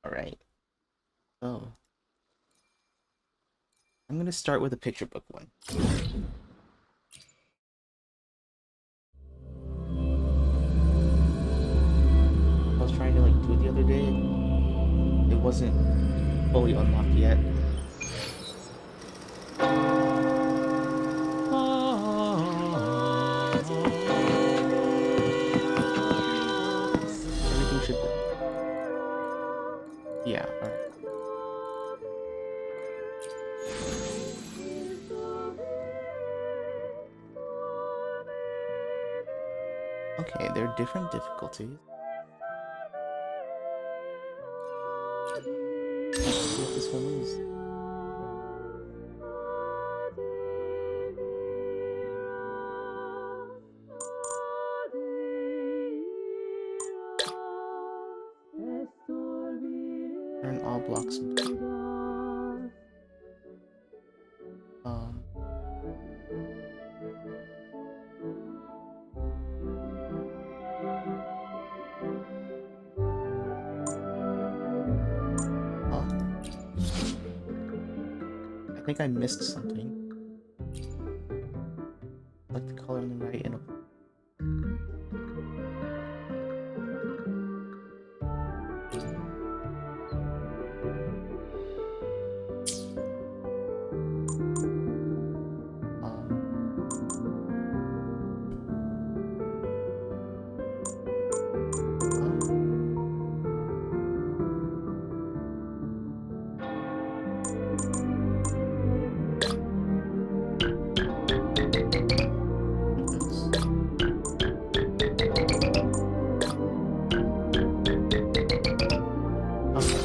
Alright, so I'm gonna start with a picture book one. I was trying to like do it the other day. It wasn't fully unlocked yet. Everything should be. Yeah, alright. Okay, there are different difficulties. Let's see what this one is. Turn all blocks into um huh? I think I missed something. Select the color on the right and um huh? Yes. Okay.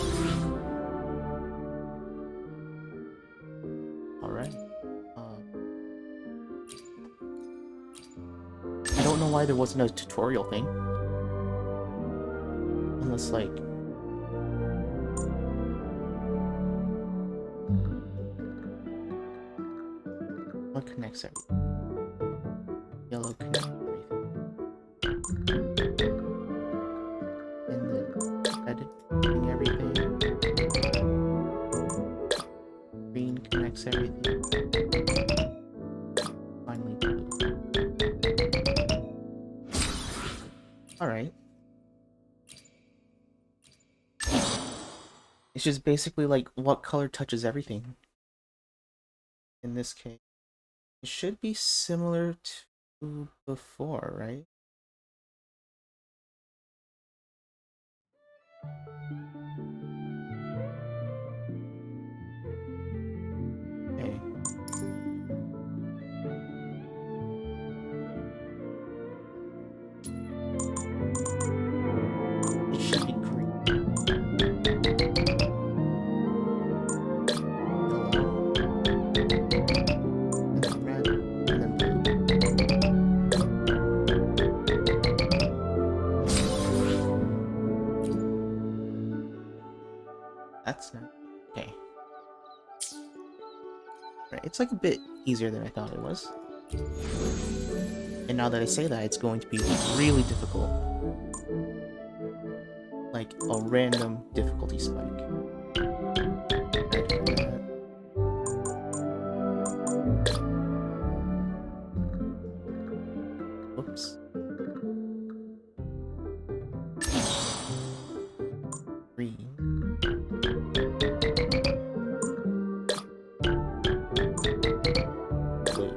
Alright. I don't know why there wasn't a tutorial thing. Unless like what connects everything? Yellow connects everything. And then red connecting everything. Green connects everything. Finally blue. Alright. It's just basically like what color touches everything. In this case. It should be similar to before, right? Okay. It should be green. Yellow. And then red. And then blue. That's nice. Okay. Right, it's like a bit easier than I thought it was. And now that I say that, it's going to be really difficult. Like a random difficulty spike. Whoops. Green. Blue.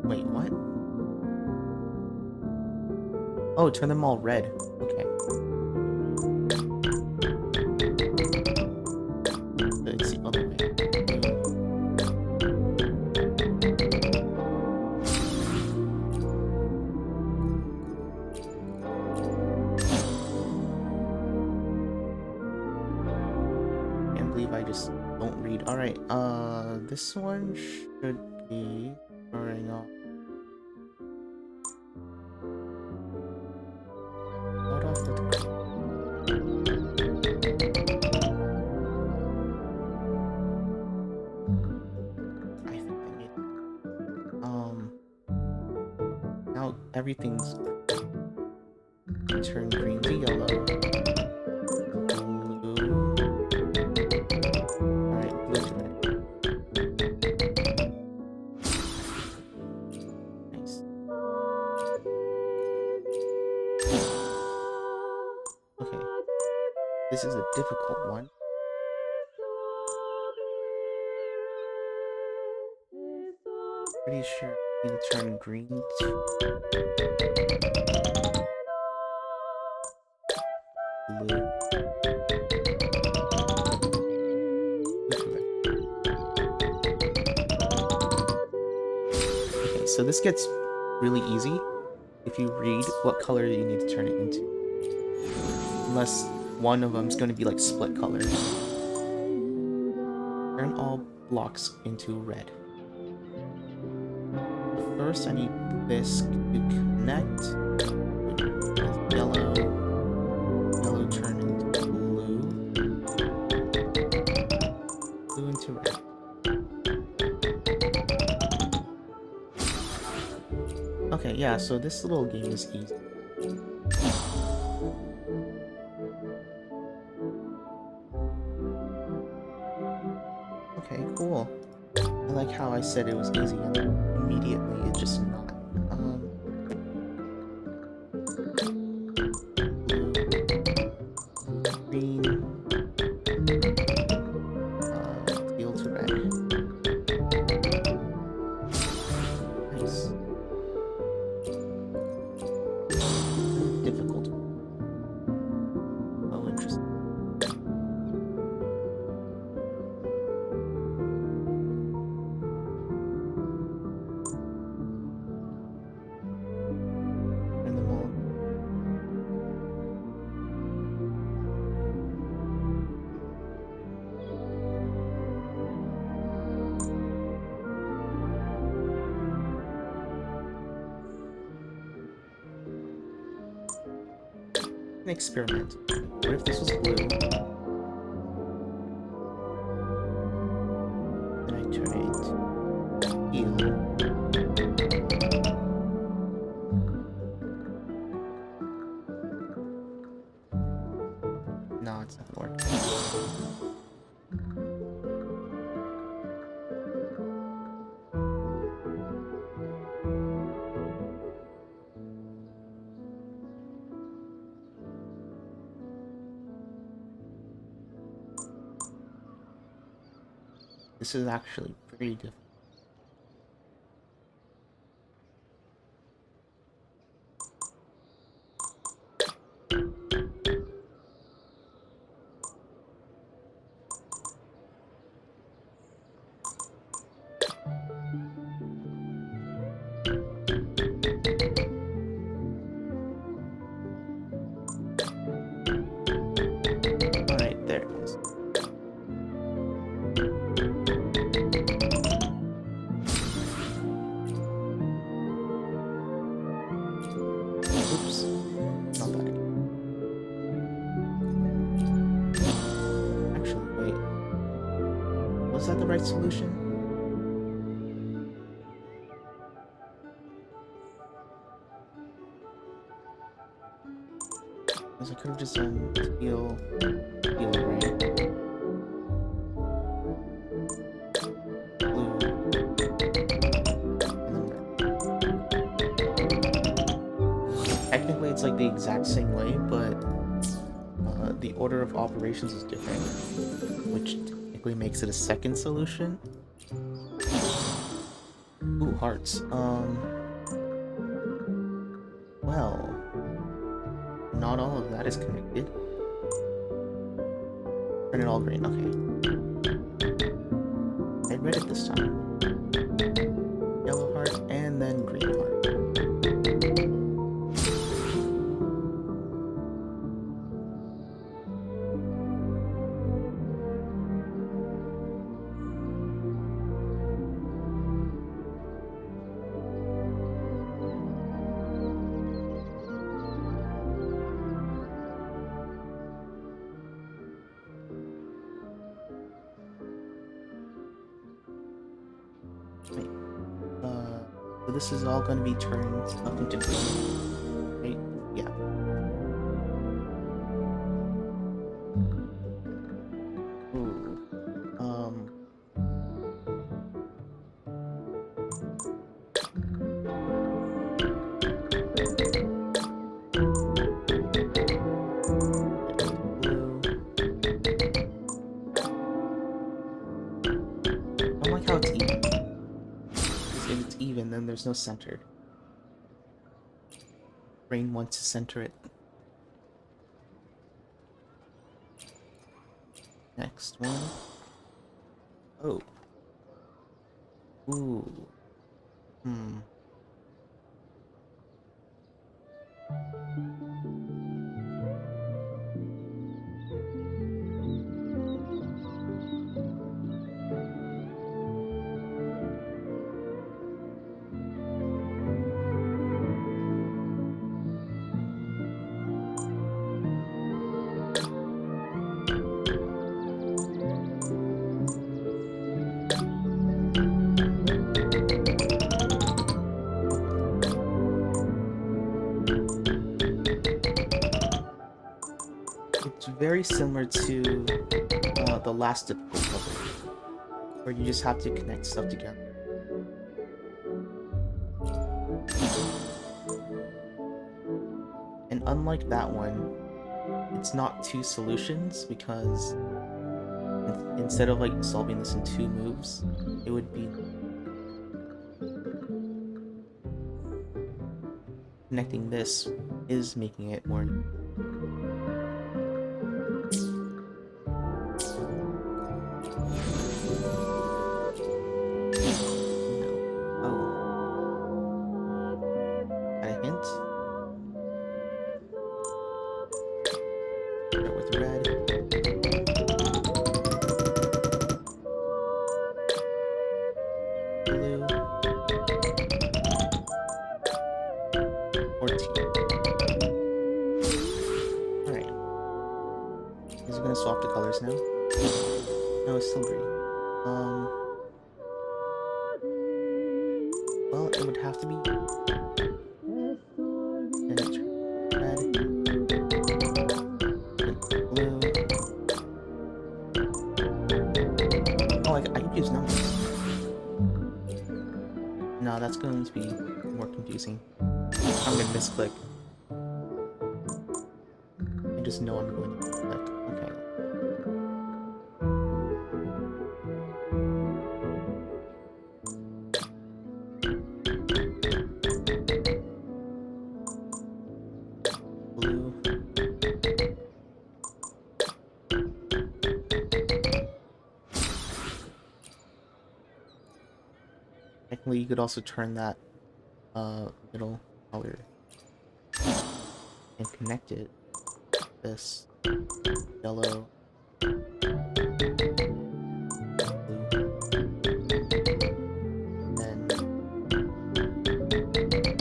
Wait, what? Oh, turn them all red. Okay. It's the other way. Can't believe I just don't read. Alright, this one should be starting off. Start off with turn green to yellow. Blue. Alright, blue to red. Nice. Okay. This is a difficult one. Pretty sure I need to turn green to blue. Okay, so this gets really easy if you read what color you need to turn it into. Unless one of them is going to be like split colors. Turn all blocks into red. But first I need this to connect with yellow. Yellow turn into blue. Blue into red. Okay, yeah, so this little game is easy. Okay, cool. I like how I said it was easy and immediately it's just not. Blue, green, teal to red. Nice. Difficult. Oh, interesting. Turn them all. An experiment. What if this was blue? Then I turn it teal. No, it's not gonna work. This is actually pretty difficult. Alright, there it is. Oops. Not that. Actually, wait. Was that the right solution? Because I could have just done teal, right? Blue, and then red. Technically, it's like the exact same way, but the order of operations is different, which technically makes it a second solution. Ooh, hearts. Well, not all of that is connected. Turn it all green, okay. I read it this time. Yellow heart, and then green heart. Wait, so this is all going to be turned up into green, right? Yeah. There's no center. Brain wants to center it. Next one. Oh. Ooh. Hmm. It's very similar to the last difficult level, where you just have to connect stuff together. And unlike that one, it's not two solutions because instead of like solving this in 2 moves, it would be connecting this is making it more. Swap the colors now. No, it's still green. Well, it would have to be and it's red and blue. Oh, I could use numbers. No, that's going to be more confusing. I'm gonna misclick. I just know I'm going to misclick. Okay. Technically, you could also turn that middle color and connect it. This yellow, blue. And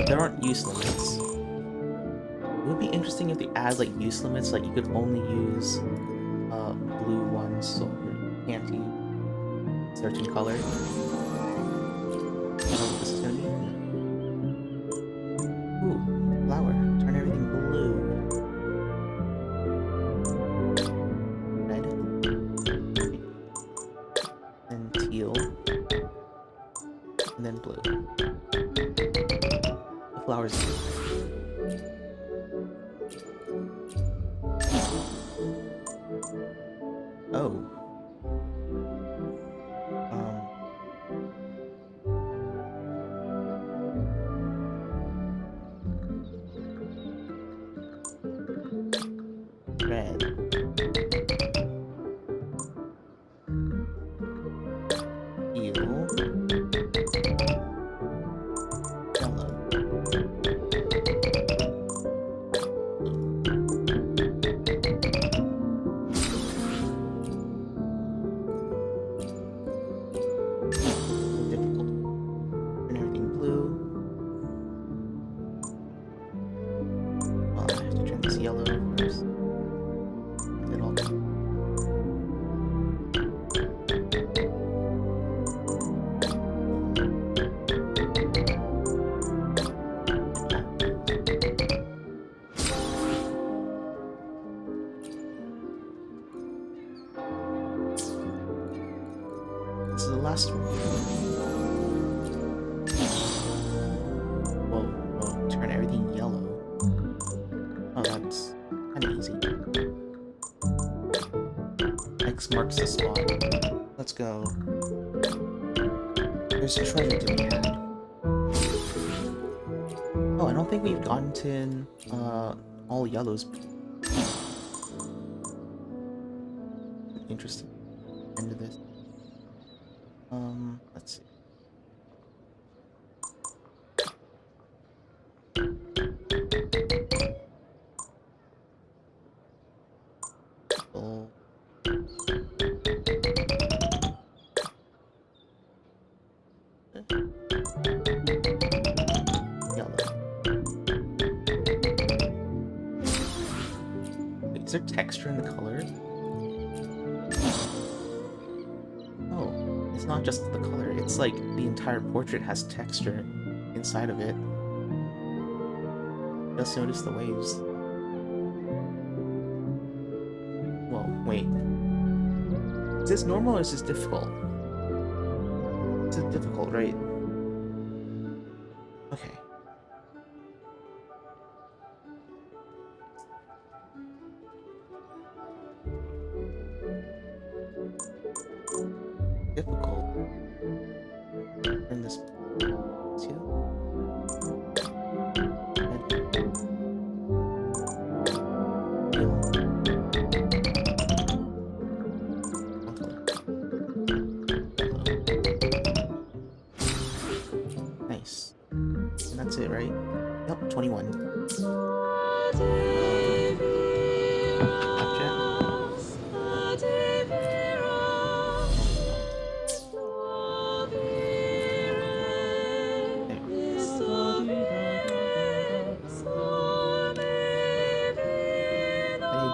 there aren't use limits. It would be interesting if they add like use limits, like you could only use blue ones, so you can't use certain color. This is gonna be ooh, flower. Turn everything blue. Red. And teal. And then blue. The flower's blue. Oh. Red. Teal. Yellow. This is the last one. Well, turn everything yellow. Oh, that's kind of easy. X marks the spot. Let's go. There's a treasure to be had. I don't think we've gotten to all yellows. Interesting. End of this. Let's see. Oh. Yellow. Wait, is there texture in the colors? Oh, it's not just the color, it's like the entire portrait has texture inside of it. Just notice the waves. Whoa, wait. Is this normal or is this difficult? This is difficult, right? Okay. Difficult. Turn this to nice. And that's it, right? Yep, 21.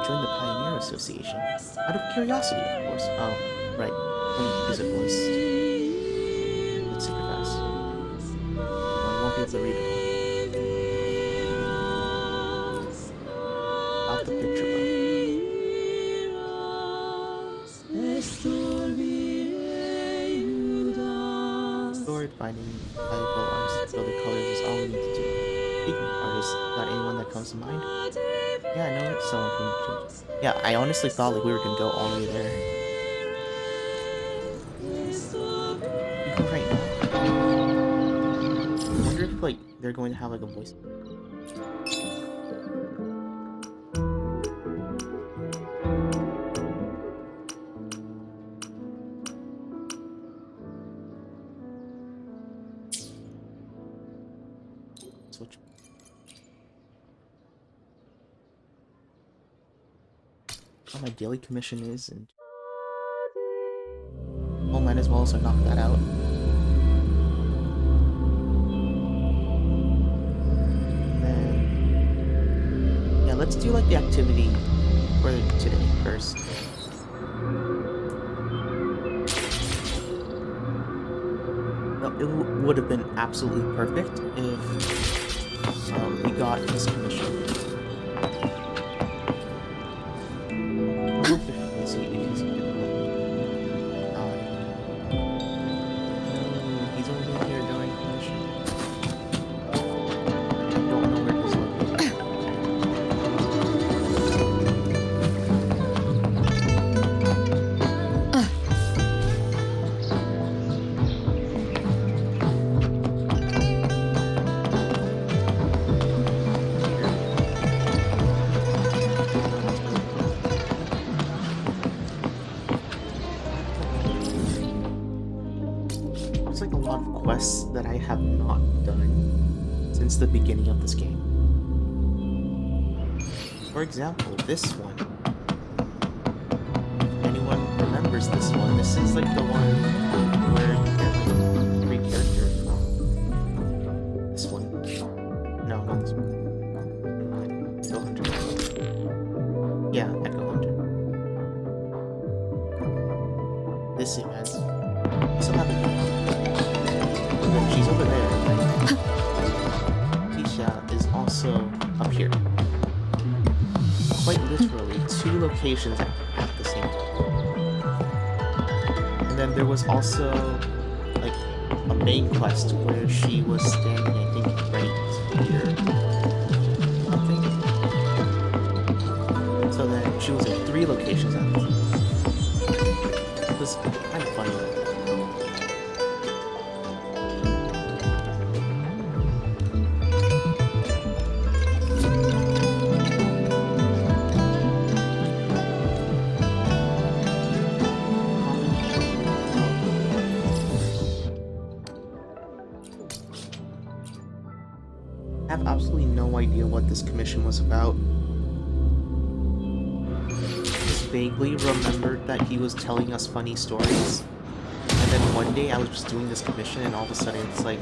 Join the Pioneer Association. Out of curiosity, of course. Oh, right. When music voice. Let's sacrifice. Well, I won't be able to read it all. About the Picturebook. Story finding valuable artists to build the colors is all we need to do. Speaking of artists, got anyone that comes to mind? Yeah, I know someone from Church. Yeah, I honestly thought like we were gonna go all the way there. We go right now. I wonder if like they're going to have like a voice. Switch. What my daily commission is, and well, might as well so knock that out. And then yeah, let's do like the activity for today first. Well, it would have been absolutely perfect if we got this commission. Like a lot of quests that I have not done since the beginning of this game. For example, this one. If anyone remembers this one, this is like the one where you get like 3 characters from. This one. No, not this one. Echo Hunter. Yeah, Echo Hunter. This event. Still haven't done. She's over there, right? Keisha is also up here. Quite literally, 2 locations at the same time. And then there was also, like, a main quest where she was standing, I think, right here. Something. So then she was in 3 locations at the same time. It was kind of funny. what this commission was about. Just vaguely remembered that he was telling us funny stories. And then one day I was just doing this commission and all of a sudden it's like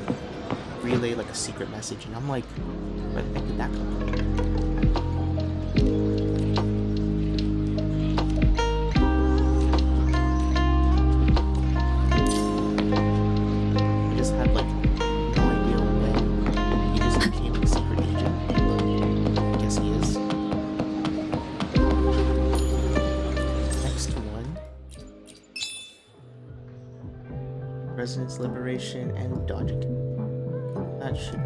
relay like a secret message and I'm like, where the heck did that come from? I just had like no idea when he just became a secret agent. I guess he is. Next one. President's Liberation and Dodging. That should.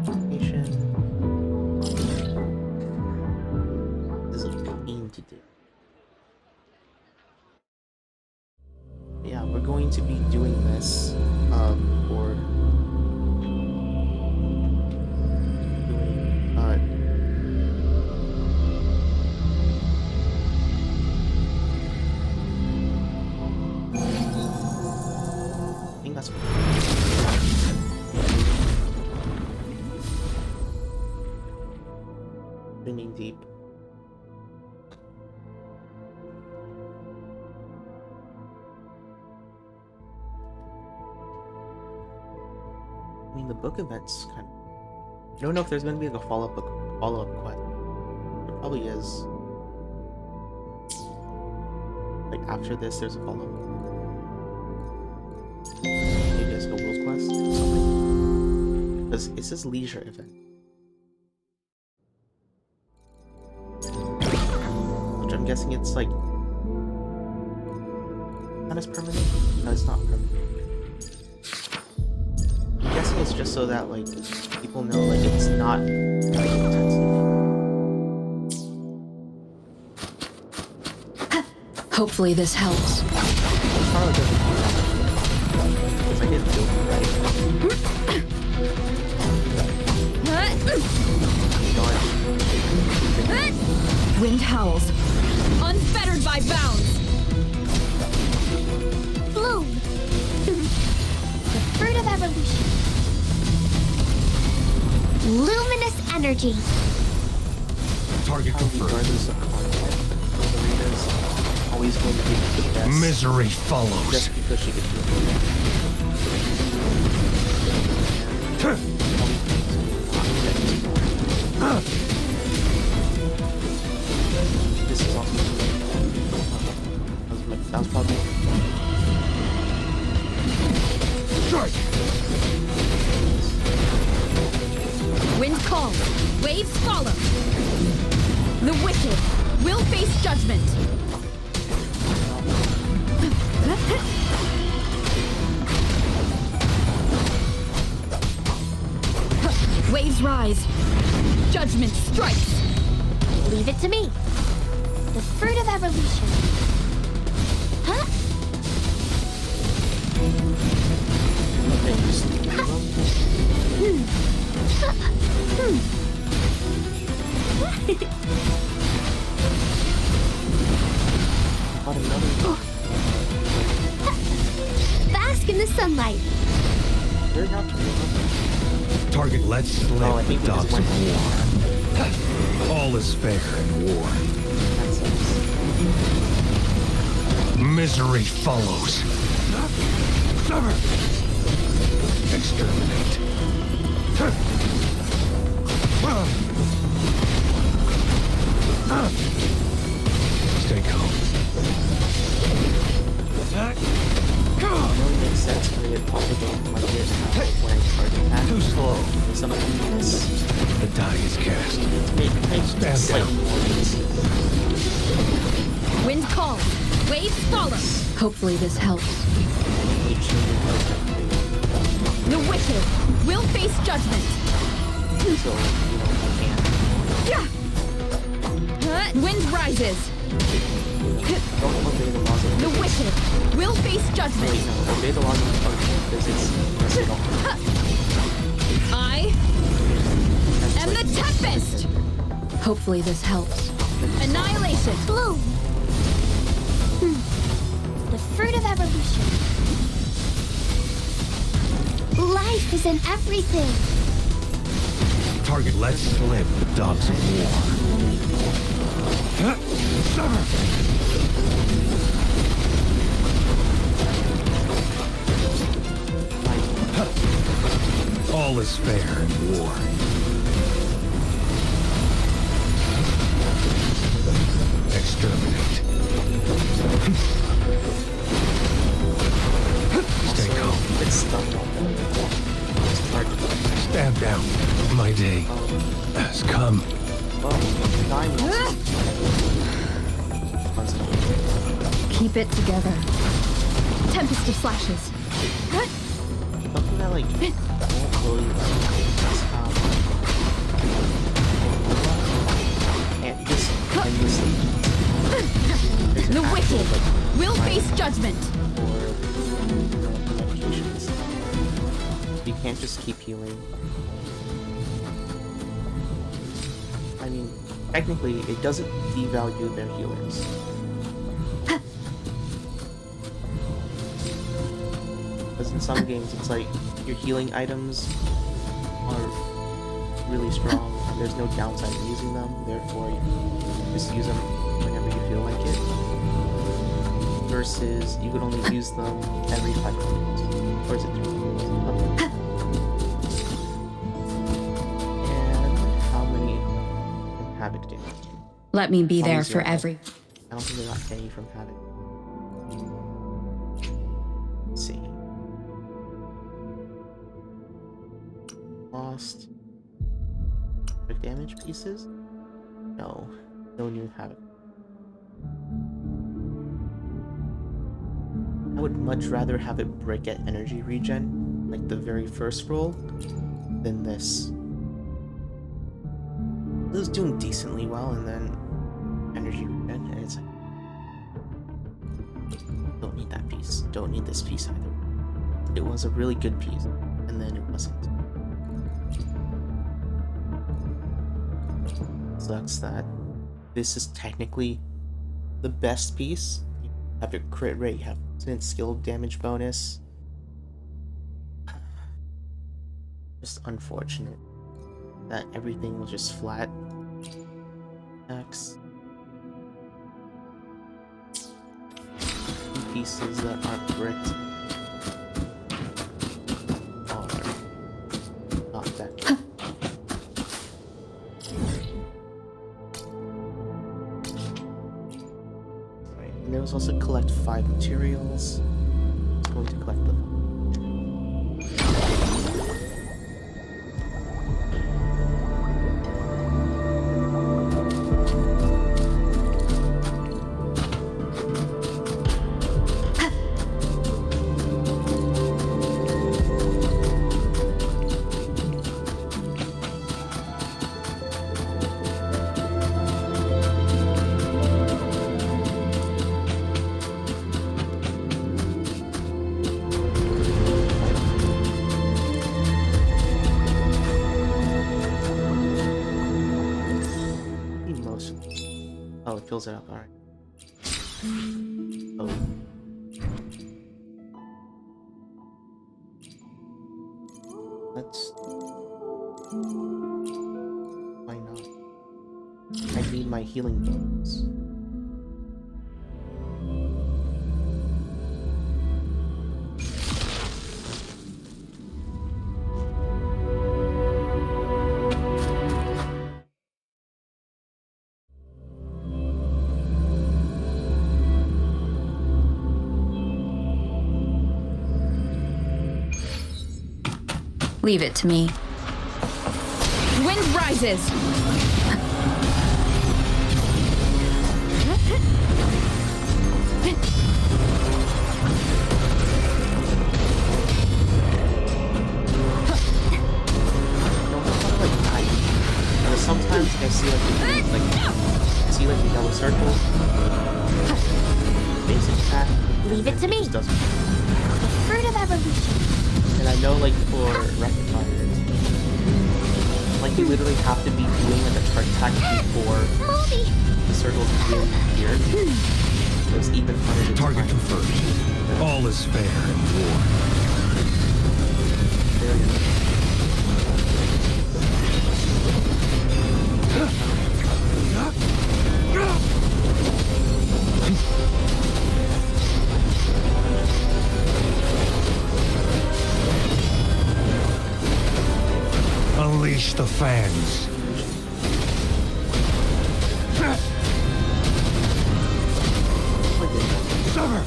Location. This is a pain to do. Yeah, we're going to be doing this for doing I think that's bringing deep. I mean, the book event's kind of. I don't know if there's going to be like a follow-up quest. There probably is. Like after this, there's a follow-up. Maybe it's like a Will's quest or something. Because it says leisure event. Which I'm guessing it's like. Not as permanent? No, it's not permanent. I'm guessing it's just so that like people know like it's not like intensive. Hopefully this helps. Charlotte doesn't do that. Because I didn't do it right. Wind howls, unfettered by bounds. Bloom. The fruit of evolution. Luminous energy. Target confirmed. Regardless of content, Serena's always going to be the best. Misery follows. Just because she could do it. This is also that was probably Strike. Wind calls, waves follow. The wicked will face judgment. Waves rise. Judgment strikes. Leave it to me. The fruit of evolution. Huh? Bask in the sunlight. Target lets slip Oh, I think the we just dogs went of war. All is fair in war. That sucks. Misery follows. Exterminate. Stay calm. It really makes sense when it probably like it when I charge attack. Too slow. Some of them miss. The die is cast. Makes Stand slightly down. more easy. Wind calls, waves follow. Hopefully this helps. The wicked will face judgment. So, you Yeah. Wind rises. don't obey the laws of The wicked will face Wait, judgment. no, obey the laws of physics. That's it all. I That's am like- the Tempest. Hopefully this helps. Annihilation. Bloom. The fruit of evolution. Life is in everything. Target lets slip the dogs of war. All is fair in war. Exterminate. Stay calm. It's stuck on them. It's hard to Stand down. My day has come. well, time Keep it together. Tempest of slashes. something that like won't really can't just endlessly The wicked will face judgment. or medications. You can't just keep healing. I mean, technically, it doesn't devalue their healers. Because in some games, it's like your healing items are really strong, and there's no downside to using them. Therefore, you just use them whenever you feel like it. Versus, you could only use them every 5 minutes, or is it 3 minutes? And how many from Havoc damage? Let me be there Always for zero. every. I don't think they got any from Havoc. Let's see. Lost Havoc damage pieces? No. No new Havoc. I would much rather have it brick at energy regen, like the very first roll, than this. It was doing decently well, and then energy regen, and it's like, don't need that piece. Don't need this piece either. It was a really good piece, and then it wasn't. Sucks that this is technically the best piece. You have your crit rate, you have instant skill damage bonus. Just unfortunate that everything was just flat. X. Pieces that aren't bricked are not that good. Right, and there was also collect 5 materials. I'm going to collect them. Oh, it fills it up, alright. Oh. Let's... Why not? I need my healing bonus. Leave it to me. Wind rises. Sometimes I see like the yellow circle. Basic attack. Leave it to me. Just doesn't. The fruit of evolution. And I know like for rectifiers, like you literally have to be doing like a charge attack before Moldy. the circle can here. So it's even harder to Target time. confirmed. All is fair in war. Unleash the fans. Sever!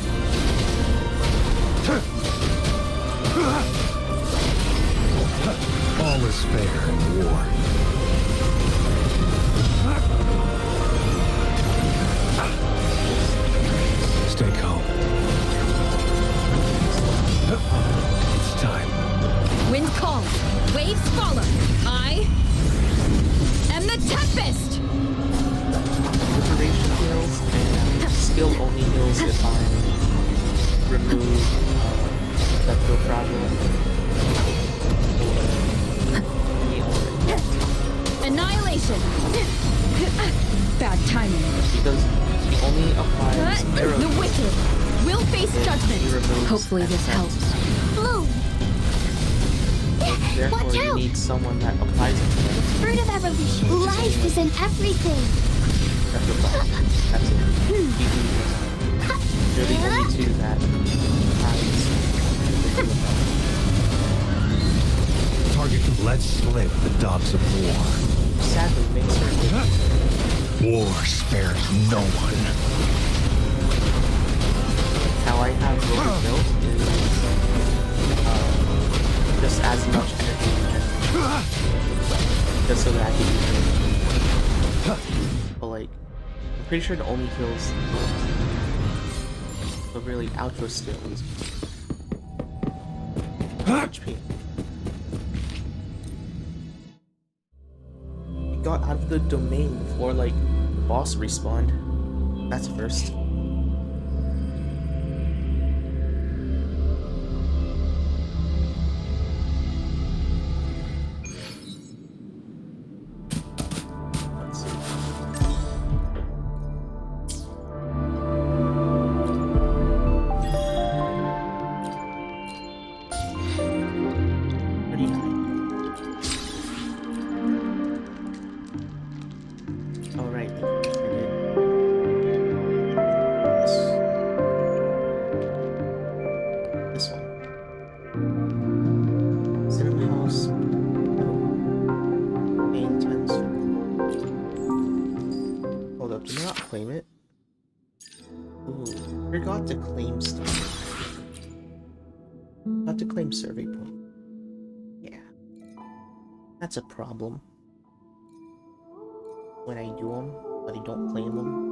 All is fair in war. Stay calm. It's time. Wind calls, waves follow. I am the Tempest! Liberation heals and skill only heals if I remove that field problem. Annihilation! Bad timing. Because he only applies arrows. The wicked will face He judgment. removes Hopefully this accents. helps. Blue! Therefore, Watch you out! need someone that applies it to them. Fruit of evolution. Life is in everything. That's your problem. That's it. You do this. You're the only two that applies. Target, let's slip the dogs of war. Sadly, makes her War spares no one. how I have Rover built is just as much energy as just so that I can use it. But like, I'm pretty sure it only kills but really outro still is HP. We got out of the domain before like the boss respawned. That's a first. Let's see. Alright. This one. Cinema House. Main 10. Hold up, did I not claim it? Ooh, forgot to claim stuff. Forgot to claim survey point. Yeah. That's a problem. When I do them, but I don't claim them.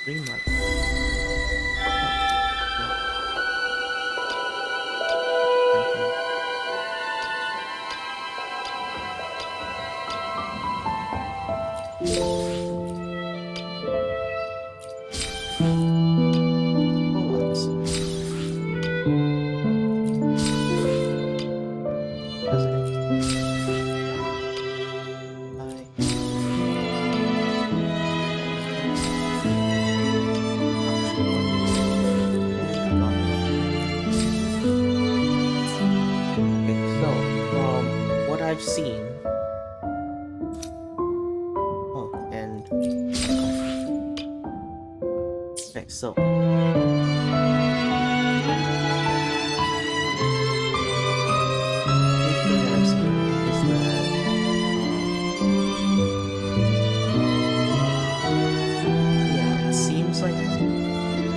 Green light. I've seen. Oh, and okay, so thing that I've seen is that yeah, it seems like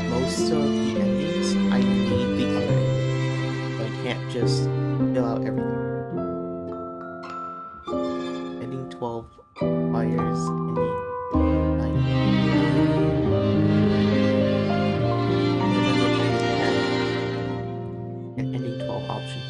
most of the endings I need the other ending. I can't just fill out everything. 12 fires ending 9. And ending 12 options.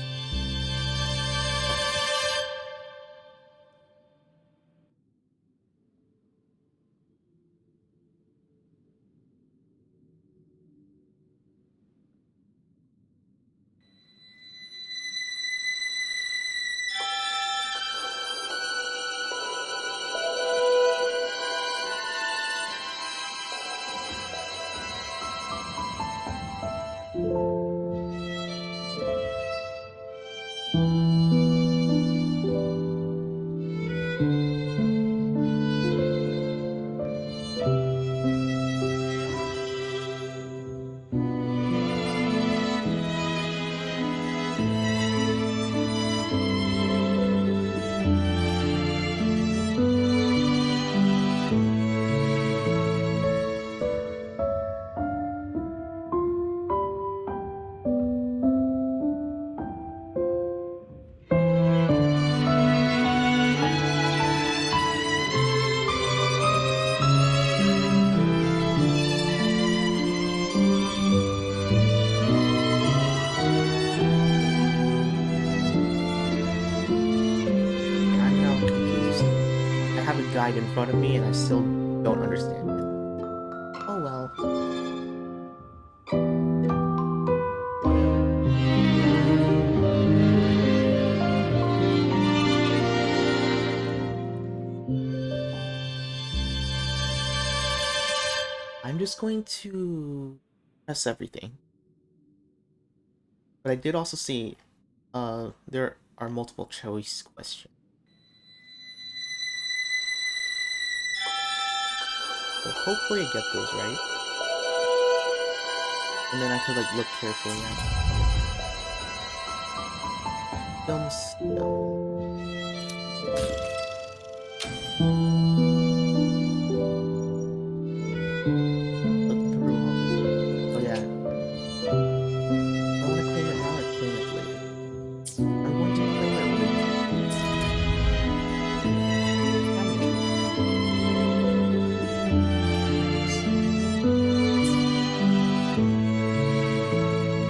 right in front of me and I still don't understand it. Oh well. I'm just going to press everything. But I did also see there are multiple choice questions. So hopefully I get those right. And then I could like look carefully at film look through all this. Oh yeah. I want to claim it now or claim it later. I'm going to claim it later.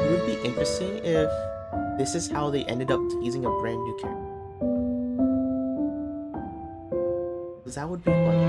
It would be interesting if this is how they ended up teasing a brand new character. Because that would be funny.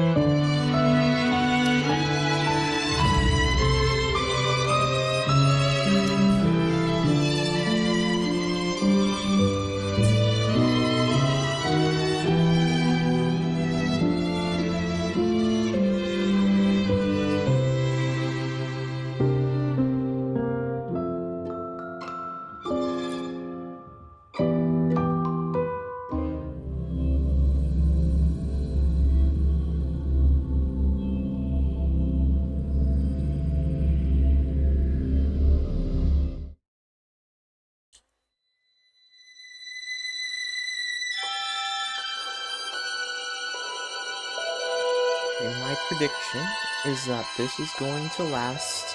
And my prediction is that this is going to last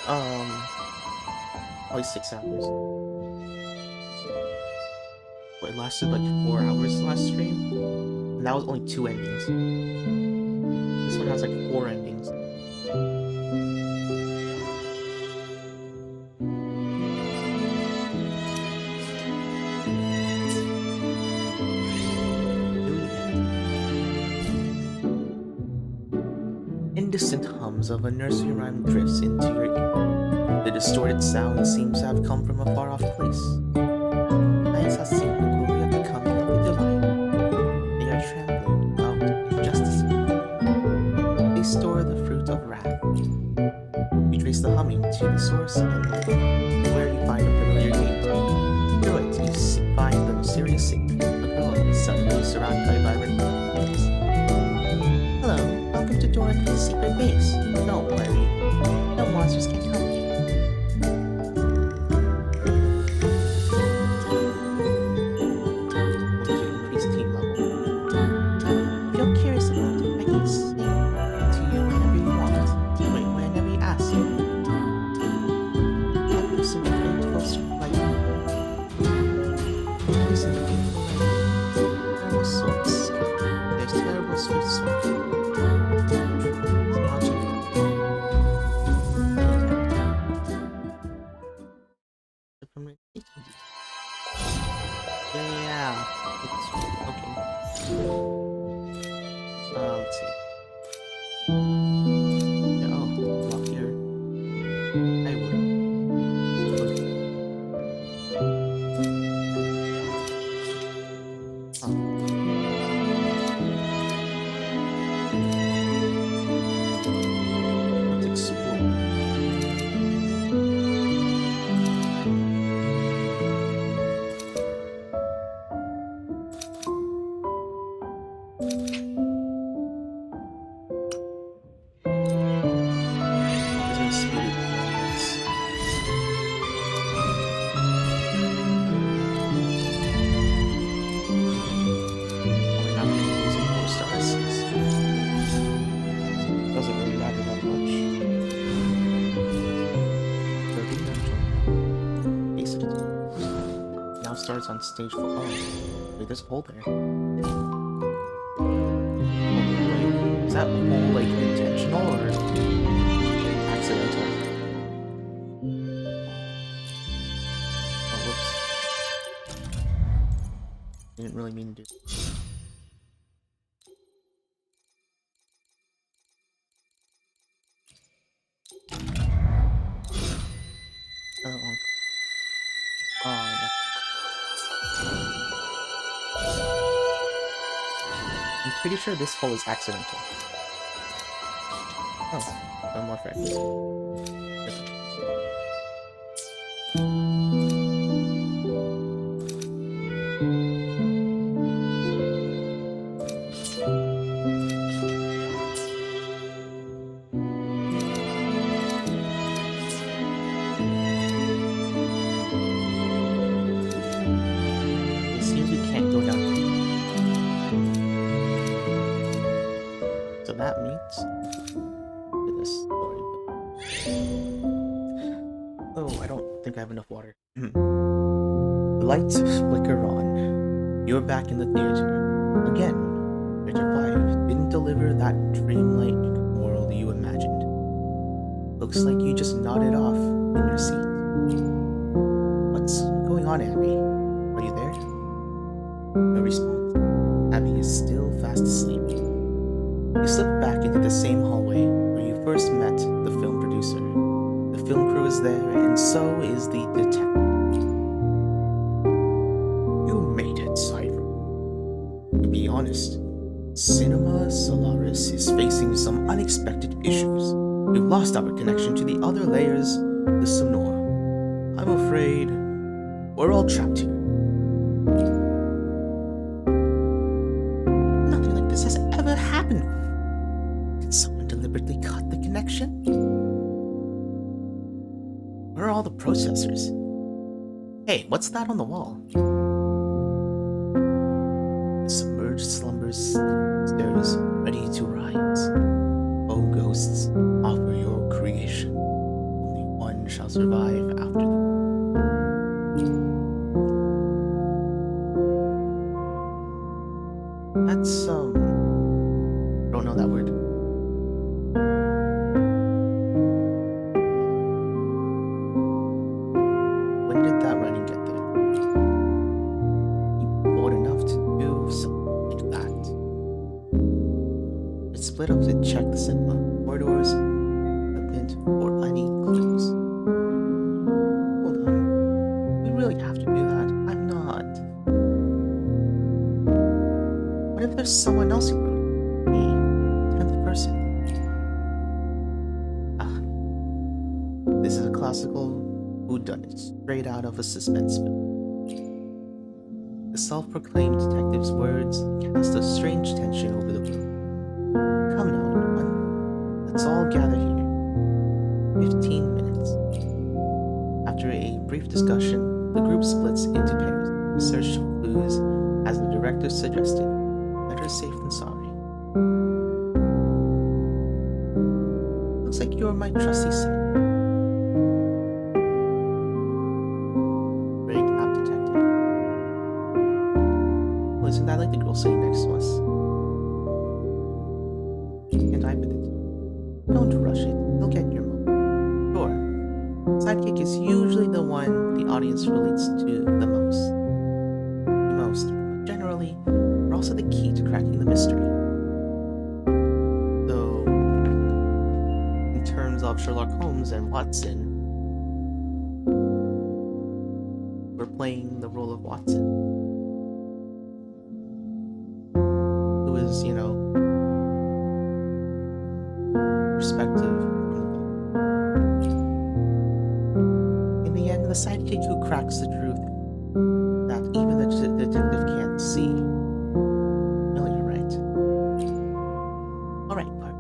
probably 6 hours. But it lasted like 4 hours last stream. And that was only 2 endings. This one has like 4 endings. Indistant hums of a nursery rhyme drifts into your ear. The distorted sound seems to have come from a far-off place. Eyes have seen the glory of the coming of the divine. They are trembling out injustice. They store the fruit of wrath. You trace the humming to the source and where you find a familiar gate. Through it, you find the mysterious secret, a girl suddenly surrounded by vibrant lights. Hello, welcome to Dorothy's secret base. Don't worry, no monsters can help you. Want to increase team level. If you're curious about it, I can sing to you whenever you want. Wait, whenever you ask. Have you seen a faithful like listen to people like terrible sorts. There's terrible swift sorts. Yeah, it's okay. Let's see. Yeah, oh, walk here. I would. Okay. Let's explore. There's no speed moments. Only not using 4 stars. Doesn't really matter that much. 30 natural. Base of the now starts on stage 4. Oh, wait, there's a hole there. Wait, is that hole like intentional or accidental? Oh, whoops. Didn't really mean to do. pretty sure this hole is accidental. Oh, no more friends. It seems we can't go down here. So that means to this story. Oh, I don't think I have enough water. The lights flicker on. You're back in the theater. Again, Picture 5 didn't deliver that dreamlike world you imagined. Looks like you just nodded off in your seat. What's going on, Abby? Are you there? No response. Abby is still fast asleep. You slip back into the same hallway where you first met the film producer. The film crew is there, and so is the detective. You made it, Cypher. To be honest, Cinema Solaris is facing some unexpected issues. We've lost our connection to the other layers of the Sonora. I'm afraid we're all trapped here. Nothing like this has ever happened. Did someone deliberately cut the connection? Where are all the processors? Hey, what's that on the wall? The submerged slumbers stares ready to rise. O ghosts, offer your creation. Only one shall survive after the... That's, I don't know that word. When did that writing get there? You bored enough to do something like that. It's split up to check the cinema, corridors, equipment, or any clues. Hold on. We really have to do that? I'm not. What if there's someone else who wrote it? Me, 10th person. This is a classical whodunit, straight out of a suspense film. The self-proclaimed detective's words cast a strange tension over the room. Come now, everyone. Let's all gather here. 15 minutes. After a brief discussion, the group splits into pairs to search for clues, as the director suggested. Better safe than sorry. Looks like you're my trusty set. Isn't that like the girl sitting next to us? And I with it. Don't rush it. You'll get your moment. Sure. Sidekick is usually the one the audience relates to the most. But generally, we're also the key to cracking the mystery. So, in terms of Sherlock Holmes and Watson, we're playing the role of Watson. Is, perspective from the book. In the end, the sidekick who cracks the truth that even the detective can't see. No, you're right. Alright, Bart.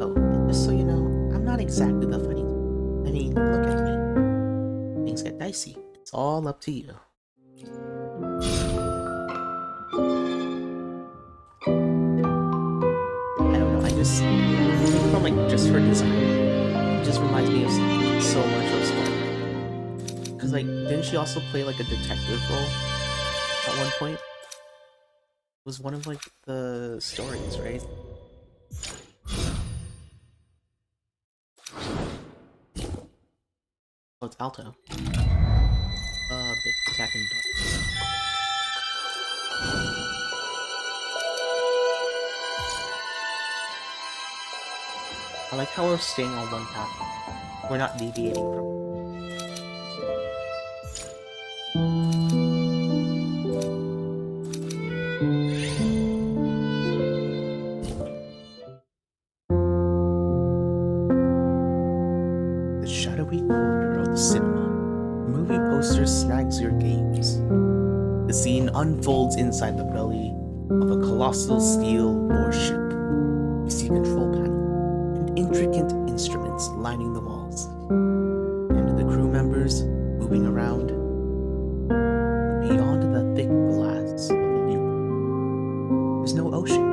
Oh, and just so you know, I'm not exactly the funny type. I mean, look at me. Things get dicey. It's all up to you. From just her design, it just reminds me of so much of Spider-Man. Because didn't she also play a detective role at one point? It was one of the stories, right? Oh, it's Alto. Big attack and dark. I like how we're staying on one path. We're not deviating from it. drags your gaze. The scene unfolds inside the belly of a colossal steel warship. You see control panel and intricate instruments lining the walls, and the crew members moving around. Beyond the thick glass of the view, there's no ocean,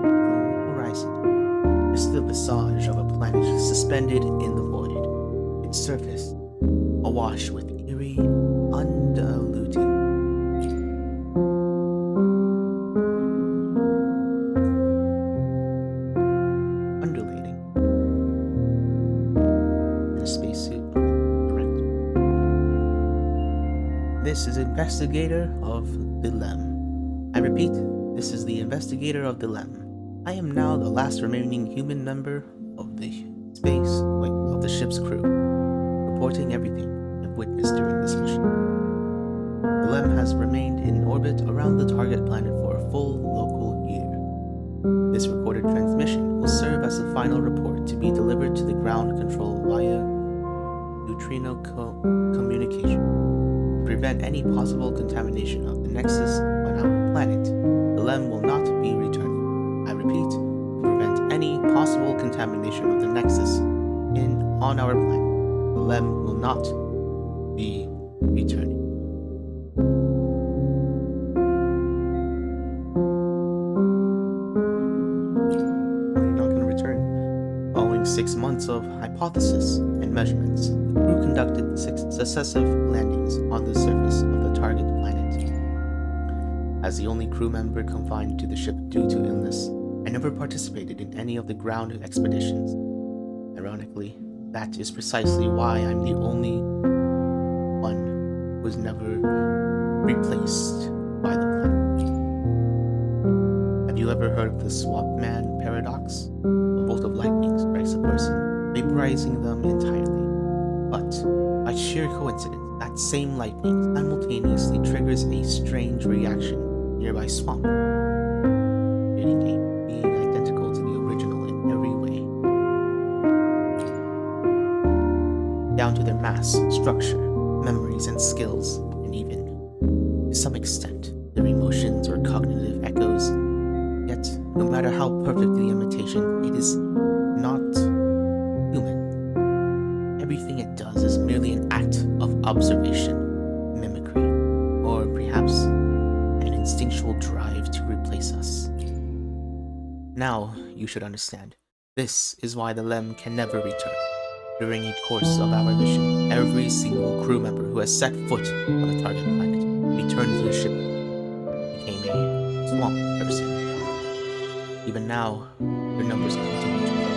no horizon, just the visage of a planet suspended in the void, its surface awash with eerie, undulating in a spacesuit. Correct. This is Investigator of the Lem. I repeat, this is the Investigator of the Lem. I am now the last remaining human member of the ship's crew, reporting everything I've witnessed during this mission. The Lem has remained in orbit around the target planet for a full local year. This recorded transmission will serve as the final report to be delivered to the ground control via neutrino communication. To prevent any possible contamination of the Nexus on our planet, the Lem will not be returning. I repeat, to prevent any possible contamination of the Nexus on our planet, the Lem will not be returning. We're not going to return. Following 6 months of hypothesis and measurements, the crew conducted 6 successive landings on the surface of the target planet. As the only crew member confined to the ship due to illness, I never participated in any of the ground expeditions. Ironically, that is precisely why I'm the only one who was never replaced by the planet. Have you ever heard of the Swap Man paradox? A bolt of lightning strikes a person, vaporizing them entirely. But, by sheer coincidence, that same lightning simultaneously triggers a strange reaction in a nearby swamp, creating a being identical to the original in every way. Down to their mass, structure, memories, and skills, and even, to some extent, their emotions or cognitive echoes. Yet, no matter how perfect the imitation, it is not human. Everything it does is merely an act of observation, mimicry, or perhaps an instinctual drive to replace us. Now, you should understand, this is why the Lem can never return. During each course of our mission, every single crew member who has set foot on the target planet returned to the ship, became a swamp person. Even now, their numbers continue to grow.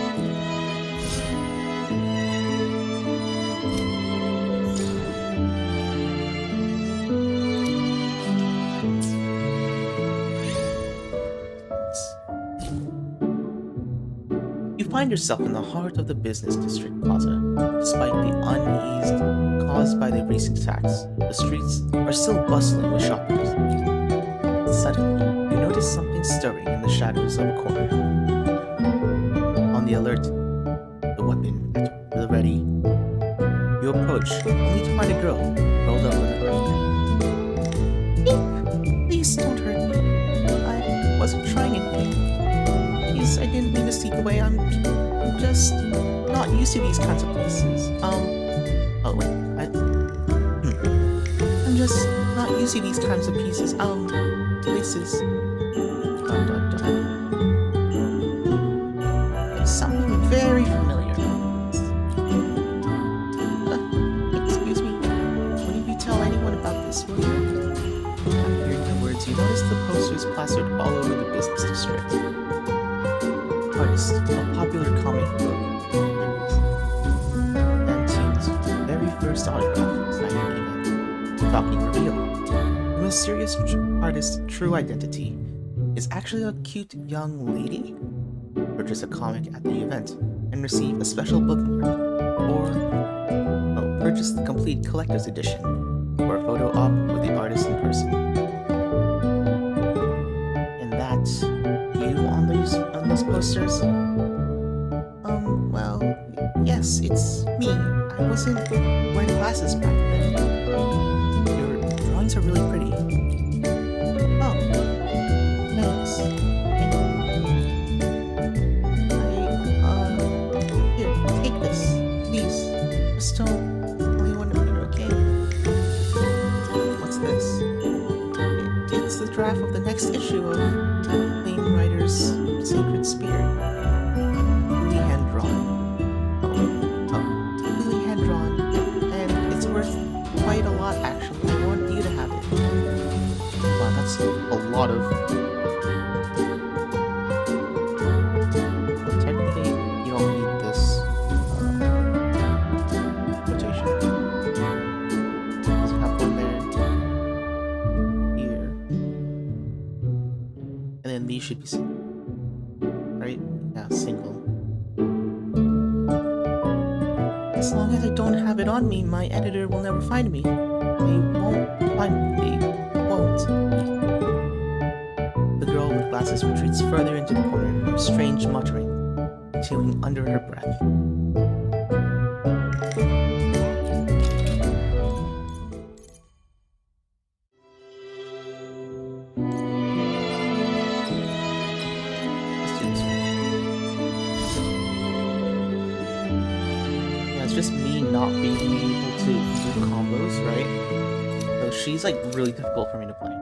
You find yourself in the heart of the business district plaza. Despite the unease caused by the recent attacks, the streets are still bustling with shoppers. Suddenly, you notice something stirring in the shadows of a corner. On the alert, the weapon at the ready, you approach, only to find a girl rolled up in a hurry. Please don't hurt me. I wasn't trying anything. Please, I didn't mean to sneak away. I'm just not used to these kinds of places. Oh wait, I'm just not used to these kinds of places. Places. Something very familiar. Excuse me. Wouldn't you tell anyone about this, will you? After hearing the words, you notice the posters plastered all over the business district. Artist, a popular comic book series. Antine's very first autograph signing event. Talking reveal. The mysterious artist's true identity is actually a cute young lady. Purchase a comic at the event and receive a special bookmark, or purchase the complete collector's edition or a photo op with the artist in person. And that's you on those posters? Well, yes, it's me. I wasn't wearing glasses back then. Your are really pretty. Oh, nice. Here, take this, please. Just don't only one of you, okay? What's this? It's the draft of the next issue of Flame Rider's Sacred Spear. Really hand-drawn. Really hand-drawn, and it's worth quite a lot, actually. I want you to have it. Wow, that's a lot of... Technically, you don't need this rotation. Because you have one there, here, and then these should be single. Right? Yeah, single. As long as I don't have it on me, my editor will never find me. They won't find me. They won't. The girl with glasses retreats further into the corner, her strange muttering, chewing under her breath. Let's do this one. Yeah, it's just me not being able to do combos, right? So she's like really difficult for me to play.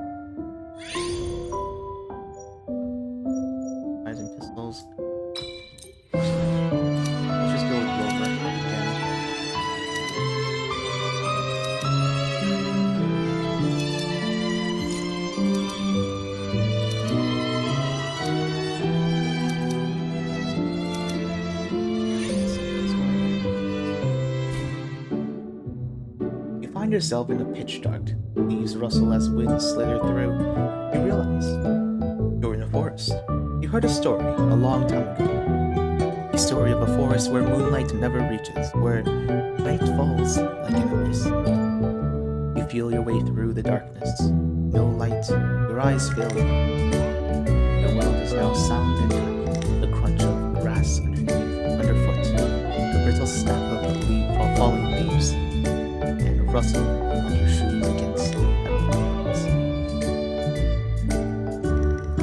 Eyes and pistols. Let's just go with Rover again. You find yourself in a pitch dark. Leaves rustle as winds slither through. You realize you're in a forest. You heard a story a long time ago. A story of a forest where moonlight never reaches, where night falls like an abyss. You feel your way through the darkness. No light, your eyes fail you. Your world is now sound and dark. The crunch of grass underfoot, the brittle snap of falling leaves, and a rustle of your shoes against metal rails.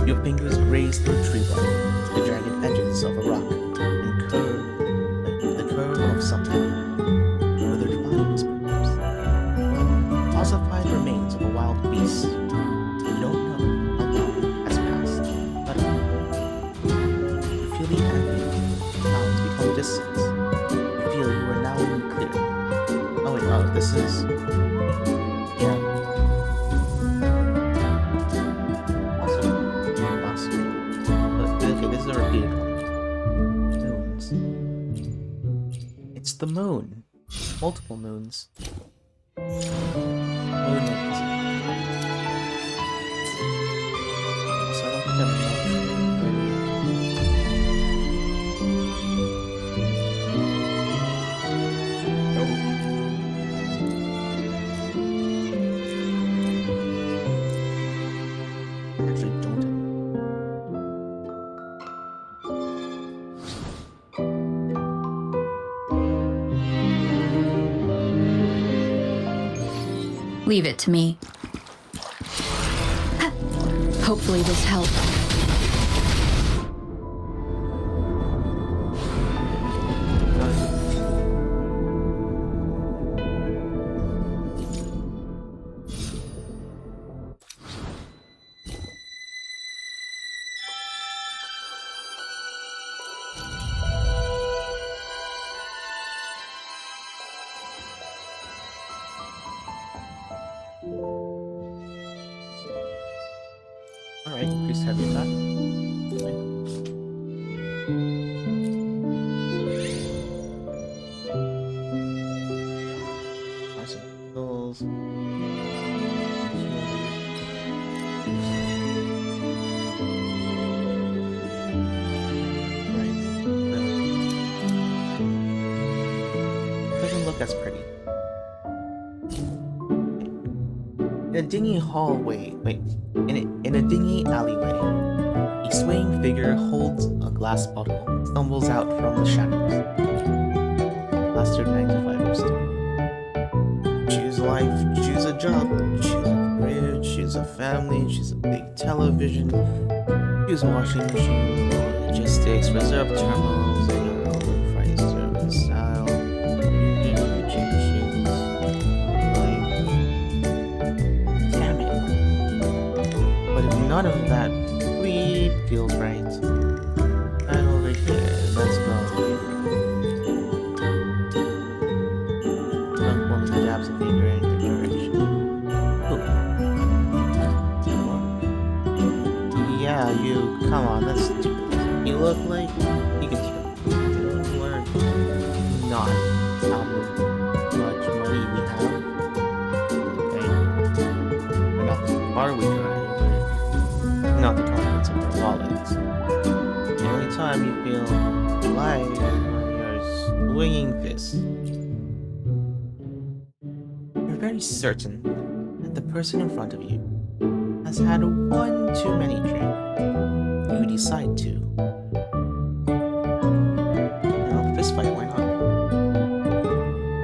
Your fingers graze through tree bark, the jagged edges of a rock, and the curve of something. Withered vines, perhaps. Ossified remains of a wild beast. You don't know how long has passed, but you feel the ambient sounds become distant. You feel you are now in the clearing. Oh wait, oh, this is... Yeah. Also, last week. But, okay, this is a repeated one. Moons. It's the moon. Multiple moons. Moonlight. Also, I don't think I'm enough. Actually, don't. Leave it to me. Hopefully this helps. Alright, increased heavy attack. Nice pistols. Right. Doesn't look as pretty. In a dingy hallway, in a dingy alleyway, a swaying figure holds a glass bottle, stumbles out from the shadows. Bastard 9 to 5 Choose life, choose a job, choose a career. a family, she's a big television, use washing machine, logistics, reserve terminals, price service style, change shoes. Damn it. But if none of that bleep feels right, and over here, let's go. Dunk woman jabs a finger in your direction. Ooh. Yeah, you. Come on, let's do this. You look like you can tell. We're not how much money we have. Okay. We're not the car we drive. We're not the contents of our wallets. The only time you feel alive on your swinging fist. You're very certain that the person in front of you has had one too many drinks. You decide to. Fist fight, why not?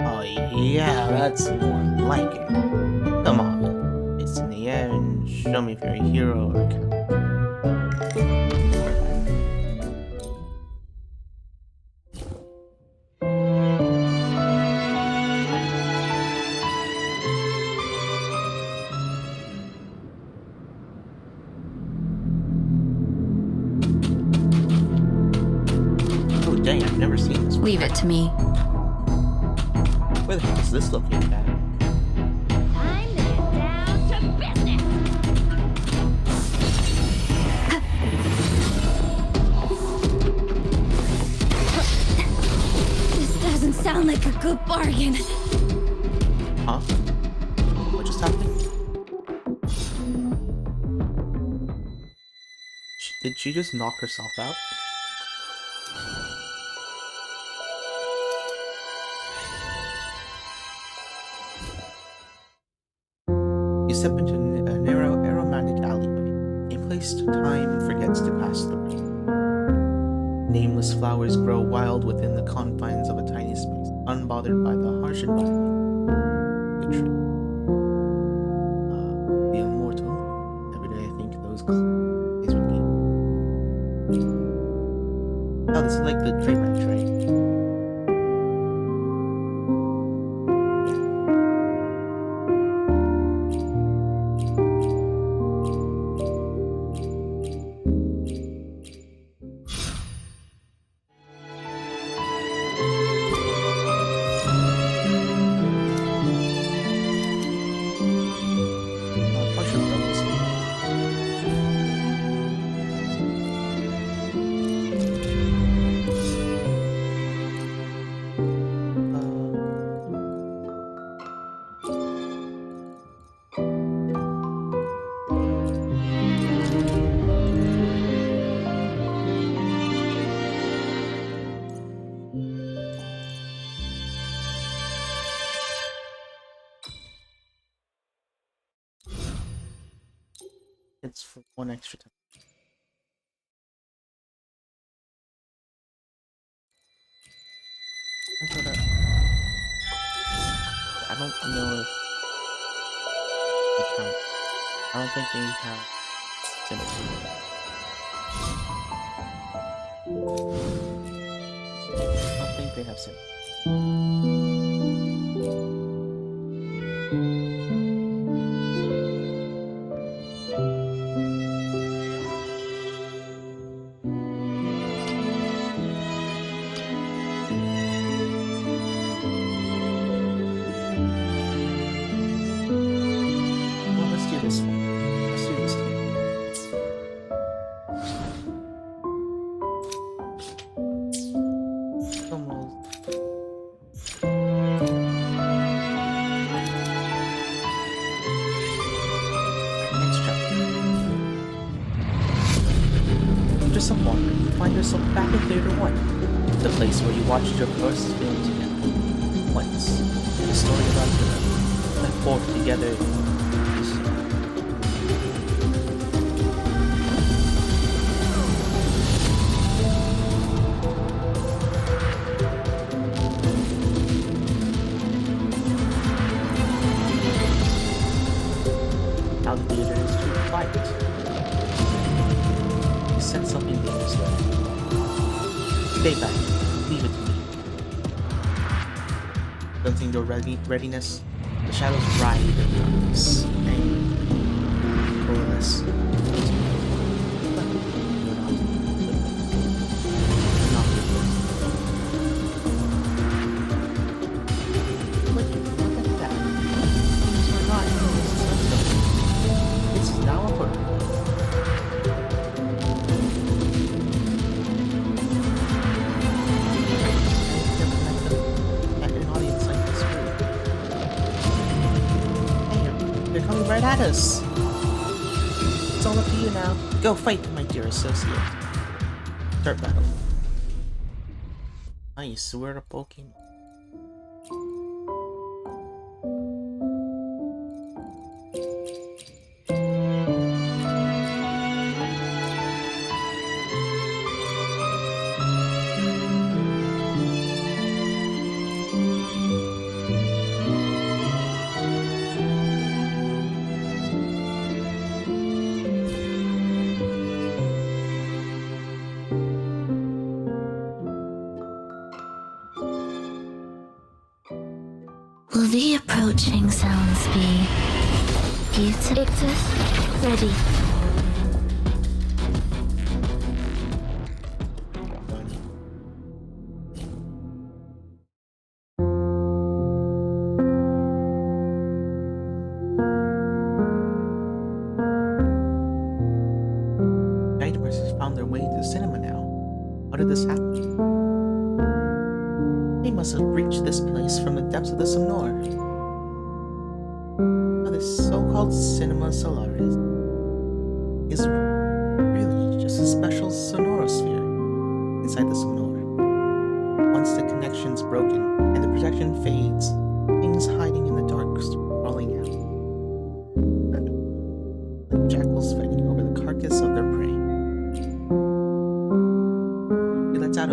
Oh yeah, that's more like it. Come on, it's in the air and show me if you're a hero or a coward. Oh dang, I've never seen this one. Leave it to me. Where the heck is this located at? I'm down to business. This doesn't sound like a good bargain. Huh? What just happened? Did she just knock herself out? You step into a narrow aromatic alleyway, a place time forgets to pass through. Nameless flowers grow wild within the confines of a tiny space, unbothered by the harsh environment. The tree. The immortal. Every day I think those days would keep. Oh, this is like the tree branch, right? It's for one extra time. I don't know if it counts. I don't think they have symmetry. I don't think they have symmetry. This one. Let's do this thing. Almost. Next chapter. After some wandering, you find yourself back in Theater 1, the place where you watched your first film together. Once, the story about the four together. Now now the theater is too quiet. You sense something dangerous there. Stay back. Leave it to me. Sensing your readiness, the shadows ride around us, angry, colorless. Right at us. It's all up to you now. Go fight, my dear associate. Start battle. Nice, we're a Pokemon. Will the approaching sounds be Picturebook ready? Nightmares has found their way to the cinema now. How did this happen? They must have reached this place from the depths of the Sonor. Now this so-called Cinema Solaris is really just a special sonorosphere inside the Sonor. Once the connection's broken and the protection fades, things hiding in the dark start crawling out. Like jackals fighting over the carcass of their prey. She lets out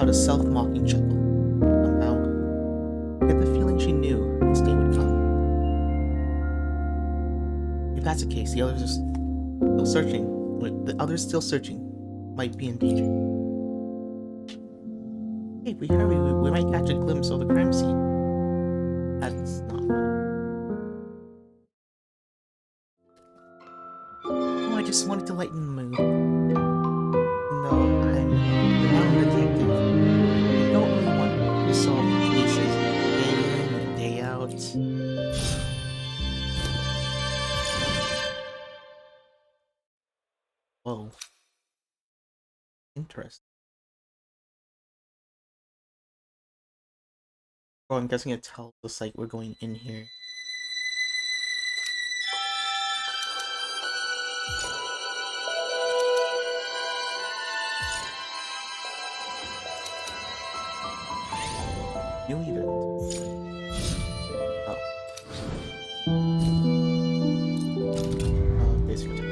a self-mocking chuckle. Somehow, I get the feeling she knew this day would come. If that's the case, the others are still searching. The others still searching might be in danger. Hey, if we hurry, we might catch a glimpse of the crime scene. That's not funny. Oh, I just wanted to lighten the mood. No, I'm a renowned detective. I don't really want to solve cases day in and day out. Whoa. Interesting. Oh, I'm guessing it tells us like we're going in here. New event. Oh. Basically.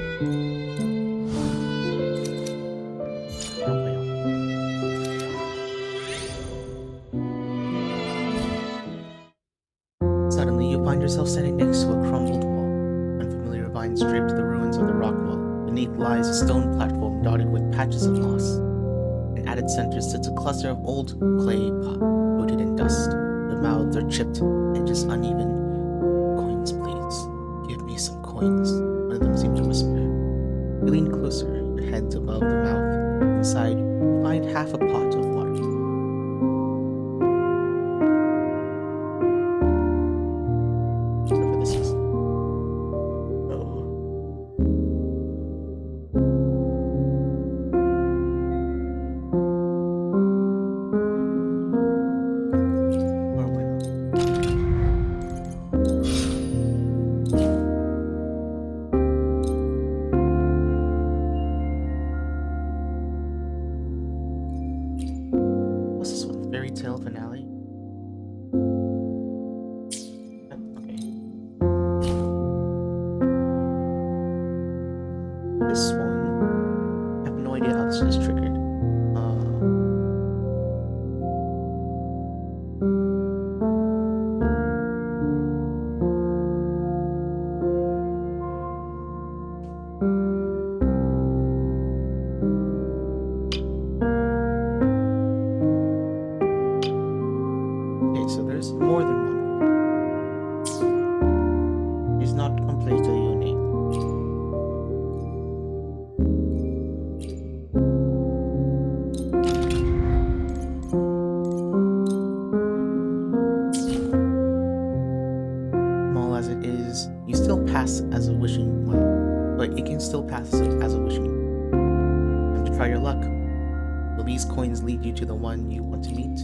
Suddenly, you find yourself standing next to a crumbled wall. Unfamiliar vines drape the ruins of the rock wall. Beneath lies a stone platform dotted with patches of moss. At its center sits a cluster of old clay pots, coated in dust. Their mouths are chipped, edges uneven. Coins, please. Give me some coins. One of them seemed to whisper. You lean closer, your heads above the mouth. Inside, you find half a pot of water. Whatever this is. Oh. is you still pass as a wishing one, but it can still pass as a wishing. Time to try your luck. Will these coins lead you to the one you want to meet?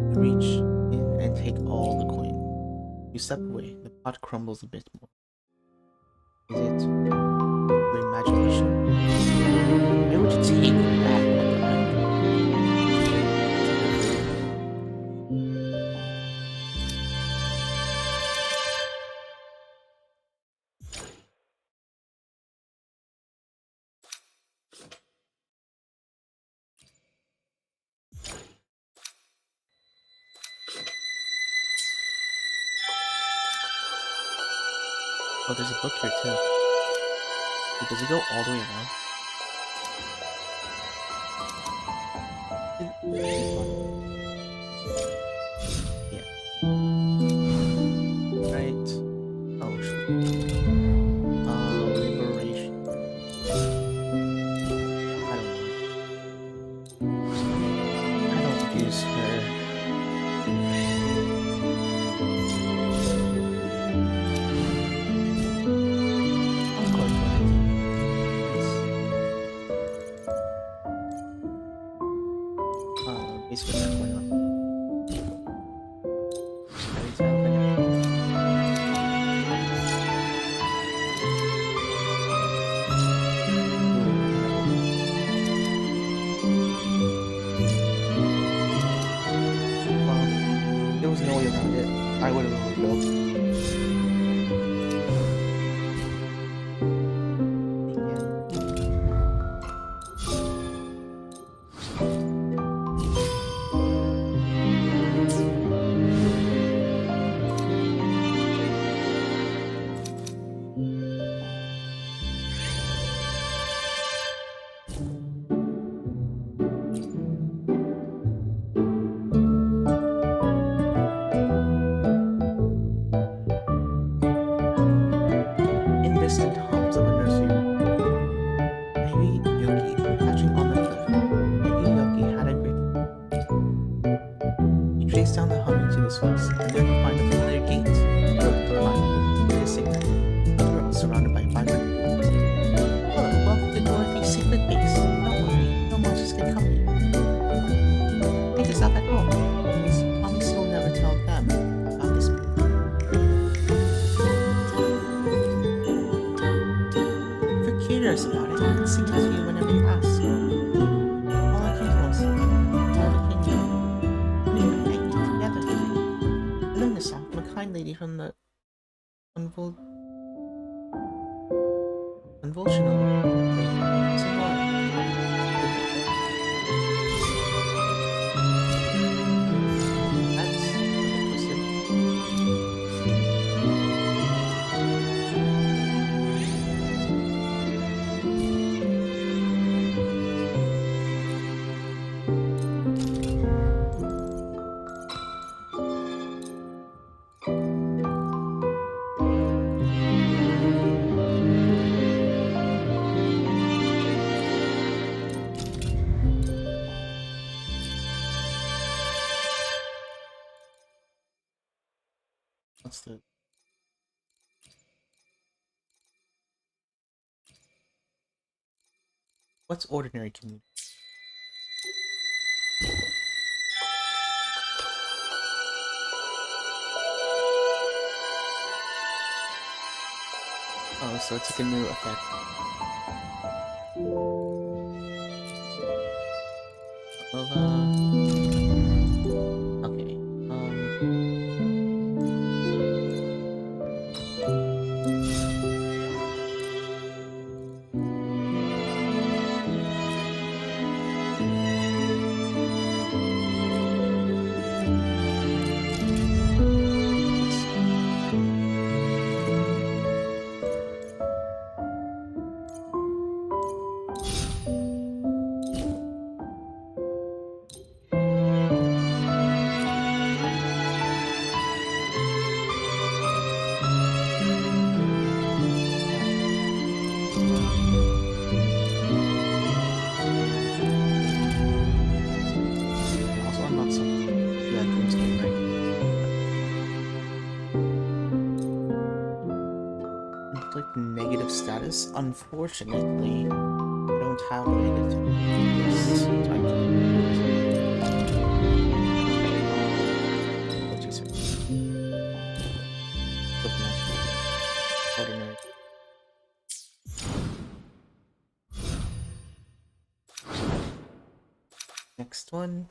You reach in and take all the coin. You step away. The pot crumbles a bit more. Is it your imagination? Why would you take that? Oh, there's a book here too. Wait, does it go all the way around? Yeah. Right. Oh, sure. Liberation. I don't know. I don't use her. I'll go for it. Basically what's going on. Fairy tale thing. Well, there was no way around it. I would have overbuilt. In distant hums of a nursery rhyme, maybe Yogi catching on the cliff. Maybe Yogi had a great. You trace down the humming to the source, and there you find a familiar gate. Good to find it is secret. A girl surrounded by vibrant blooms. Hello, welcome to Dorothy's secret base. Don't worry, no monsters can come here. Make yourself at home. Please promise you'll never tell them about this. If you're curious about it, I can sing it to you whenever you ask. All I can do is all the king knew. We were hanging together tonight. I learned this song from a kind lady from the convulsional place. Sing on. That's a bit twisted. What's the... What's ordinary community? Oh, so it's like a new effect. Well, okay. conflict negative status? Unfortunately, I don't have negative this time. What you say? Ordinary. Next one.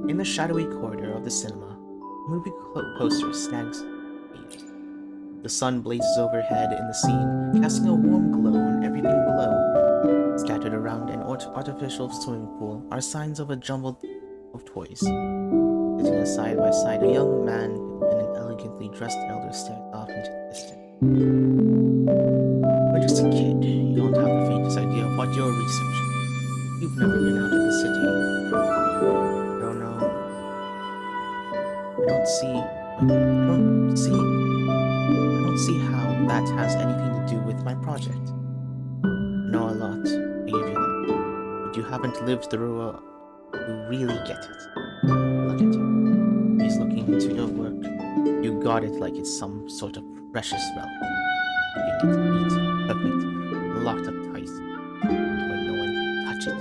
In the shadowy corridor of the cinema, a movie poster snags me. The sun blazes overhead in the scene, casting a warm glow on everything below. Scattered around an artificial swimming pool are signs of a jumble of toys. Sitting side by side, a young man and an elegantly dressed elder stare off into the distance. You're just a kid. You don't have the faintest idea of what you're researching. You've never been out of the city. I don't know. I don't see how that has anything to do with my project. I know a lot. I give you that. But you haven't lived through to really get it. Look at you. He's looking into your work. You guard it like it's some sort of precious relic. Keeping it neat, perfect, and locked up tight, where no one can touch it.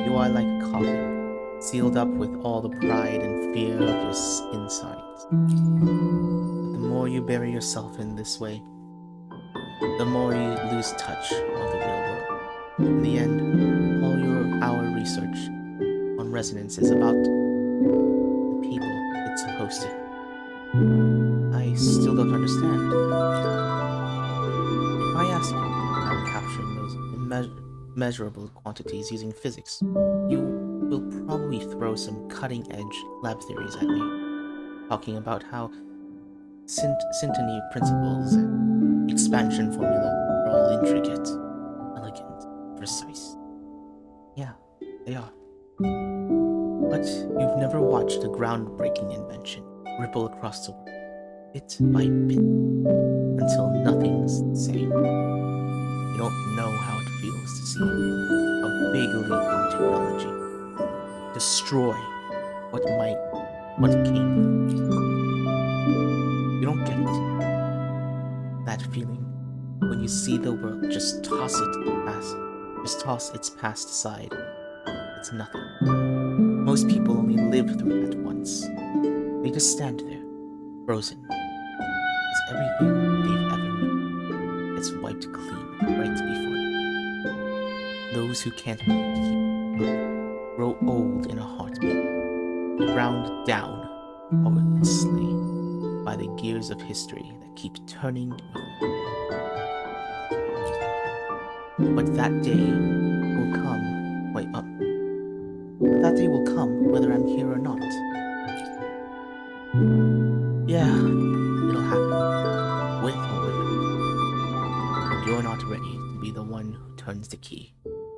You are like a coffin, sealed up with all the pride and fear of your insides. But the more you bury yourself in this way, the more you lose touch of the real world. In the end, our research on resonance is about the people it's supposed to. I still don't understand. If I ask you how capturing those immeasurable quantities using physics, you will probably throw some cutting-edge lab theories at me, talking about how syntony principles and expansion formula are all intricate, elegant, precise. Yeah, they are. But you've never watched a groundbreaking invention ripple across the world, bit by bit, until nothing's the same. You don't know how it feels to see a big leap in technology destroy what came before. You don't get it. That feeling when you see the world just toss its past aside. It's nothing. Most people only live through that once. They just stand there, frozen, as everything they've ever known gets wiped clean right before them. Those who can't keep up grow old in a heartbeat, ground down powerlessly by the gears of history that keep turning with them. But that day will come, that day will come whether I'm here or not. Yeah, it'll happen, with or without. And you're not ready to be the one who turns the key.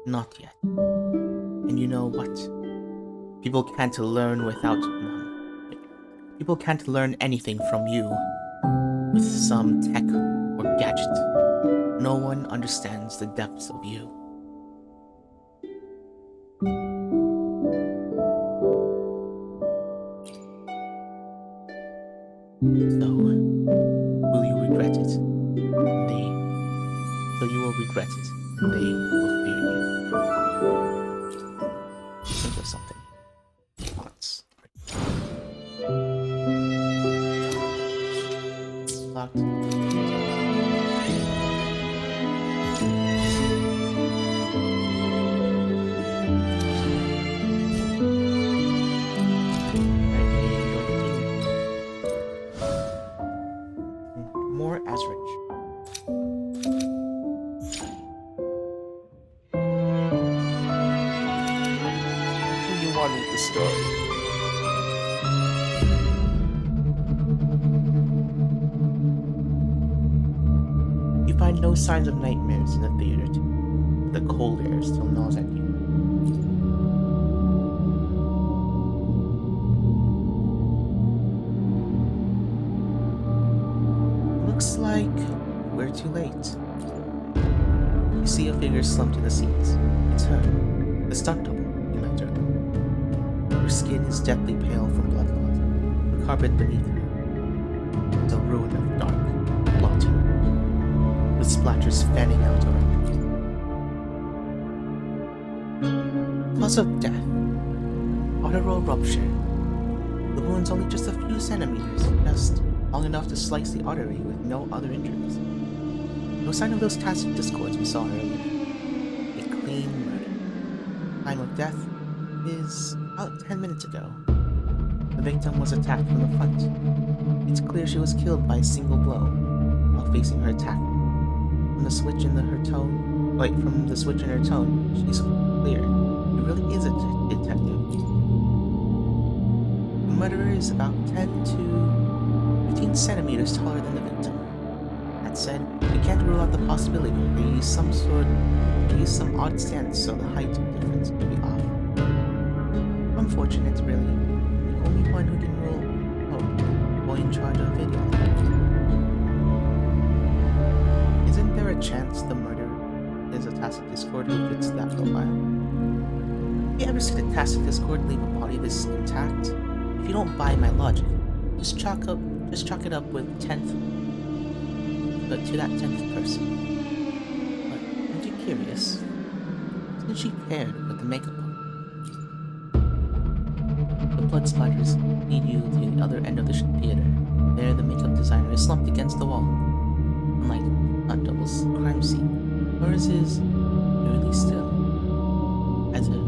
Not yet. And you know what? People can't learn anything from you with some tech or gadget. No one understands the depths of you. So, will you regret it? So you will regret it, and they will fear you. Think of something. Thoughts. Locked. More Azrich. What do you want with the story? You find no signs of nightmares in the theater, but the cold air still gnaws at you. Looks like we're too late. You see a figure slumped in the seats. It's her, the stunt double you met earlier. Her skin is deathly pale from blood loss, carpet beneath her is a ruin of dark blotting, with splatters fanning out around it. Cause of death: arterial rupture. The wound's only just a few centimeters, just long enough to slice the artery with no other injuries. No sign of those tacit discords we saw earlier. A clean murder. Time of death is about 10 minutes ago. The victim was attacked from the front. It's clear she was killed by a single blow while facing her attacker. From the switch in her tone, she's clear. She really is a detective. The murderer is about 10 to 15 centimeters taller than the victim. That said, we can't rule out the possibility they used some odd stance so the height difference could be off. Unfortunate, really. The only one who can rule boy in charge of video. Isn't there a chance the murderer is a tacit discord who fits that profile? If you ever see the tacit discord leave a body this intact, if you don't buy my logic, just chalk it up with to that 10th person. But aren't you curious? Isn't she paired with the makeup artist? The blood splatters lead you to the other end of the theater. There, the makeup designer is slumped against the wall. Unlike Hunt Double's crime scene, hers is eerily still, as if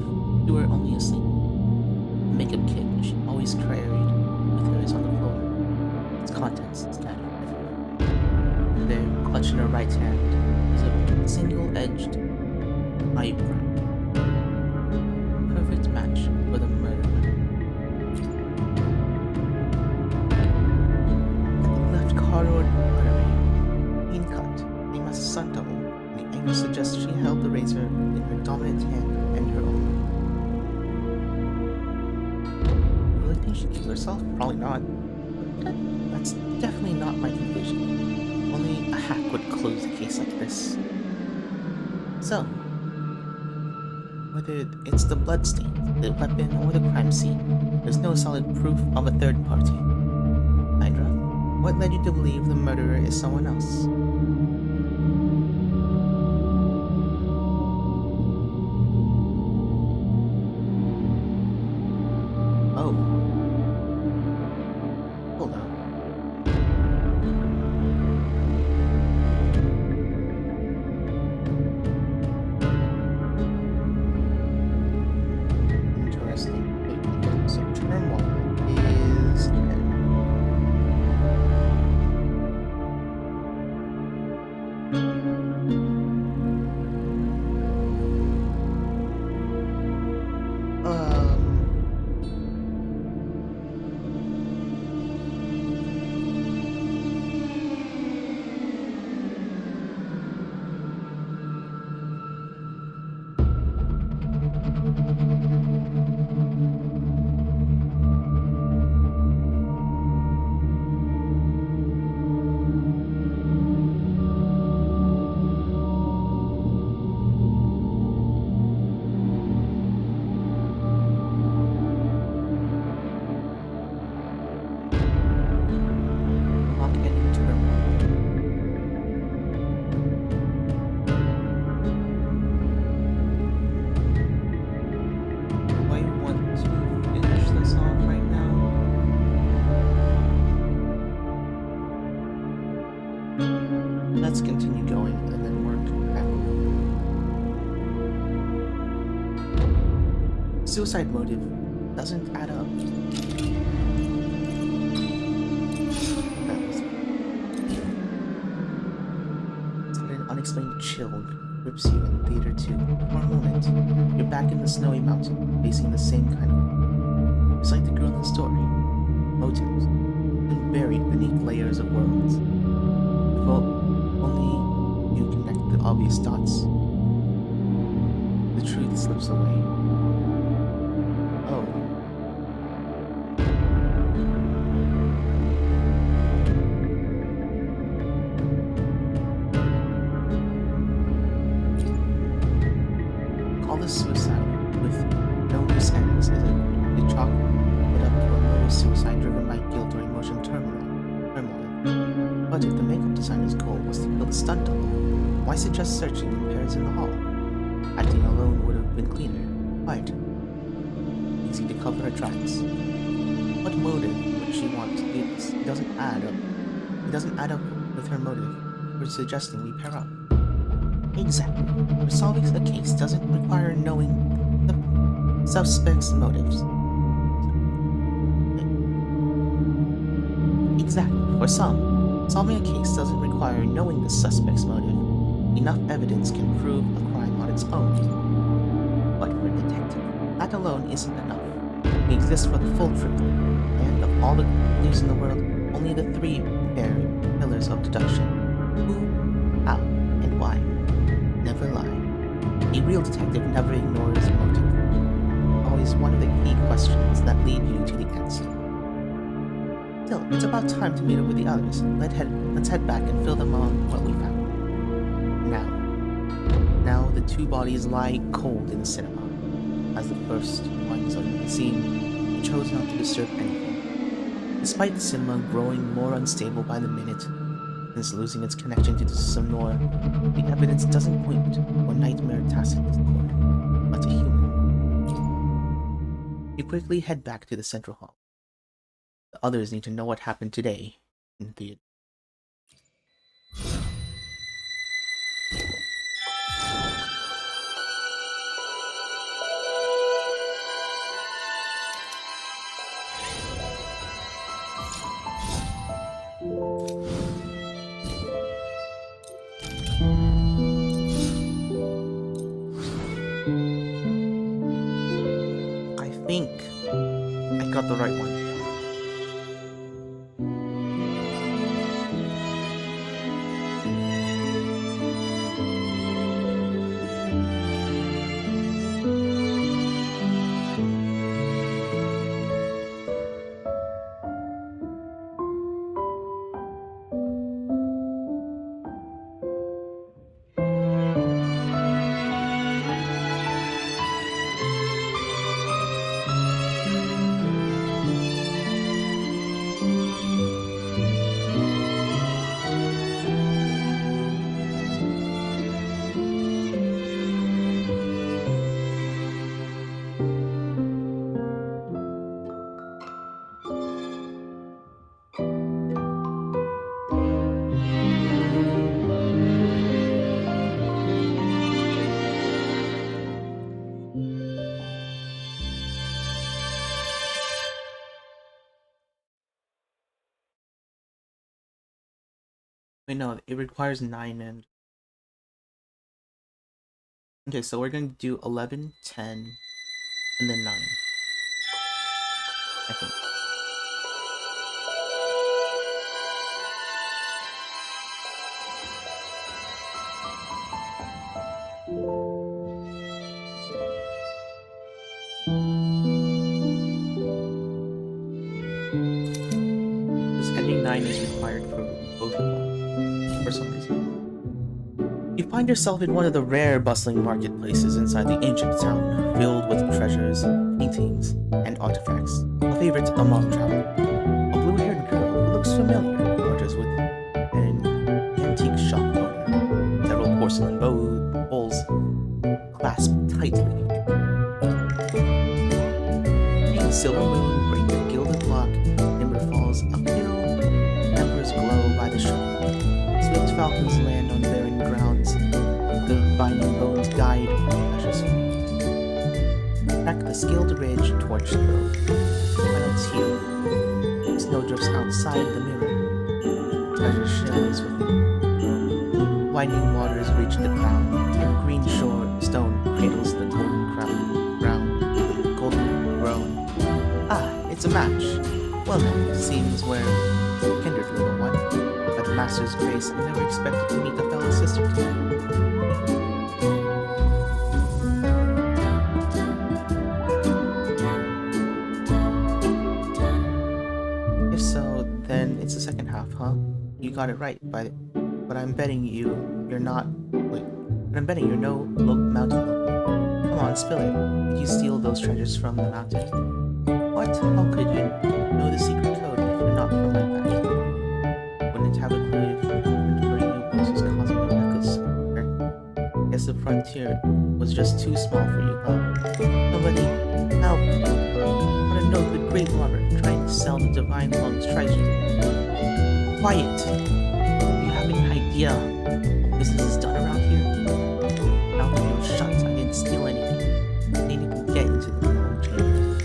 she were only asleep. The makeup kit she always carried with her is on the floor, its contents scattered everywhere. There, clutched in her right hand, is a single-edged eyebrow. Perfect match for the murder weapon. At the left carotid artery, clean cut, famous sun double, and the angle suggests she held the razor in her dominant hand and her own. You really think she killed herself? Probably not. That's definitely not my conclusion. Only a hack would close a case like this. So, whether it's the bloodstain, the weapon, or the crime scene, there's no solid proof of a third party. Hydra, what led you to believe the murderer is someone else? Oh. Hold on. Interesting. So turmoil is let's continue going and then work back. Suicide motive doesn't add up. Sudden unexplained chill grips you in Theater 2. For a moment, you're back in the snowy mountain, facing the same kind of... It's like the girl in the story. Motives, been buried beneath layers of worlds. If only you connect the obvious dots, the truth slips away. Oh. Call this suicide with no loose ends, is it? They chalk it up to a murder-suicide driven by guilt stunt double. Why suggest searching in pairs in the hall? Acting alone would have been cleaner. Quiet. Easy to cover her tracks. What motive would she want to do this? It doesn't add up. It doesn't add up with her motive for suggesting we pair up. Exactly. For solving a case doesn't require knowing the suspect's motives. Exactly. For some, solving a case doesn't require knowing the suspect's motive. Enough evidence can prove a crime on its own. But for a detective, that alone isn't enough. He exists for the full truth, and of all the clues in the world, only the three pillars of deduction: who, how, and why never lie. A real detective never ignores motive. Always one of the key questions that lead you to the answer. Still, it's about time to meet up with the others. Let's head back and fill them on what we found. Now the two bodies lie cold in the cinema. As the first ones on the scene, he chose not to disturb anything. Despite the cinema growing more unstable by the minute, since losing its connection to the sonore, the evidence doesn't point to a nightmare tacit discord, but a human. You quickly head back to the central hall. The others need to know what happened today in the theater. I think I got the right one. Wait, no, it requires 9 and... Okay, so we're going to do 11, 10, and then 9. I think. This ending 9 is required for both of them, for some reason. You find yourself in one of the rare bustling marketplaces inside the ancient town, filled with treasures, paintings, and artifacts. A favorite among travelers. A blue-haired girl who looks familiar barters with an antique shop owner. Several porcelain bowls clasped tightly. A silver moon breaks a gilded block, timber falls uphill, embers glow by the shore. Swift falcons land on barren grounds, the binding bones guide precious feet. Track the skilled ridge towards the road. Planets hue. Snow drifts outside the mirror. Treasure shimmers within. Winding waters reach the ground, and green stone cradles the golden crown. Golden grown. Ah, it's a match. Well then, seems we're kindred, little one. But the Master's grace, I never expected to meet a fellow sister today. If so, then it's the second half, huh? You got it right, but I'm betting you're not. Wait, but I'm betting you're no mountain local. Come on, spill it. Did you steal those treasures from the mountain? What? How could you know the secret code if you're not from my family? Wouldn't have a clue if for you was cosmic. frontier was just too small for you, huh? Somebody help! Want to know the great robber trying to sell the divine lung's treasure. Quiet! Do you have any idea what business is done around here? Now that you're shut, I didn't steal anything. I didn't even get into the long chamber.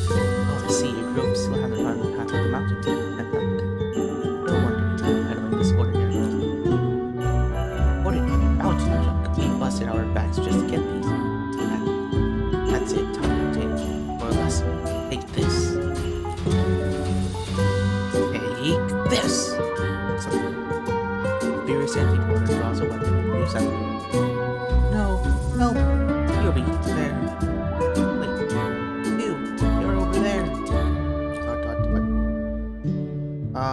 Oh, I see, your group still haven't found the path of the mountain. No wonder, I learned this ordinary. Ordinary mountain junk. We busted our backs just to get these. That's it, time to take. More or less. Take this. Take this! Something. Furious anti-porter draws a weapon and leaves after you. No, help! You'll be there. Wait, you're over there. Dot, dot, dot.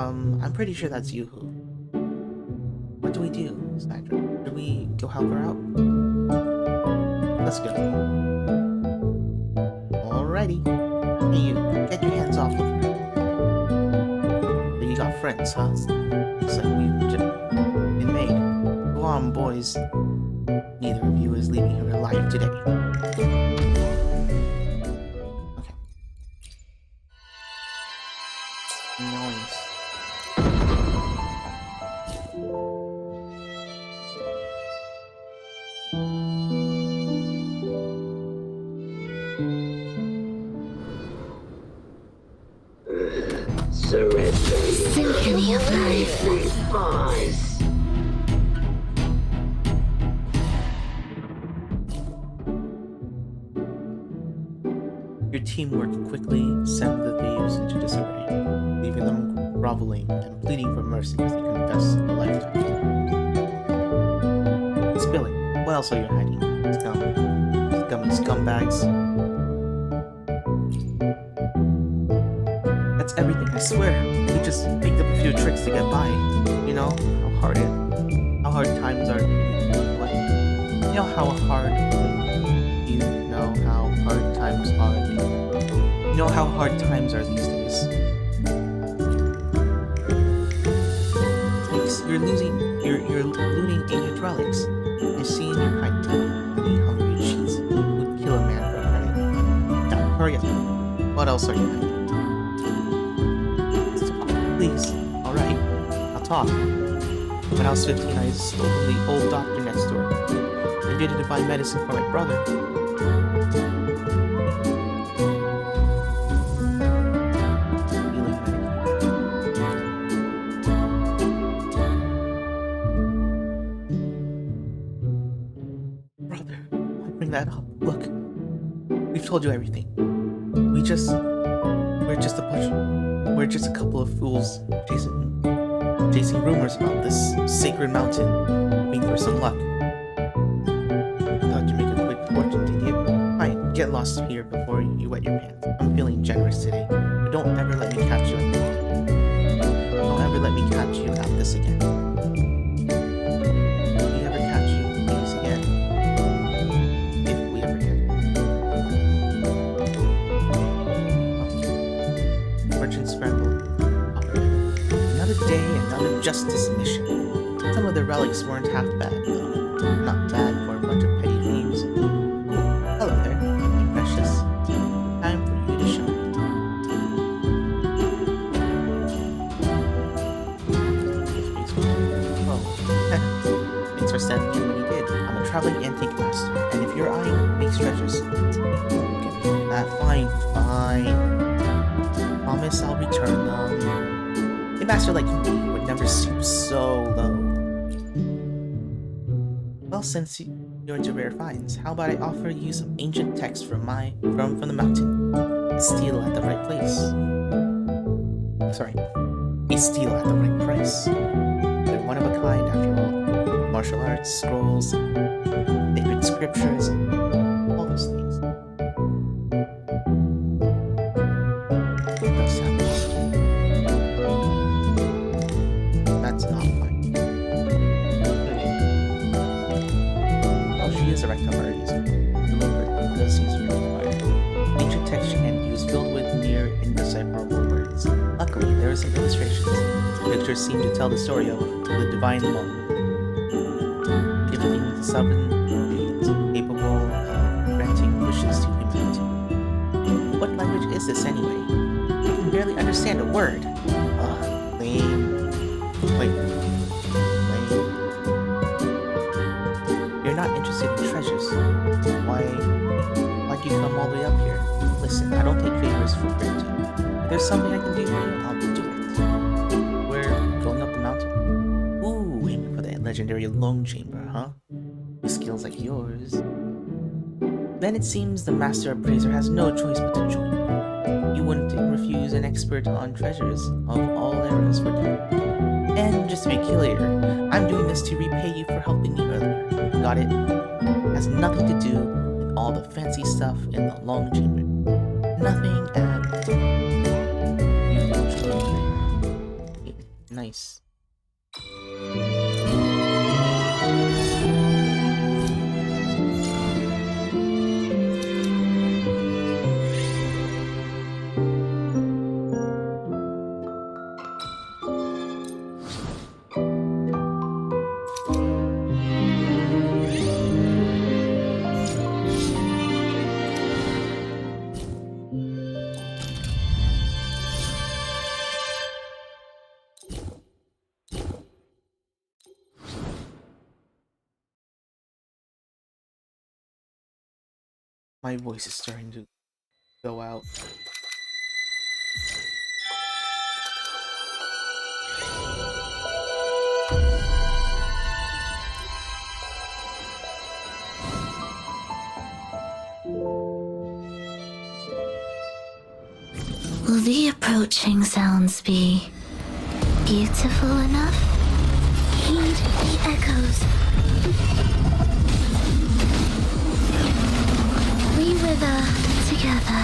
I'm pretty sure that's Yoo-hoo. What do we do, Sandra? Do we go help her out? Let's go. Alrighty. Hey you, get your hands off of her. You got friends, huh? Looks like we've just been made. Go on, boys. Neither of you is leaving her alive today. Okay. Nice. Symphony of Life. Your team worked quickly, sent the thieves into disarray, leaving them groveling and pleading for mercy as they confess a lifetime. Spill it. What else are you hiding? Scummy scumbags. That's everything, I swear. We just picked up a few tricks to get by. You know how hard times are. What? You know how hard. You know how hard times are. You know how hard times are these days. You're looting ancient relics. I see in your height. Honey hungry cheats would kill a man for credit. Now, hurry up. What else are you hiding? Please. Alright. I'll talk. When I was 15, I stole from the old doctor next door. I did it to buy medicine for my brother. Brother, why bring that up? Look, we've told you everything. We're just a couple of fools chasing rumors about this sacred mountain, hoping for some luck. Thought you'd make a quick fortune, did you? Fine, get lost here before you wet your pants. I'm feeling generous today, but don't ever let me catch you. Don't ever let me catch you at this again. If we ever catch you, please again. If we ever catch you. Merchant scrambled. Another day, another justice mission. Some of the relics weren't half bad, though. Not bad for a bunch of petty thieves. Ooh, hello there, my precious. Time for you to shine. Oh, thanks for standing in when you did. I'm a traveling antique master, and if you're eyeing big treasures, fine. Promise I'll return them. A master like me would never stoop so low. Well, since you're into rare finds, how about I offer you some ancient texts from the mountain? A steal at the right place. Sorry, a steal at the right price. They're one of a kind after all. Martial arts, scrolls, sacred scriptures, all those things. That's not fine. Oh, she is a right cover user. Deliberate, does seem to be required. Ancient text she can use filled with near indecipherable words. Luckily, there are some illustrations. Pictures seem to tell the story of the divine law. Gifting the 7 shades. is this anyway? I can barely understand a word. Lame. Wait. Lame. You're not interested in treasures. Why'd you come all the way up here? Listen, I don't take favors for granted. If there's something I can do for you, I'll do it. We're going up the mountain. Ooh, aiming for the legendary Lung Chamber, huh? With skills like yours. Then it seems the Master Appraiser has no choice but to join. You wouldn't refuse an expert on treasures of all eras, would you? And just to be clear, I'm doing this to repay you for helping me earlier. Got it? Has nothing to do with all the fancy stuff in the Long Chamber. Nothing at all. You feel truly nice. My voice is starting to go out. Will the approaching sounds be beautiful enough? Heed the echoes. We wither together.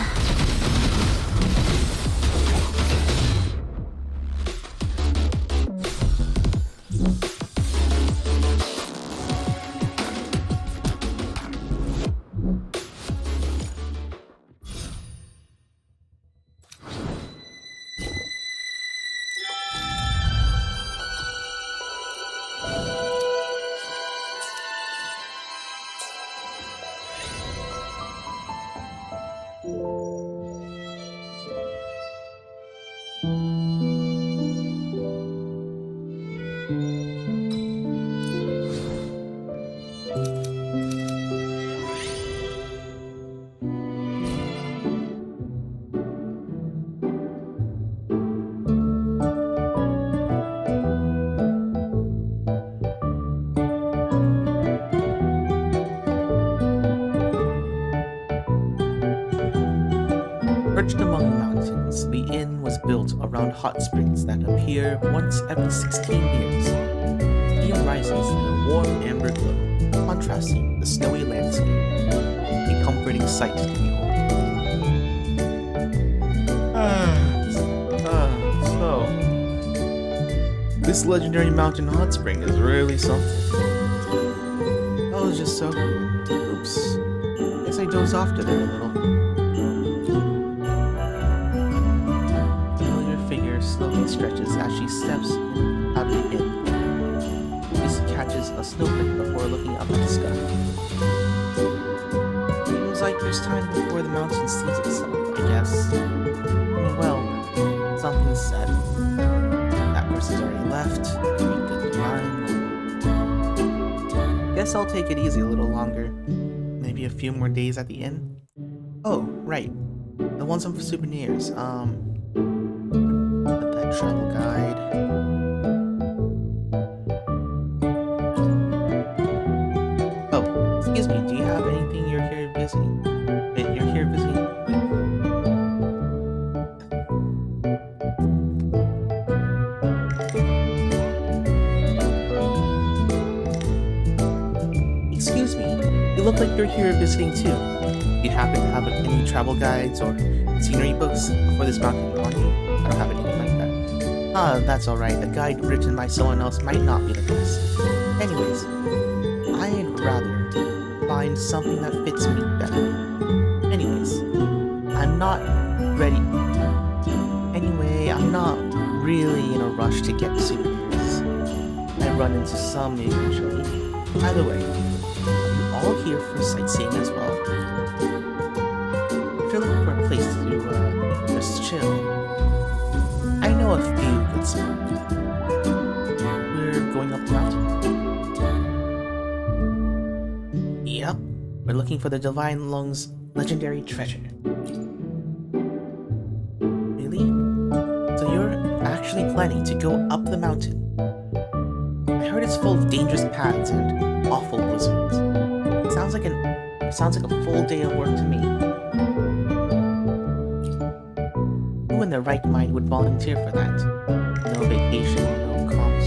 Perched among the mountains, the inn was built around hot springs that appear once every 16 years. Steam rises in a warm amber glow, contrasting the snowy landscape. A comforting sight to behold. So this legendary mountain hot spring is really something. I was just so good. Oops. Guess I dozed off to there a little. Slowly stretches as she steps out of the inn. She catches a snowflake before looking up at the sky. Seems like there's time before the mountain sees itself, I guess. Well, something's said. That person's already left. Guess I'll take it easy a little longer. Maybe a few more days at the inn. Oh, right. The ones for souvenirs. Travel guide. Oh, excuse me, do you have anything you're here visiting? You're here visiting with? Excuse me, you look like you're here visiting too. Do you happen to have any travel guides or scenery books for this mountain on you? I don't have anything like that. That's alright. A guide written by someone else might not be the best. Anyways, I'd rather find something that fits me better. Anyways, I'm not ready. Anyway, I'm not really in a rush to get souvenirs. I run into some eventually. Either way, are you all here for sightseeing as well? If you're looking for a place to chill. I know a few good spots. We're going up the mountain. Yep, we're looking for the Divine Lung's legendary treasure. Really? So you're actually planning to go up the mountain? I heard it's full of dangerous paths and awful blizzards. Sounds like a full day of work to me. Who in their right mind would volunteer for that? No vacation, no comps,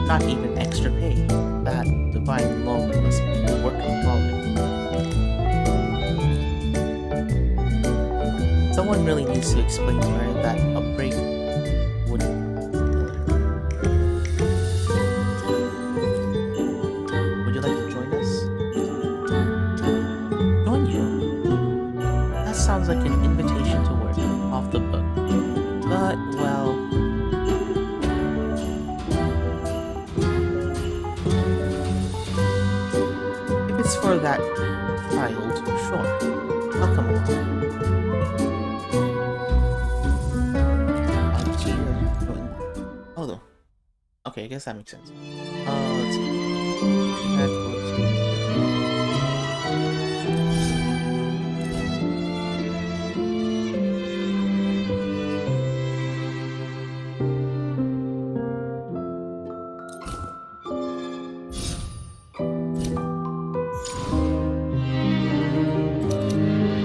not even extra pay. That Divine Lung must be a workaholic. Someone really needs to explain to her that a break would kill her. Would you like to join us? Join you? That sounds like an invitation to work off the book. But, well... if it's for that child, sure. I'll come along. Oh, no. Okay, I guess that makes sense. Let's see. Head towards-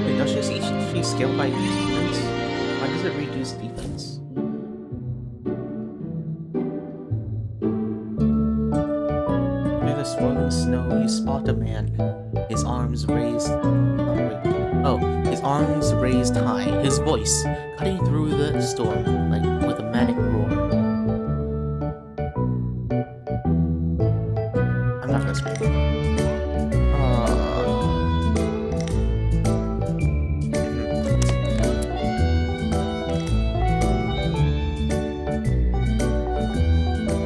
Wait, does she scale by defense? Why does it reduce defense? Through the swirling snow, you spot a man. His arms raised. His arms raised high. His voice cutting through the storm like with a manic roar. I'm not gonna speak.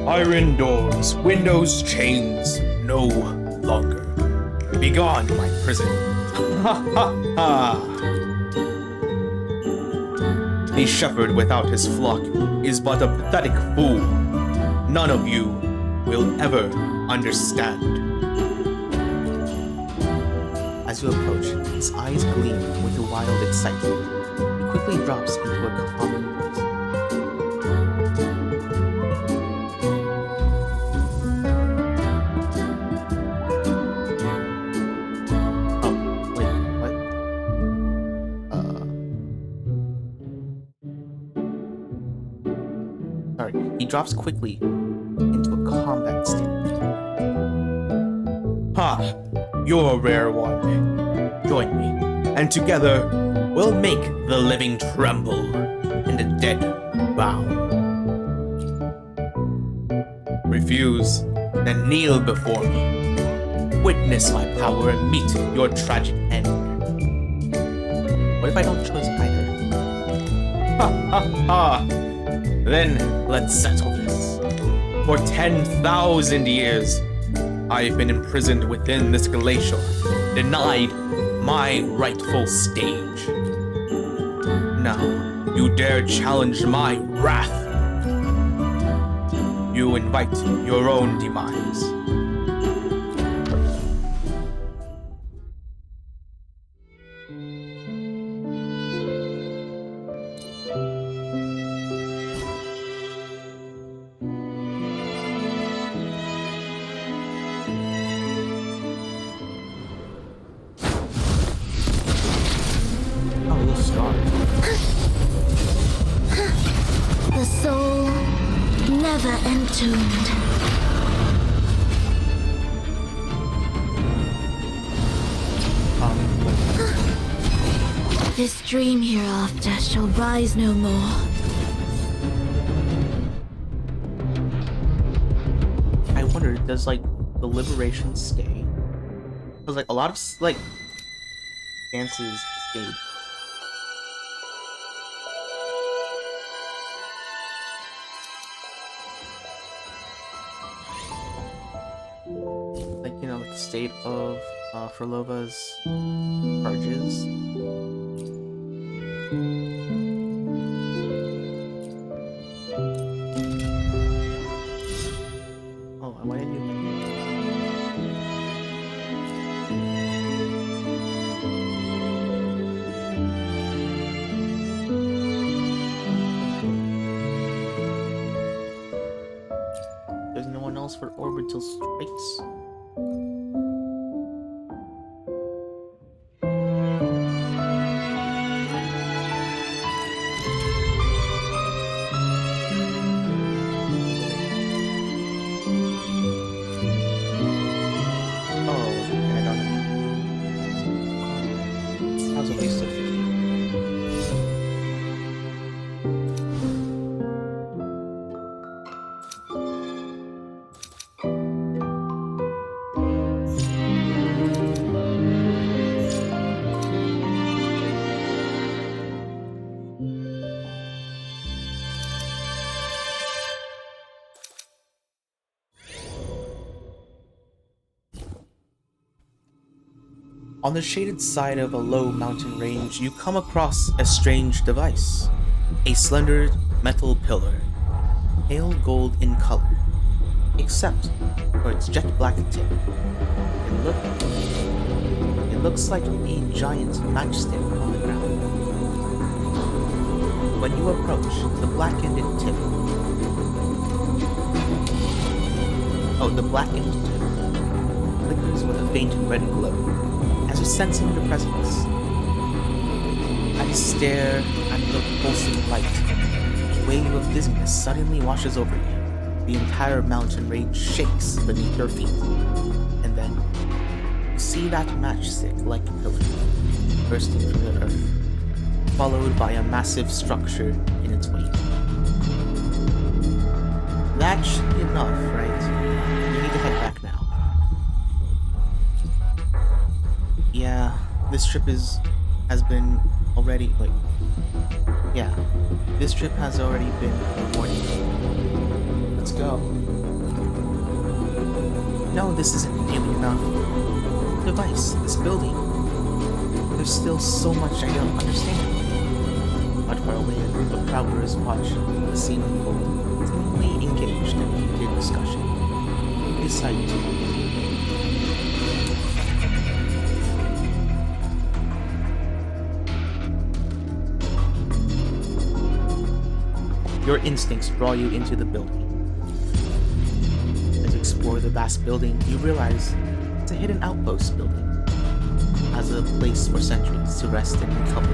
Iron doors, windows, chains, no longer. Begone, my prison. Ha ha ha! A shepherd without his flock is but a pathetic fool. None of you will ever understand. As you approach, his eyes gleam with a wild excitement. He quickly drops into a calming voice. Oh, wait, what? Sorry, he drops quickly into a combat stance. Ha! You're a rare one. Join me, and together we'll make the living tremble and the dead bow. Refuse, then kneel before me. Witness my power and meet your tragic end. What if I don't choose either? Ha ha ha! Then let's settle this. For 10,000 years, I've been imprisoned within this glacier, denied my rightful stage. Now, you dare challenge my wrath. You invite your own demise. Oh, little star. The soul never entombed. This dream hereafter shall rise no more. I wonder, does like the liberation stay? Because like a lot of like dances stayed. Like, you know, like the state of Furlova's charges. calls for orbital strikes. Oh, and I don't know. That was a waste of 50. On the shaded side of a low mountain range, you come across a strange device. A slender metal pillar, pale gold in color, except for its jet black tip. It looks like a giant matchstick on the ground. When you approach, the blackened tip flickers with a faint red glow. As you sense in your presence, I stare at the pulsing light. A wave of dizziness suddenly washes over you. The entire mountain range shakes beneath your feet. And then, you see that matchstick-like pillar bursting from the earth, followed by a massive structure in its wake. That should be enough, right? You need to head back now. Yeah, this trip has already been rewarding. Let's go. No, this isn't nearly enough. Device, this building. There's still so much I don't understand. Not far away, a group of travelers watch the scene unfold, seemingly engaged in a heated discussion. They decide to. Your instincts draw you into the building. As you explore the vast building, you realize it's a hidden outpost building. As a place for sentries to rest and recover.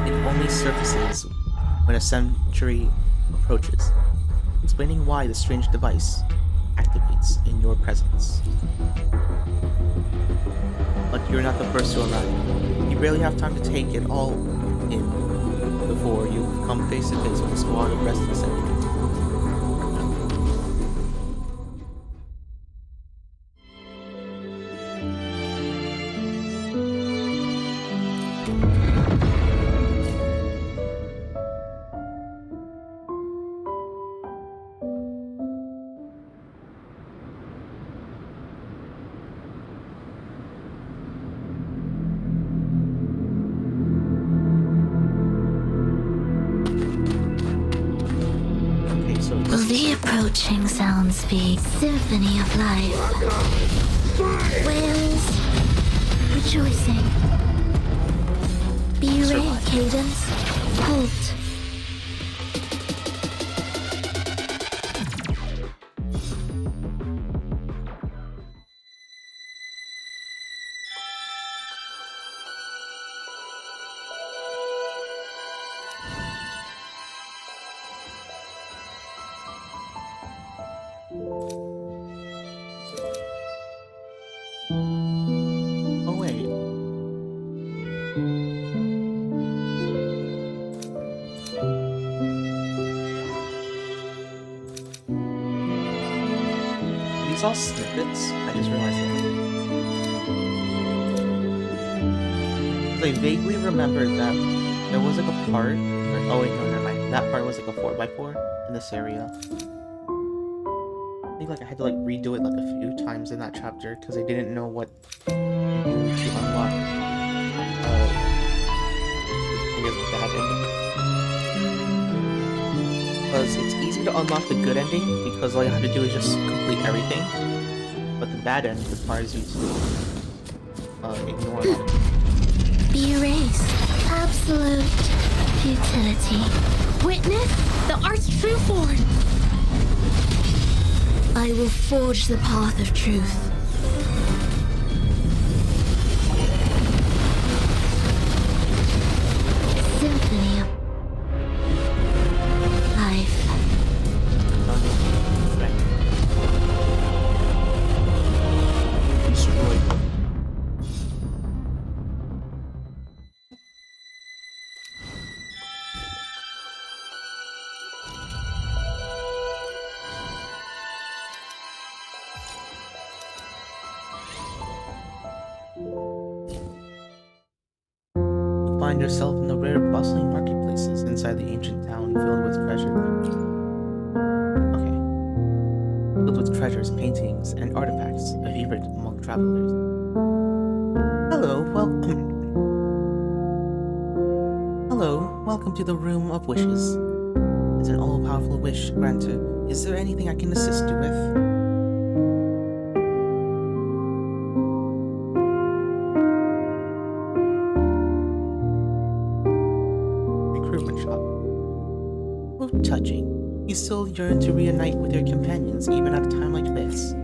It only surfaces when a sentry approaches, explaining why the strange device activates in your presence. But you're not the first to arrive. You barely have time to take it all in before you come face to face with a squad of resting sentries. Will the approaching sounds be symphony of life? Wails, rejoicing. B-ray cadence, halt. Oh wait. These all snippets? I just realized that. I vaguely remembered that there was like a part where, oh wait, no, never mind. That part was like a 4x4 in this area. I think like I had to like redo it like a few times in that chapter because I didn't know what to do to unlock I guess bad ending. Because it's easy to unlock the good ending because all you have to do is just complete everything. But the bad end requires you to ignore it. Be erased. Absolute futility. Witness the art's true form. I will forge the path of truth. Symphony of life. Destroy. You find yourself in the rare bustling marketplaces inside the ancient town filled with treasure. Okay. Filled with treasures, paintings, and artifacts, a favorite among travelers. Hello, welcome to the Room of Wishes. As an all-powerful wish granter, is there anything I can assist you with? Recruitment shop. Oh, touching. You still yearn to reunite with your companions even at a time like this.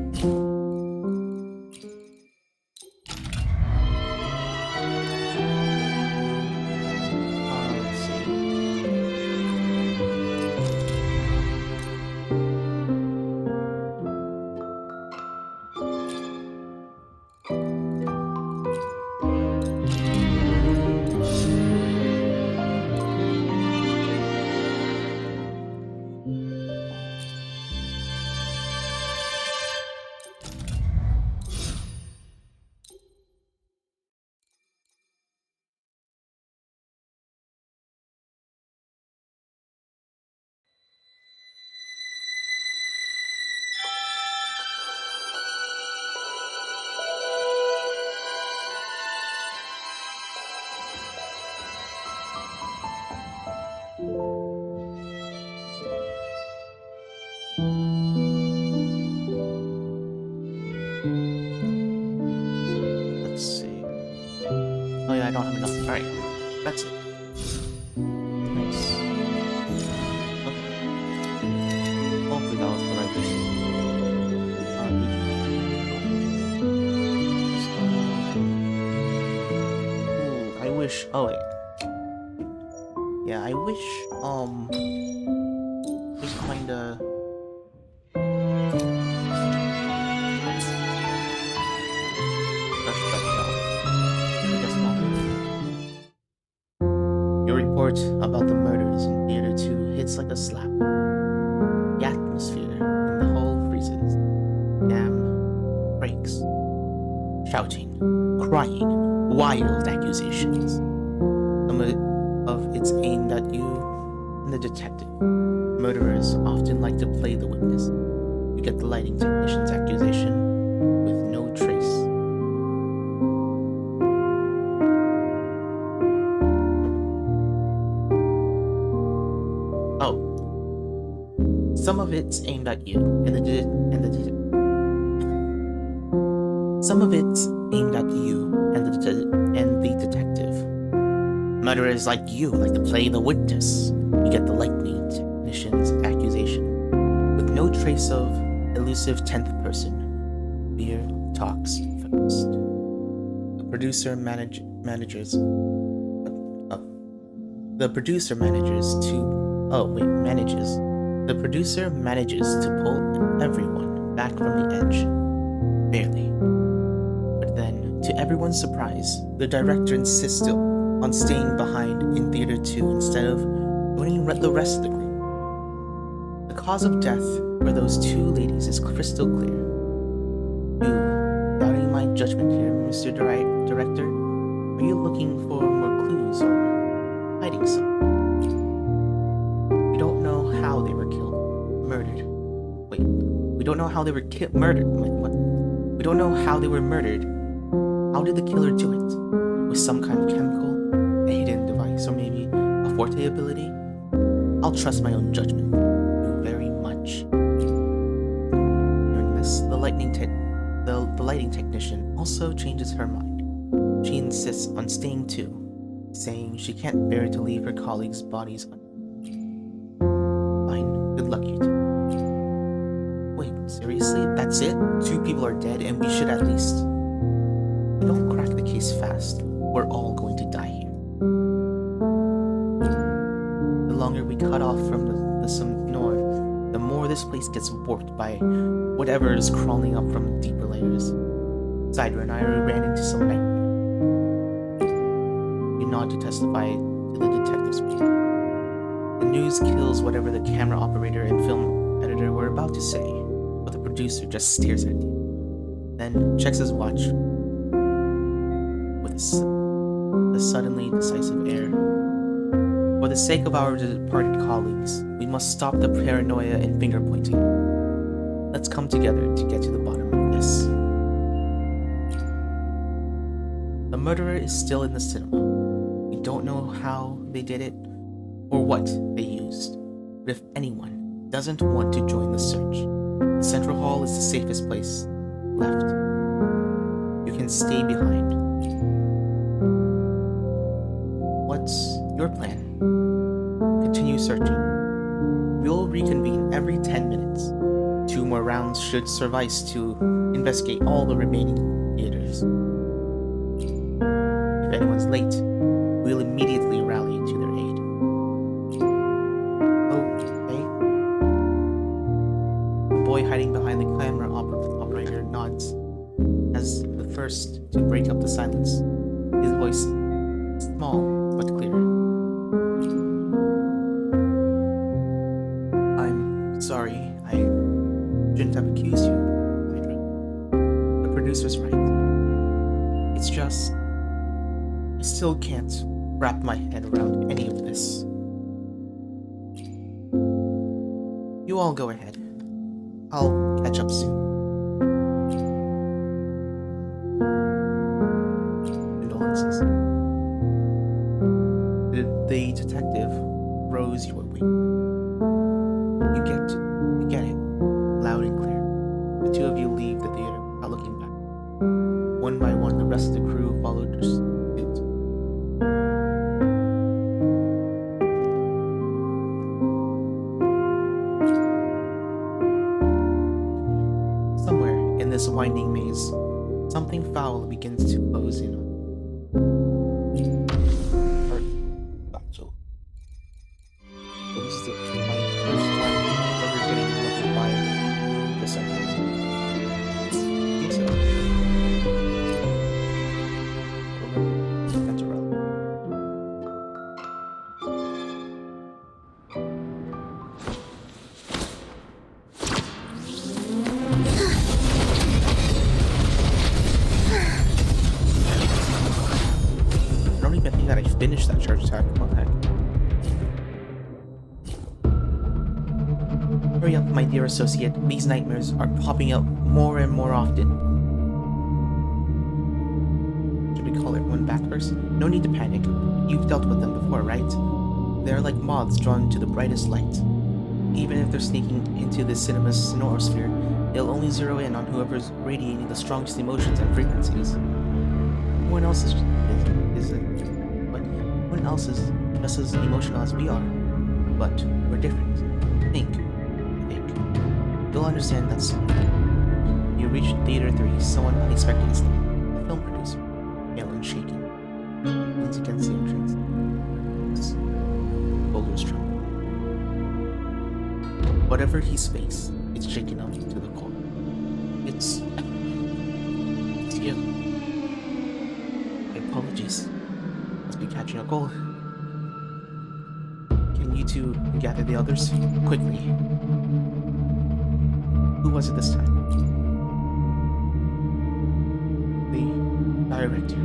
Let's see. Let's see. Oh yeah, I don't have enough. Alright, that's it. Nice. Okay. Hopefully that was the right decision. I wish. Oh wait. Yeah, I wish. Just kinda. I guess not. Your report about the murders in Theater 2 hits like a slap. The atmosphere in the hall freezes. Jam breaks. Shouting, crying, wild accusations. Some of it's aimed at you and the detective. Murderers often like to play the witness. You get the lighting technician's accusation with no trace. Oh. Some of it's aimed at you and the Some of it's aimed at you and the detective. Murderers like you like to play the witness. You get the lightning technician's accusation with no trace of elusive 10th person. Fear talks first. The producer manages to pull everyone back from the edge. Barely. But then, to everyone's surprise, the director insists on staying behind in Theater 2 instead of joining the rest of the group. The cause of death for those two ladies is crystal clear. You, doubting my judgment here, Mr. Director? Are you looking for more clues or hiding something? We don't know how they were murdered. Wait, we don't know how they were murdered. Wait, what? We don't know how they were murdered. How did the killer do it? With some kind of chemical, a hidden device, or maybe a forte ability? I'll trust my own judgment. Very much. During this, the lighting technician also changes her mind. She insists on staying too, saying she can't bear to leave her colleagues' bodies Fine, good luck you two. Wait, seriously? We should at least. If we don't crack the case fast, we're all going to die here. The longer we cut off from the Samnor, the more this place gets warped by whatever is crawling up from deeper layers. Cider and I ran into some nightmare. You nod to testify to the detective's brief. The news kills whatever the camera operator and film editor were about to say, but the producer just stares at you. Then checks his watch with a suddenly decisive air. For the sake of our departed colleagues, we must stop the paranoia and finger pointing. Let's come together to get to the bottom of this. The murderer is still in the cinema. We don't know how they did it or what they used, but if anyone doesn't want to join the search, the Central Hall is the safest place left. You can stay behind. What's your plan? Continue searching. We'll reconvene every 10 minutes. 2 more rounds should suffice to investigate all the remaining theaters. If anyone's late, we'll immediately rally to their aid. Okay. The boy hiding behind the camera operator nods as the first to break up the silence. His voice small but clear. I'm sorry, I shouldn't have accused you, Hydra. The producer's right. It's just, I still can't wrap my head around any of this. You all go ahead. I'll catch up soon. Condolences. The detective rows your wing. You get it, loud and clear. The 2 of you leave the theater without looking back. One by one, the rest of the crew followed your suit. Somewhere in this winding maze, something foul begins to close in on. This is my first time ever getting looked by the center. So, remember, that's irrelevant. I don't even think that I finished that charge attack. What the heck? Hurry up, my dear associate. These nightmares are popping up more and more often. Should we call everyone back first? No need to panic. You've dealt with them before, right? They're like moths drawn to the brightest light. Even if they're sneaking into the cinema's sonorosphere, they'll only zero in on whoever's radiating the strongest emotions and frequencies. No one else is just as emotional as we are. But we're different. Think. You'll understand that soon. You reach Theater 3, someone unexpected is there. The film producer, pale and shaking, leans against the entrance. His shoulders tremble. Whatever he's faced, it's shaken up to the core. It's you. My apologies. Must be catching a cold. Can you two gather the others? Quickly. Who was it this time? The director.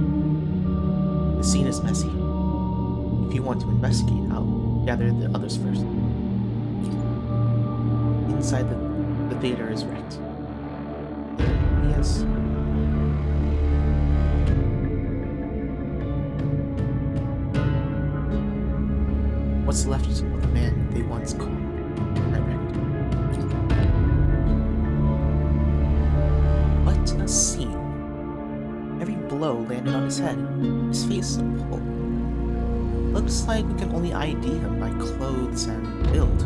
The scene is messy. If you want to investigate, I'll gather the others first. Inside the theater is wrecked. There he is. What's left of the man they once called director? What a scene. Every blow landed on his head. His face is pulled. Looks like we can only ID him by clothes and build.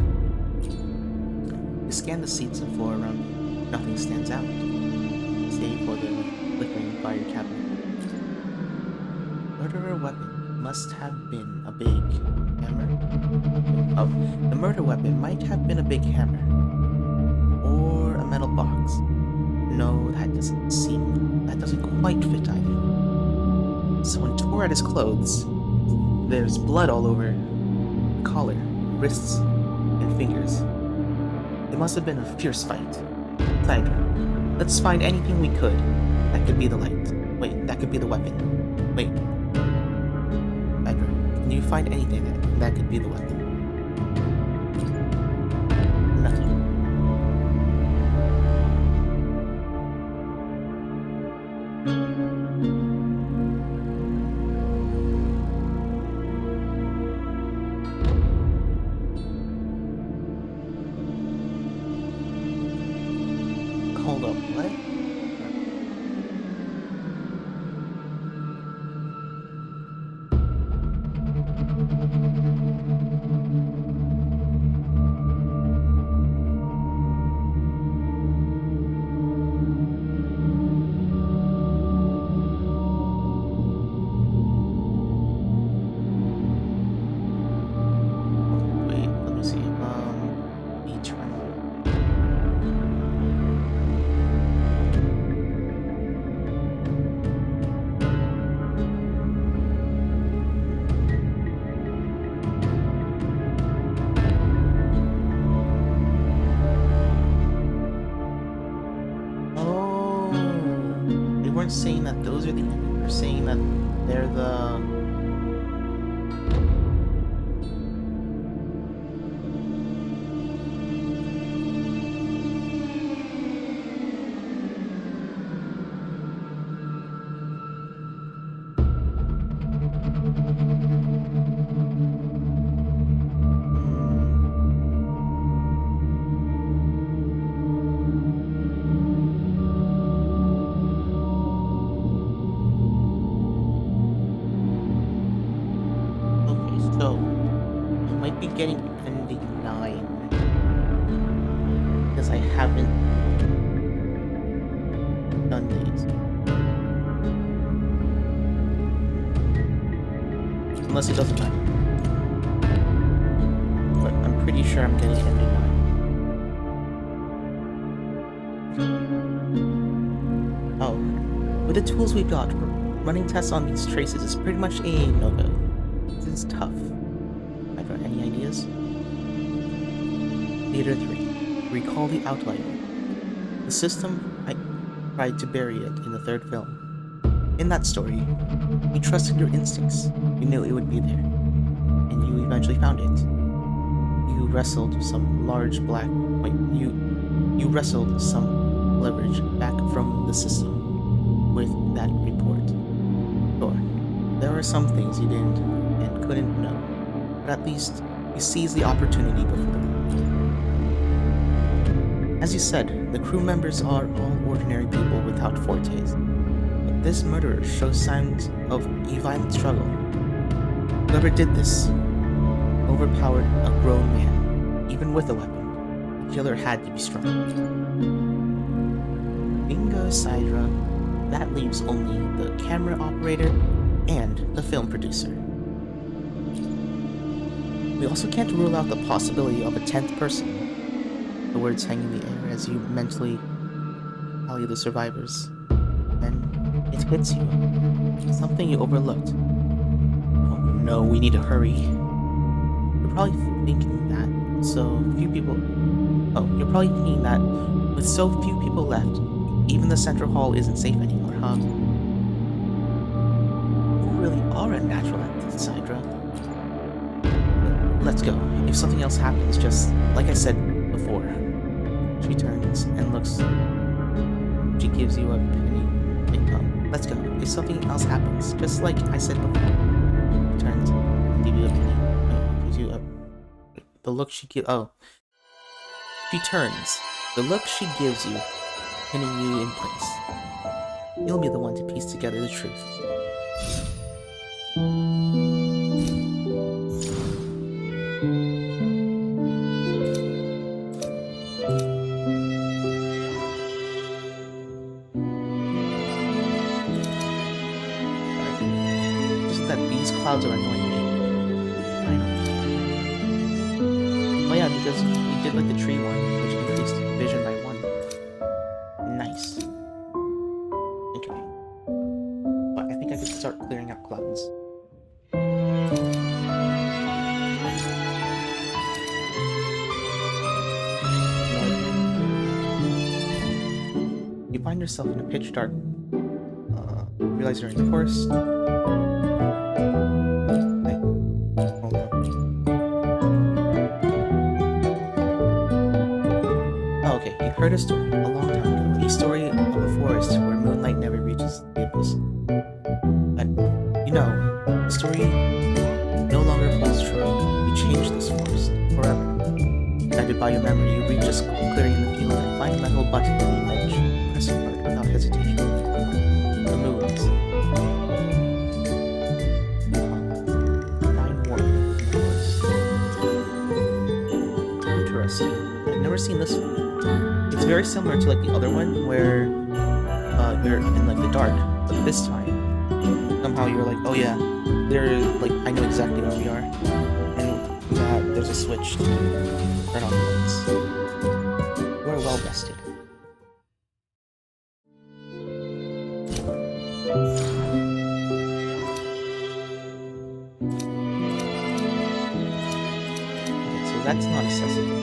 You scan the seats and floor around you. Nothing stands out. stay for the flickering fire cabinet. Murderer weapon must have been a big hammer. Oh, the murder weapon might have been a big hammer. Or a metal box. No, that doesn't quite fit either. Someone tore at his clothes. There's blood all over the collar, wrists, and fingers. It must have been a fierce fight. Sandra, let's find anything we could. That could be the light. Wait, that could be the weapon. Wait. Sandra, can you find anything that could be the weapon? Nothing. Hold up, what? Wait, let me see. Eternal. Oh, they weren't saying that those are the enemies. They're saying that they're the. Okay, so I might be getting ending 9 because I haven't done these. Unless it doesn't matter. But I'm pretty sure I'm getting ending 9. Oh, with the tools we've got, running tests on these traces is pretty much a no-go. This is tough. I've got any ideas? Theater 3. Recall the outlier. The system, I tried to bury it in the third film. In that story, you trusted your instincts. You knew it would be there. And you eventually found it. You wrestled some you wrestled some leverage back from the system with that report. Sure, there are some things you didn't and couldn't know, but at least you seized the opportunity before. As you said, the crew members are all ordinary people without fortes, but this murderer shows signs of a violent struggle. Whoever did this overpowered a grown man, even with a weapon. The killer had to be strong. Bingo, Sidra. That leaves only the camera operator and the film producer. We also can't rule out the possibility of a 10th person. The words hang in the air as you mentally tally the survivors. Then it hits you. Something you overlooked. Oh no, we need to hurry. You're probably thinking that you're probably thinking that with so few people left, even the central hall isn't safe anymore, huh? You really are a natural at this, Sidra. Let's go. If something else happens, just like I said before. She turns and looks. She gives you a penny. Let's go. If something else happens, just like I said before. She turns and gives you a penny. Gives you a. The look she gives. Oh. She turns. The look she gives you, pinning you in place. You'll be the one to piece together the truth. clouds are annoying me. I know. Oh yeah, because we did like the tree one, which increased vision by 1. Nice. Okay. But I think I could start clearing out clouds. You find yourself in a pitch dark. Realize you're in the forest. Wait, hold on. Oh, okay, you heard a story a long time ago. A story of a forest where moonlight never reaches the abyss. And you know, the story no longer holds true. You change this forest forever. Guided by your memory, you reach a clearing in the field and find a metal button on the edge. Press it hard without hesitation. The moons. 9 warriors in the forest. Interesting. I've never seen this one. It's very similar to like the other one where you're in like the dark, but this time somehow you're like, oh yeah, they're like I know exactly where we are, and there's a switch to turn on the lights. You are well rested. Okay, so that's not accessible.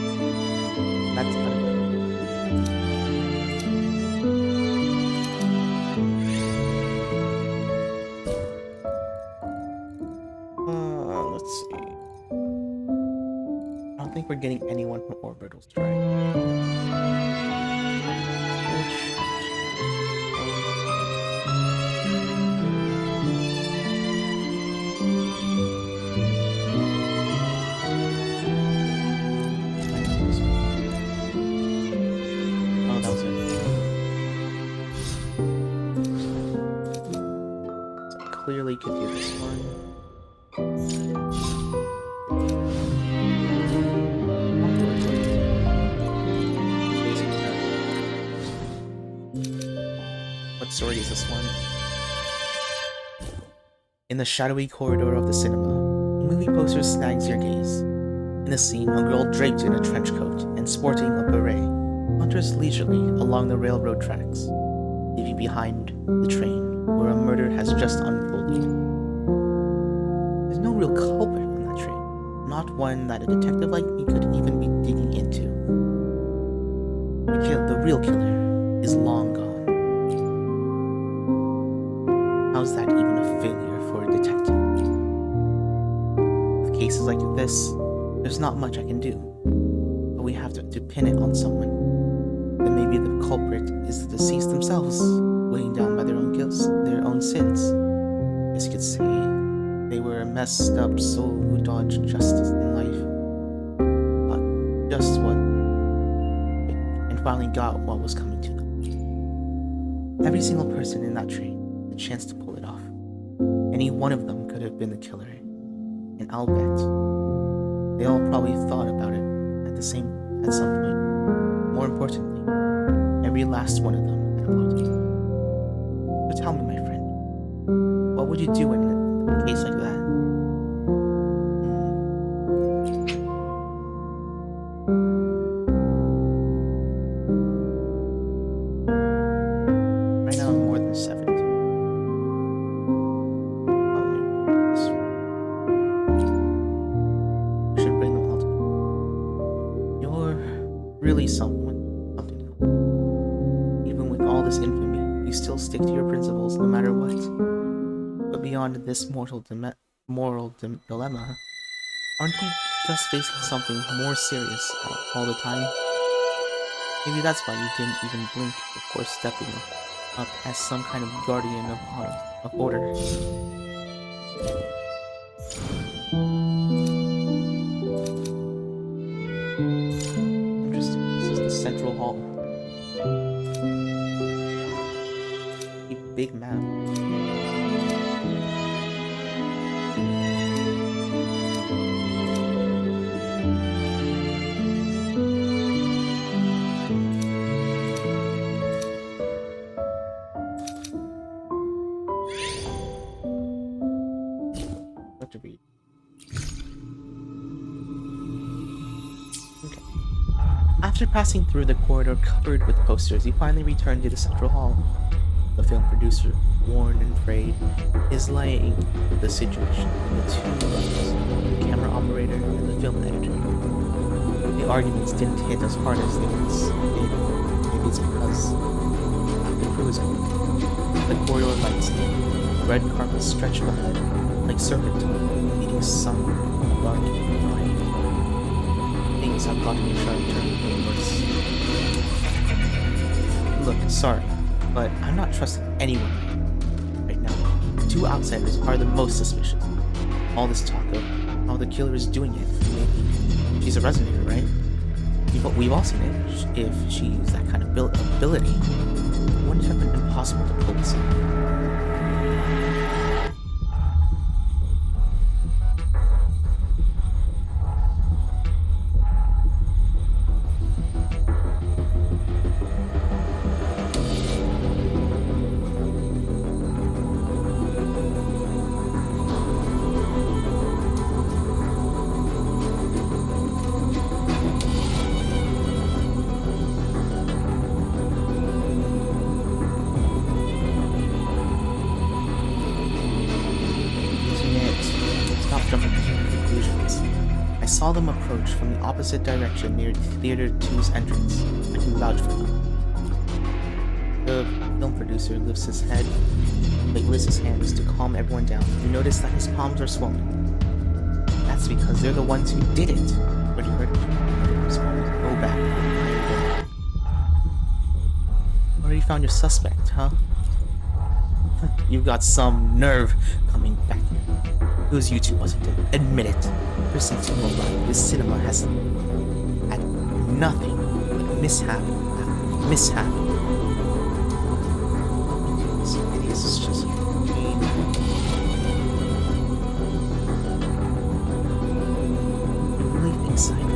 That's not. Let's see. I don't think we're getting anyone from Orbital Strike. Oh, that was it. So I clearly could do this one. What story is this one? In the shadowy corridor of the cinema, a movie poster snags your gaze. In a scene, a girl draped in a trench coat and sporting a beret wanders leisurely along the railroad tracks, leaving behind the train where a murder has just unfolded. There's no real culprit on that train, not one that a detective like me could even be digging into. The real killer is long gone. How's that even a failure for a detective? With cases like this, there's not much I can do, but we have to pin it on someone. Then maybe the culprit is the deceased themselves, weighing down by their own guilt, their own sins. I guess you could say they were a messed up soul who dodged justice in life, got just what, and finally got what was coming to them. Every single person in that train had a chance to pull it off. Any one of them could have been the killer, and I'll bet they all probably thought about it at some point. More importantly, every last one of them had a motive. So tell me, my friend, what would you do in a case like that? Right now I'm more than 70. Probably this one. We should bring them all together. You're really something else. Even with all this infamy, you still stick to your principles no matter what. But beyond this moral dilemma, aren't you just facing something more serious all the time? Maybe that's why you didn't even blink before stepping up as some kind of guardian of order. Interesting. This is the central hall. A big map. After passing through the corridor covered with posters, you finally return to the central hall. The film producer, worn and frayed, is laying the situation in the two brothers, the camera operator and the film editor. The arguments didn't hit as hard as they once did. Maybe it's because the crew is gone. The corridor lights dim. Red carpet stretched ahead like serpentine, leading somewhere dark and blind. Things have gotten a sharp turn for the worse. Look, sorry, but I'm not trusting anyone right now. The two outsiders are the most suspicious. All this talk of how the killer is doing it, maybe she's a resonator, right? We've all seen it. If she used that kind of ability, it wouldn't have been impossible to pull this off. Saw them approach from the opposite direction near Theater 2's entrance. I can vouch for them. The film producer lifts his hands to calm everyone down. You notice that his palms are swollen. That's because they're the ones who did it. When you heard his palms go back. Already found your suspect, huh? You've got some nerve coming back here. It was you two, wasn't it? Admit it. Ever since you arrived, this cinema has had nothing but mishap after mishap. It is just painful. You really think Simon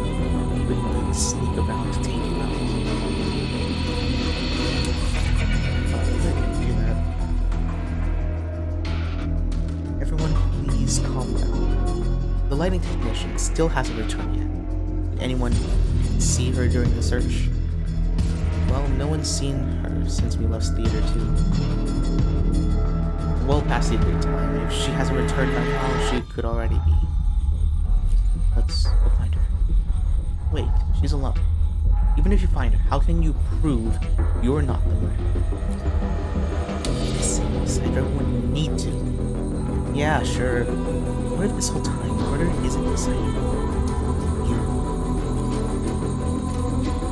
would need to sneak around to take you out? I didn't do that. Everyone, please calm down. The lighting technician still hasn't returned yet. Did anyone see her during the search? Well, no one's seen her since we left Theater 2. Well past the agreed time. If she hasn't returned by now, she could already be. Let's go find her. Wait, she's alone. Even if you find her, how can you prove you're not the murderer? I don't need to. Yeah, sure. What if this whole time murder isn't decided? You.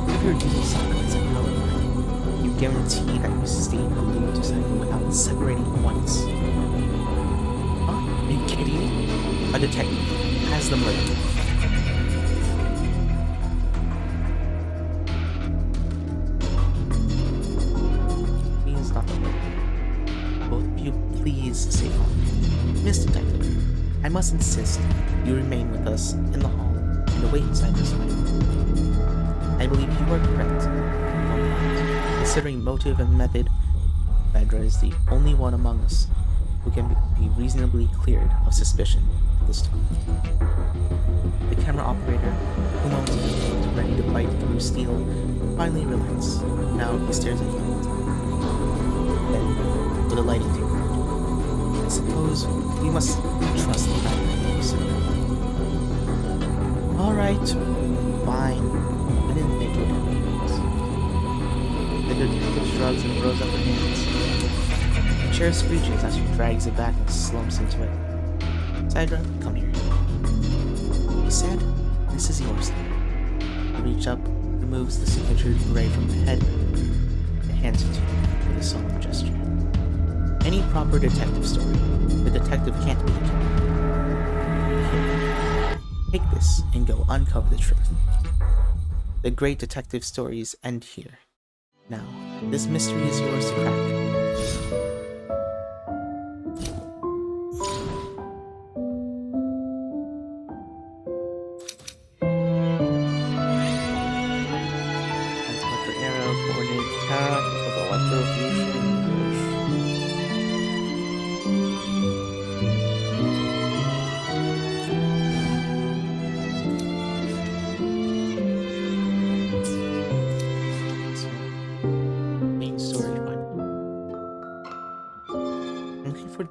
If you're using Sokka as an alibi, you guarantee that you stayed glued to Sokka without separating once. Huh? Are you kidding me? A detective has the murder. Means not the murder. Both of you, please stay calm. Miss Detective, I must insist you remain with us in the hall and await inside this fight. I believe you are correct. Considering motive and method, Vedra is the only one among us who can be reasonably cleared of suspicion at this time. The camera operator, who moments ago looked ready to bite through steel, finally relaxed. Now he stares at you. Then, with a lighting technique, I suppose we must trust the battery. Alright, fine. I didn't think it would happen. The detective shrugs and throws up her hands. The chair screeches as she drags it back and slumps into it. Sidra, come here. He said, this is yours. He reaches up, removes the signature beret from the head, and hands it to you with a solemn gesture. Any proper detective story, the detective can't be the killer. Here, take this and go uncover the truth. The great detective stories end here. Now, this mystery is yours to crack. Electric arrow, coordinated attack, with electrofusion.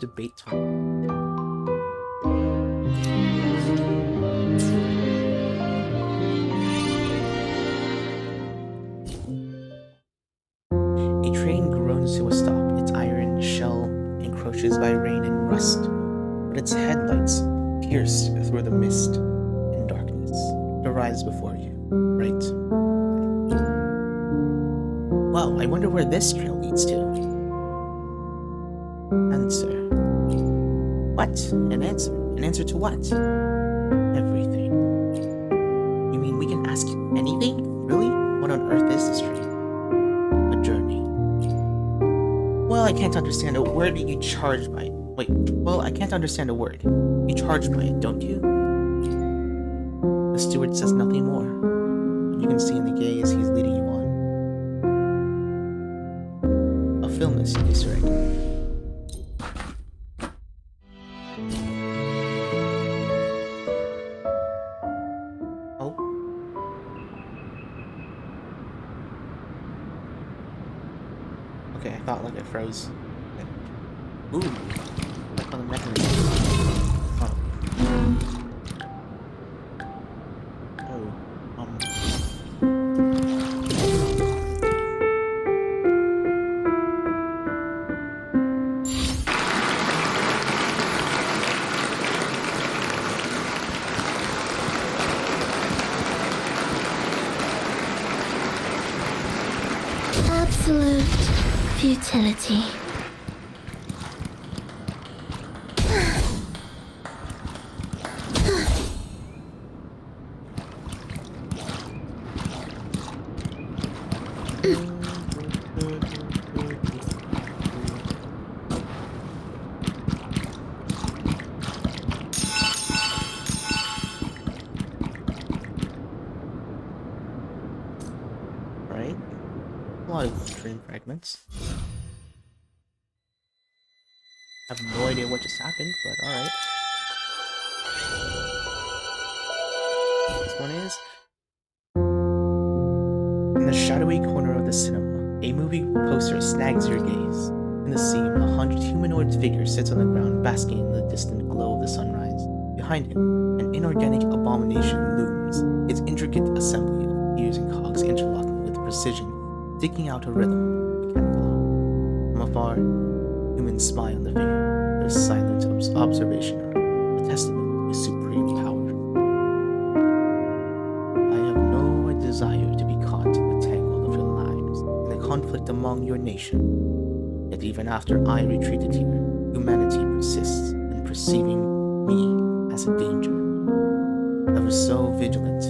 debate time. A train groans to a stop, its iron shell encroaches by rain and rust, but its headlights pierced through the mist and darkness. It arrives before you, right? Well, I wonder where this trail leads to. Answer. What? An answer? An answer to what? Everything. You mean we can ask anything? Really? What on earth is this train? A journey. Well, I can't understand a word you charge by it. Wait, well, I can't understand a word. You charge by it, don't you? The steward says nothing more, but you can see in the gaze he's leading you on. A filmless Easter egg. Oh. Okay, I thought like it froze. Okay. Ooh, like on the mechanism. Oh. Absolute futility. Right? A lot of dream fragments. I have no idea what just happened, but alright. This one is... In the shadowy corner of the cinema, a movie poster snags your gaze. In the scene, 100 humanoid figures sits on the ground, basking in the distant glow of the sunrise. Behind him, an inorganic abomination looms, its intricate assembly of gears and cogs interlocking with precision, digging out a rhythm, mechanical art. From afar, humans spy on the figure, their silent observation, a testament to supreme power. I have no desire to be caught in the tangle of your lives, in the conflict among your nation. Yet even after I retreated here, humanity persists in perceiving me as a danger. Ever so vigilant,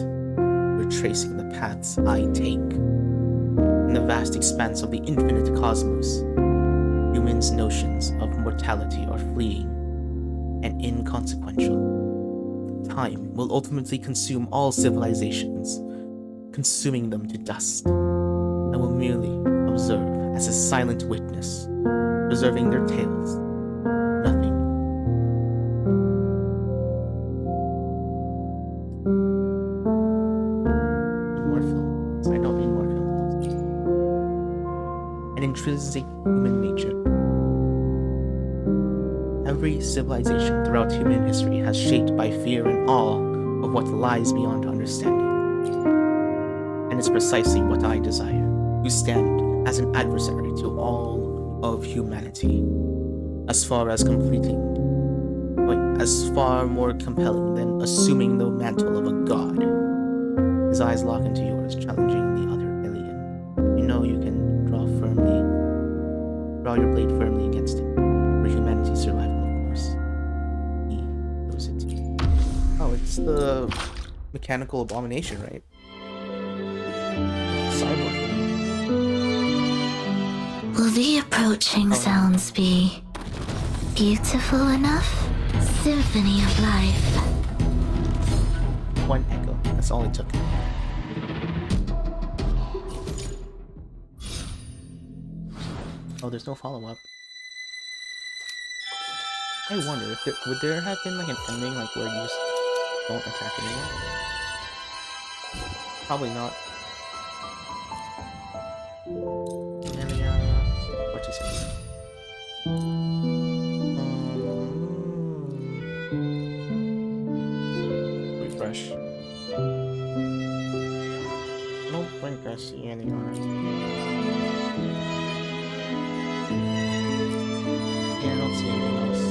we're tracing the paths I take. In the vast expanse of the infinite cosmos, humans' notions of mortality are fleeting and inconsequential. Time will ultimately consume all civilizations, consuming them to dust. I will merely observe as a silent witness, preserving their tales. Nothing. More films. I don't need more films. An intrinsic human nature. Every civilization throughout human history has shaped by fear and awe of what lies beyond understanding. And it's precisely what I desire, to stand as an adversary to all of humanity, as far more compelling than assuming the mantle of a god. His eyes lock into yours, challenging the other alien. You know you can draw your blade firmly against him, for humanity's survival, of course. He knows it. Oh, it's the mechanical abomination, right? Cyborg. Will the approaching sounds be beautiful enough? Symphony of life. One echo. That's all it took. Oh, there's no follow-up. I wonder if would there have been like an ending like where you just don't attack anyone? Probably not. What you say? refresh. I don't think I see any on it. Yeah, I don't see anything else.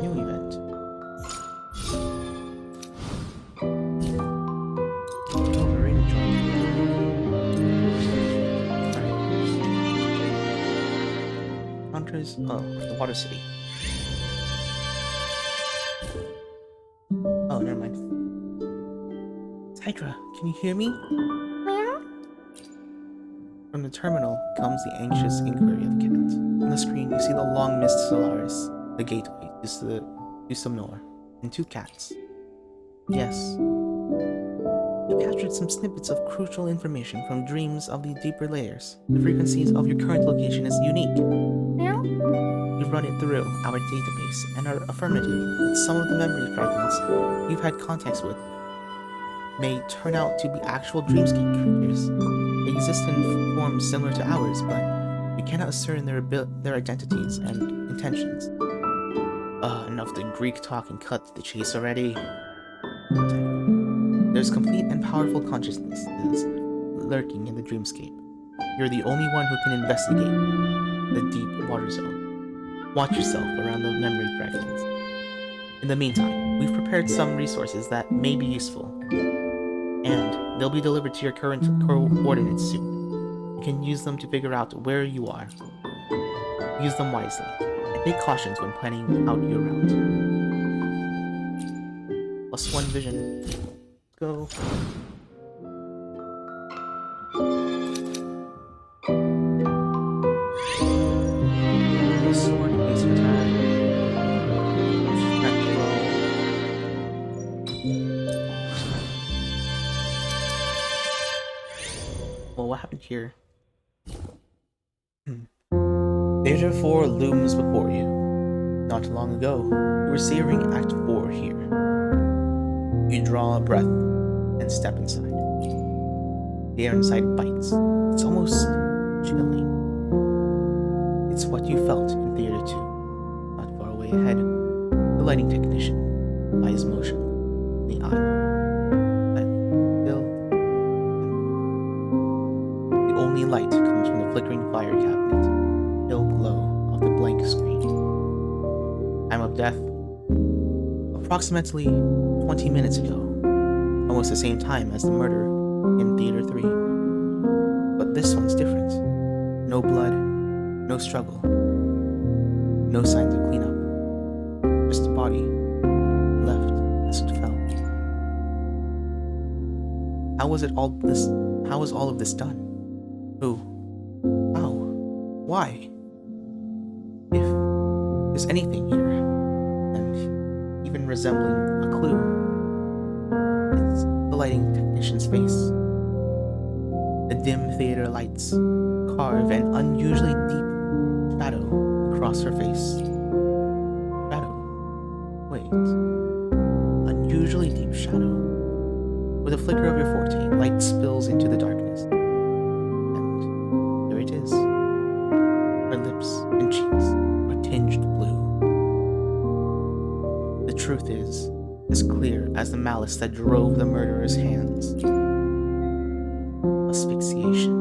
New event. Oh, Marina joined. Alright. Hunters. Oh, the Water City. Oh, never mind. Hydra, can you hear me? From the terminal comes the anxious inquiry of Cat. On the screen, you see the long mist Solaris, the gateway to Sumnor, and 2 cats. Yes. You captured some snippets of crucial information from dreams of the deeper layers. The frequencies of your current location is unique. You've run it through our database and are affirmative that some of the memory fragments you've had contacts with may turn out to be actual dreamscape creatures. They exist in forms similar to ours, but we cannot ascertain their identities and intentions. Enough the Greek talk and cut to the chase already. There's complete and powerful consciousnesses lurking in the dreamscape. You're the only one who can investigate the deep water zone. Watch yourself around the memory fragments. In the meantime, we've prepared some resources that may be useful, and they'll be delivered to your current coordinates soon. You can use them to figure out where you are. Use them wisely, and take cautions when planning out your route. +1 vision. Let's go. The sword is retired. Well, what happened here? Theater 4 looms before you. Not long ago, you were savoring Act 4 here. You draw a breath and step inside. The air inside bites. It's almost chilling. It's what you felt in Theater 2. Not far away ahead, the lighting technician eyes motion in the aisle. Still, the only light comes from the flickering fire cabinet, pale glow of the blank screen. Time of death, approximately 20 minutes ago, almost the same time as the murder in Theater 3. But this one's different. No blood, no struggle, no signs of cleanup. Just a body, left as it fell. How was all of this done? Who? How? Why? If there's anything here, and even resembling a clue, it's the lighting technician's face. The dim theater lights carve an unusually deep shadow across her face. Shadow. Wait. Unusually deep shadow. With a flicker of your forte, light spills into the darkness. And there it is. Her lips and cheeks are tinged blue. The truth is as clear as the malice that drove the murderer's hands. Asphyxiation.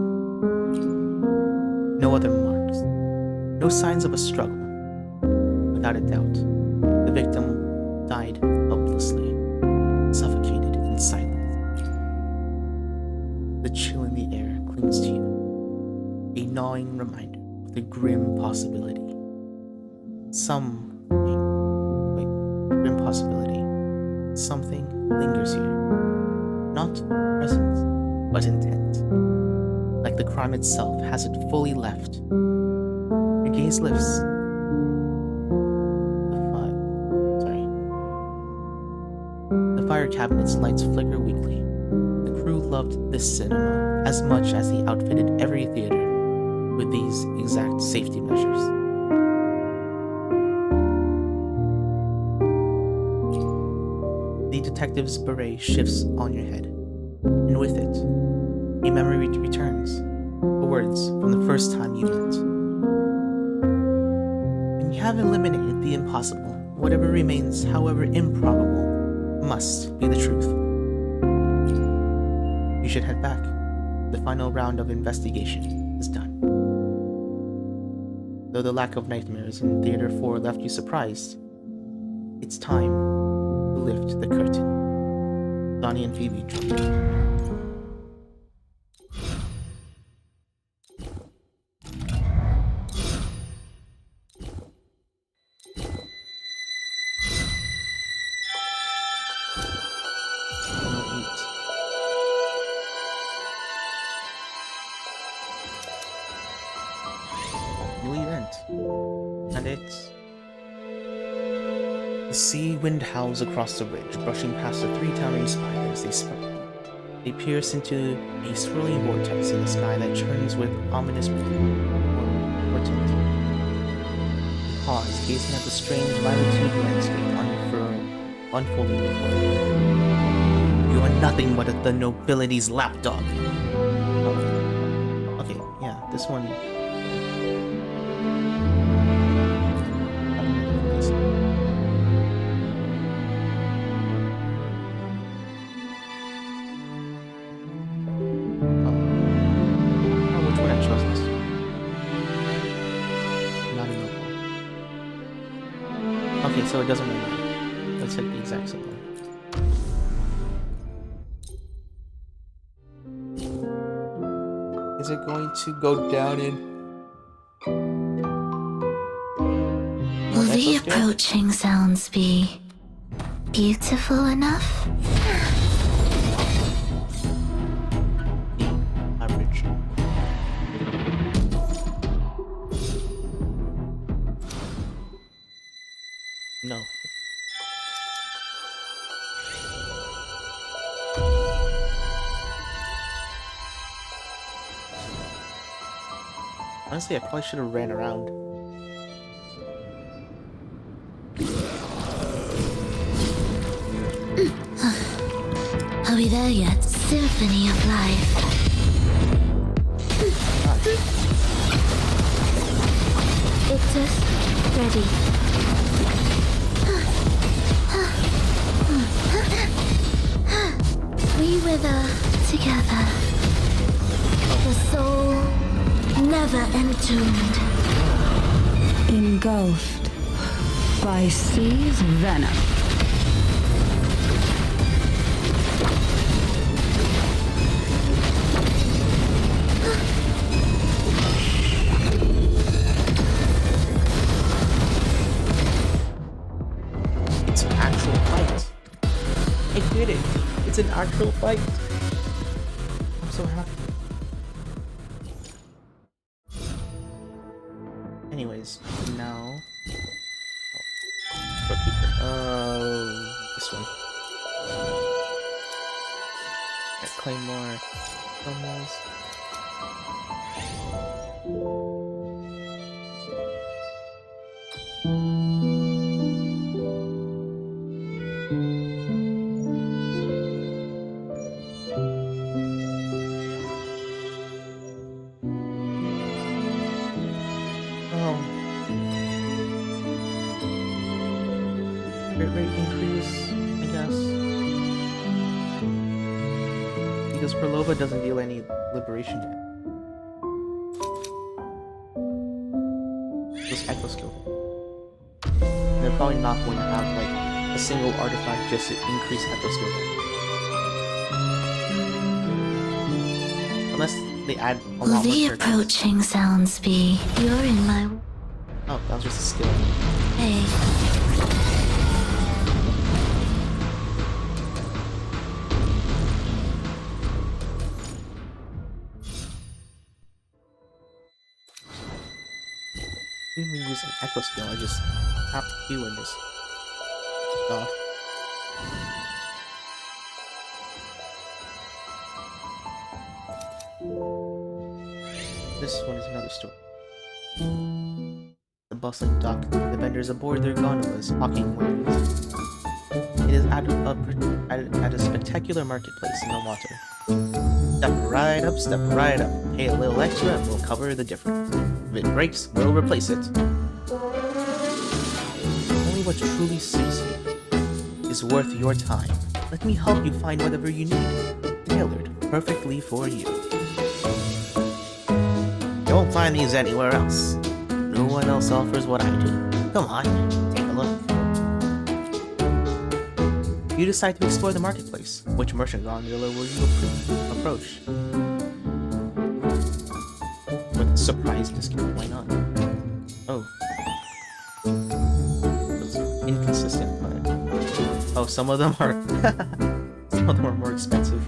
No other marks. No signs of a struggle. Without a doubt, the victim died helplessly, suffocated in silence. The chill in the air clings to you, a gnawing reminder of the grim possibility. Grim possibility. Something lingers here. Not presence, but intent. Like the crime itself hasn't fully left. Your gaze lifts. The The fire cabinet's lights flicker weakly. The crew loved this cinema as much as they outfitted every theater with these exact safety measures. The detective's beret shifts on your head, and with it, a memory returns, the words from the first time you met. When you have eliminated the impossible, whatever remains, however improbable, must be the truth. You should head back. The final round of investigation is done. Though the lack of nightmares in Theater 4 left you surprised, it's time to lift the curtain. Donnie and Phoebe jump in. New event, and it's the sea wind howls across the ridge, brushing past the 3 towering spiders. They pierce into a swirling vortex in the sky that churns with ominous portent. You pause, gazing at the strange violet-hued landscape unfolding before you. You are nothing but the nobility's lapdog. Oh. Okay, yeah, this one. Which one I chose this? Not enough. Okay, so it doesn't really matter. Let's hit the exact same one. Is it going to go down in? Will the approaching sounds be beautiful enough? Average. No. Honestly, I probably should have ran around. Are we there yet? Symphony of life. Ictus, ready. We wither together. The soul never entombed. Engulfed by sea's venom. It's an actual fight. I did it. It's an actual fight. I'm so happy. Anyways, now. This one. Claim more promos. Rate increase, I guess. Because Perlova doesn't deal any liberation damage. Just Echo skill. And they're probably not going to have like a single artifact just to increase Echo skill damage. Unless they add a Will lot more the characters. approaching sounds be? You're in my. Oh, that was just a skill. Hey. Didn't even use an echo skill, I just tapped Q and just stuff. This one is another story. The bustling dock, the vendors aboard their gondolas hawking wares. It is at a spectacular marketplace in the water. Step right up, pay a little extra and we'll cover the difference. If it breaks, we'll replace it. Only what truly suits you is worth your time. Let me help you find whatever you need, tailored perfectly for you. You won't find these anywhere else. No one else offers what I do. Come on, take a look. You decide to explore the marketplace. Which merchant gondola will you approach? With a surprise discount, why not? Oh. It was inconsistent, but... Oh, some of them are... some of them are more expensive.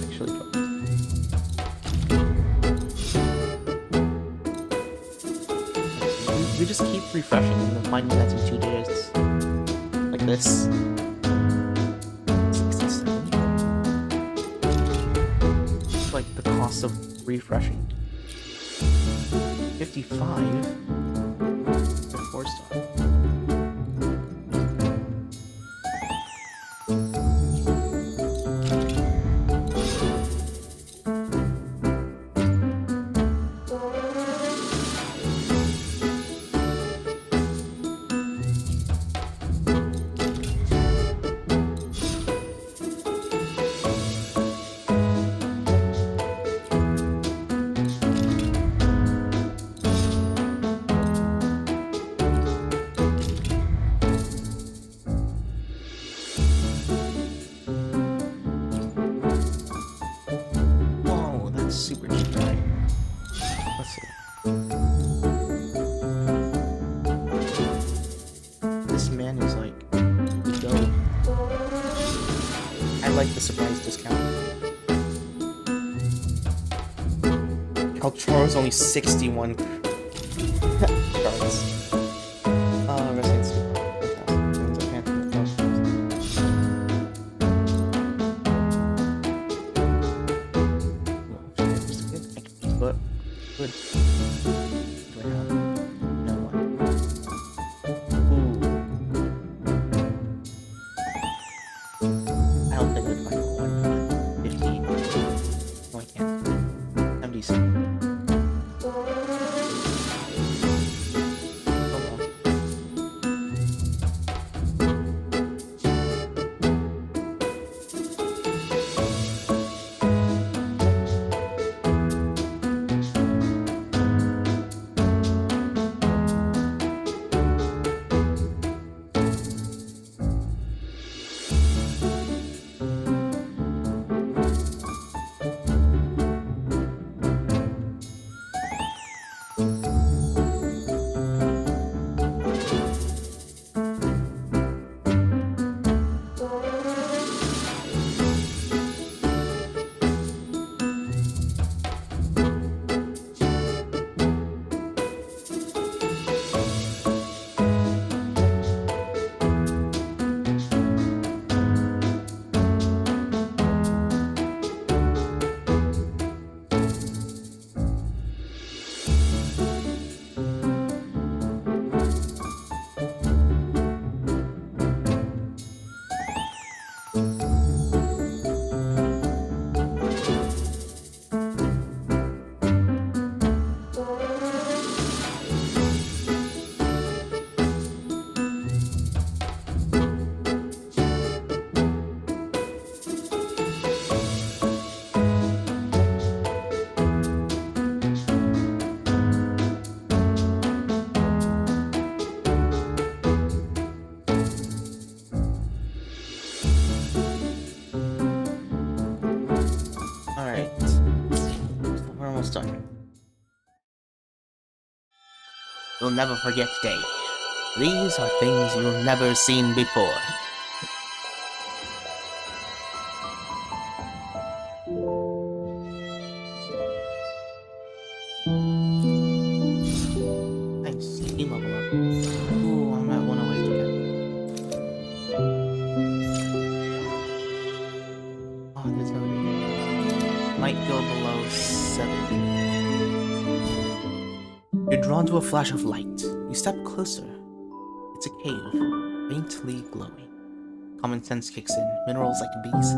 Actually, we just keep refreshing and then finding that in 2 days. Like this. 67. It's like the cost of refreshing. 55 for 4-star. Super cheap, right? Let's see. This man is like the goat. I like the surprise discount. Calchar is only 61 cards. Residence. Good. Do I have? No one. Ooh. I don't think I'd find one. 15. No, I can't. I'm decent. Oh well. Done. You'll never forget day. These are things you've never seen before. Nice. Team level up. Ooh, I'm at 108 again. might go below 70. You're drawn to a flash of light. You step closer. It's a cave, faintly glowing. Common sense kicks in. Minerals like bees,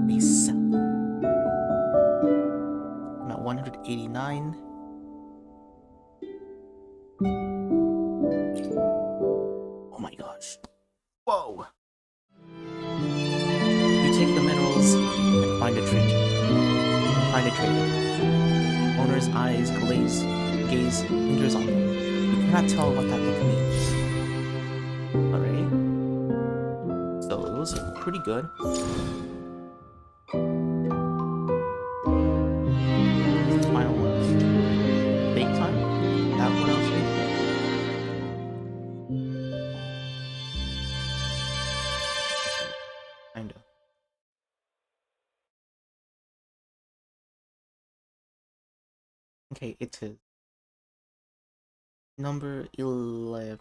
they sell. I'm at 189. Oh my gosh. Whoa! You take the minerals and find a trader. Owner's eyes gaze lingers on them. You cannot tell what that look means. Alright. So it was pretty good. Final one. Bake time? That what else? Kinda. Okay, it is. Number 11.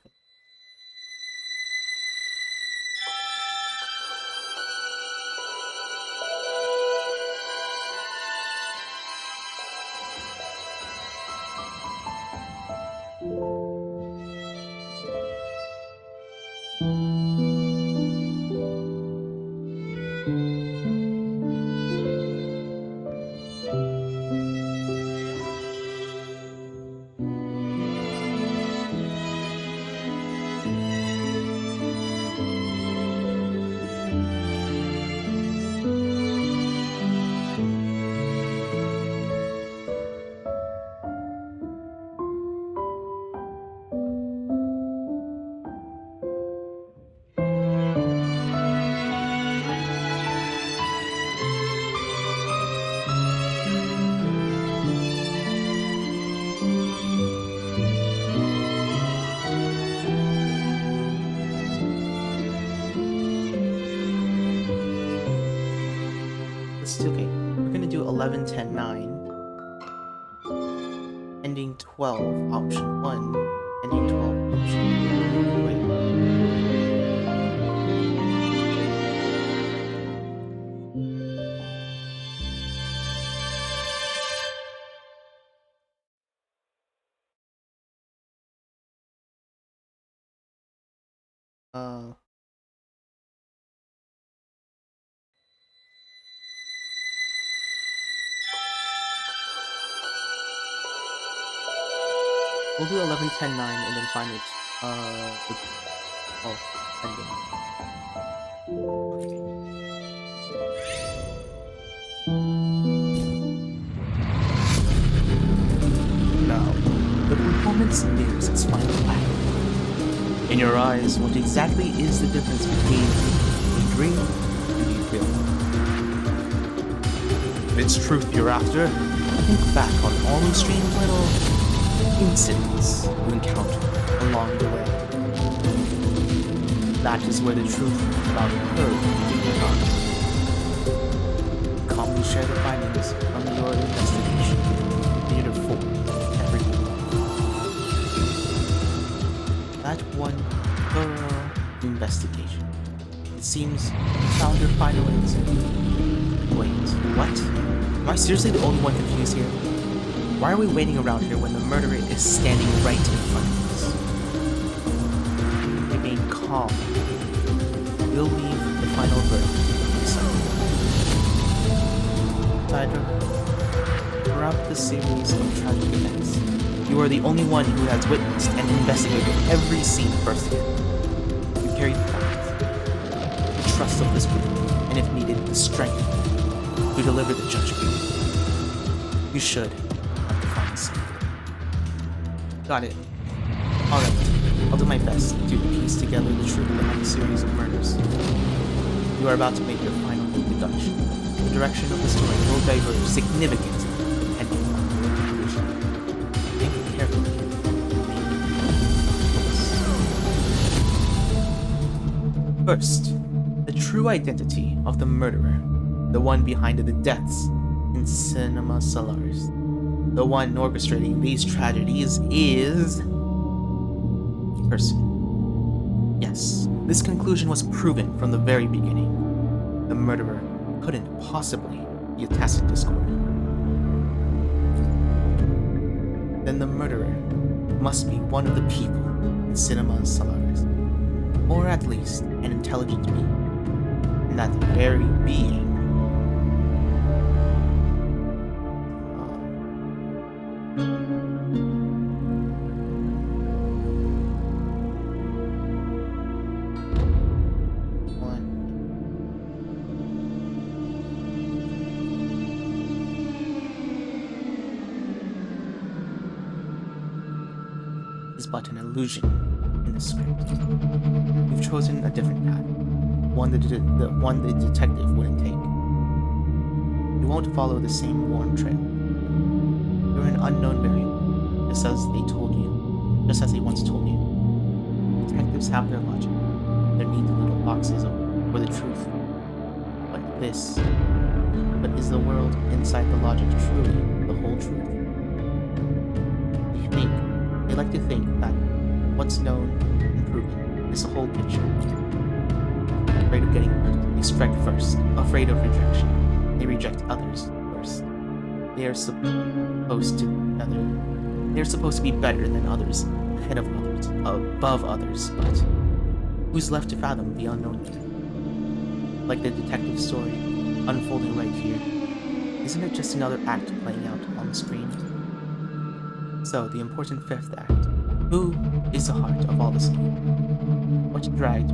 Okay, we're gonna do 11, 10, 9. Ending 12, option 1. Ending 12, option 2. Wait. We'll do 11, 10, 9, and then find it, ending. Okay. Now, the performance nears its final act. In your eyes, what exactly is the difference between a dream and a real one? If it's truth you're after, think back on all those strange little incidents you encounter along the way. That is where the truth about her comes. Calmly share the findings from your investigation. Theater 4, everything. That one thorough investigation. It seems you found your final answer. Wait, what? Am I seriously the only one confused here? Why are we waiting around here when the murderer is standing right in front of us? Remain calm. We'll leave the final verdict to you. Throughout the series of tragic events, you are the only one who has witnessed and investigated every scene firsthand. You carry the facts, the trust of this group, and if needed, the strength to deliver the judgment. You should. Got it. Alright, I'll do my best to piece together the truth behind the series of murders. You are about to make your final deduction. The direction of the story will diverge significantly depending on your conclusion. Think carefully. First, the true identity of the murderer, the one behind the deaths in Cinema Solaris. The one orchestrating these tragedies is... person. Yes, this conclusion was proven from the very beginning. The murderer couldn't possibly be a Tacit Discord. then the murderer must be one of the people in Cinema Solaris, or at least an intelligent being, and that very being is but an illusion in the script. You've chosen a different path, one the detective wouldn't take. You won't follow the same worn trail. You're an unknown variable, just as they once told you. Detectives have their logic, their neat little boxes for the truth. But is the world inside the logic truly the whole truth? They like to think that what's known and proven is the whole picture. Afraid of getting hurt, they strike first. Afraid of rejection, they reject others first. They are supposed to be better than others, ahead of others, above others, but who's left to fathom the unknown yet? Like the detective story unfolding right here, isn't it just another act playing out on the screen? So, the important fifth act. Who is the heart of all this evil? What dragged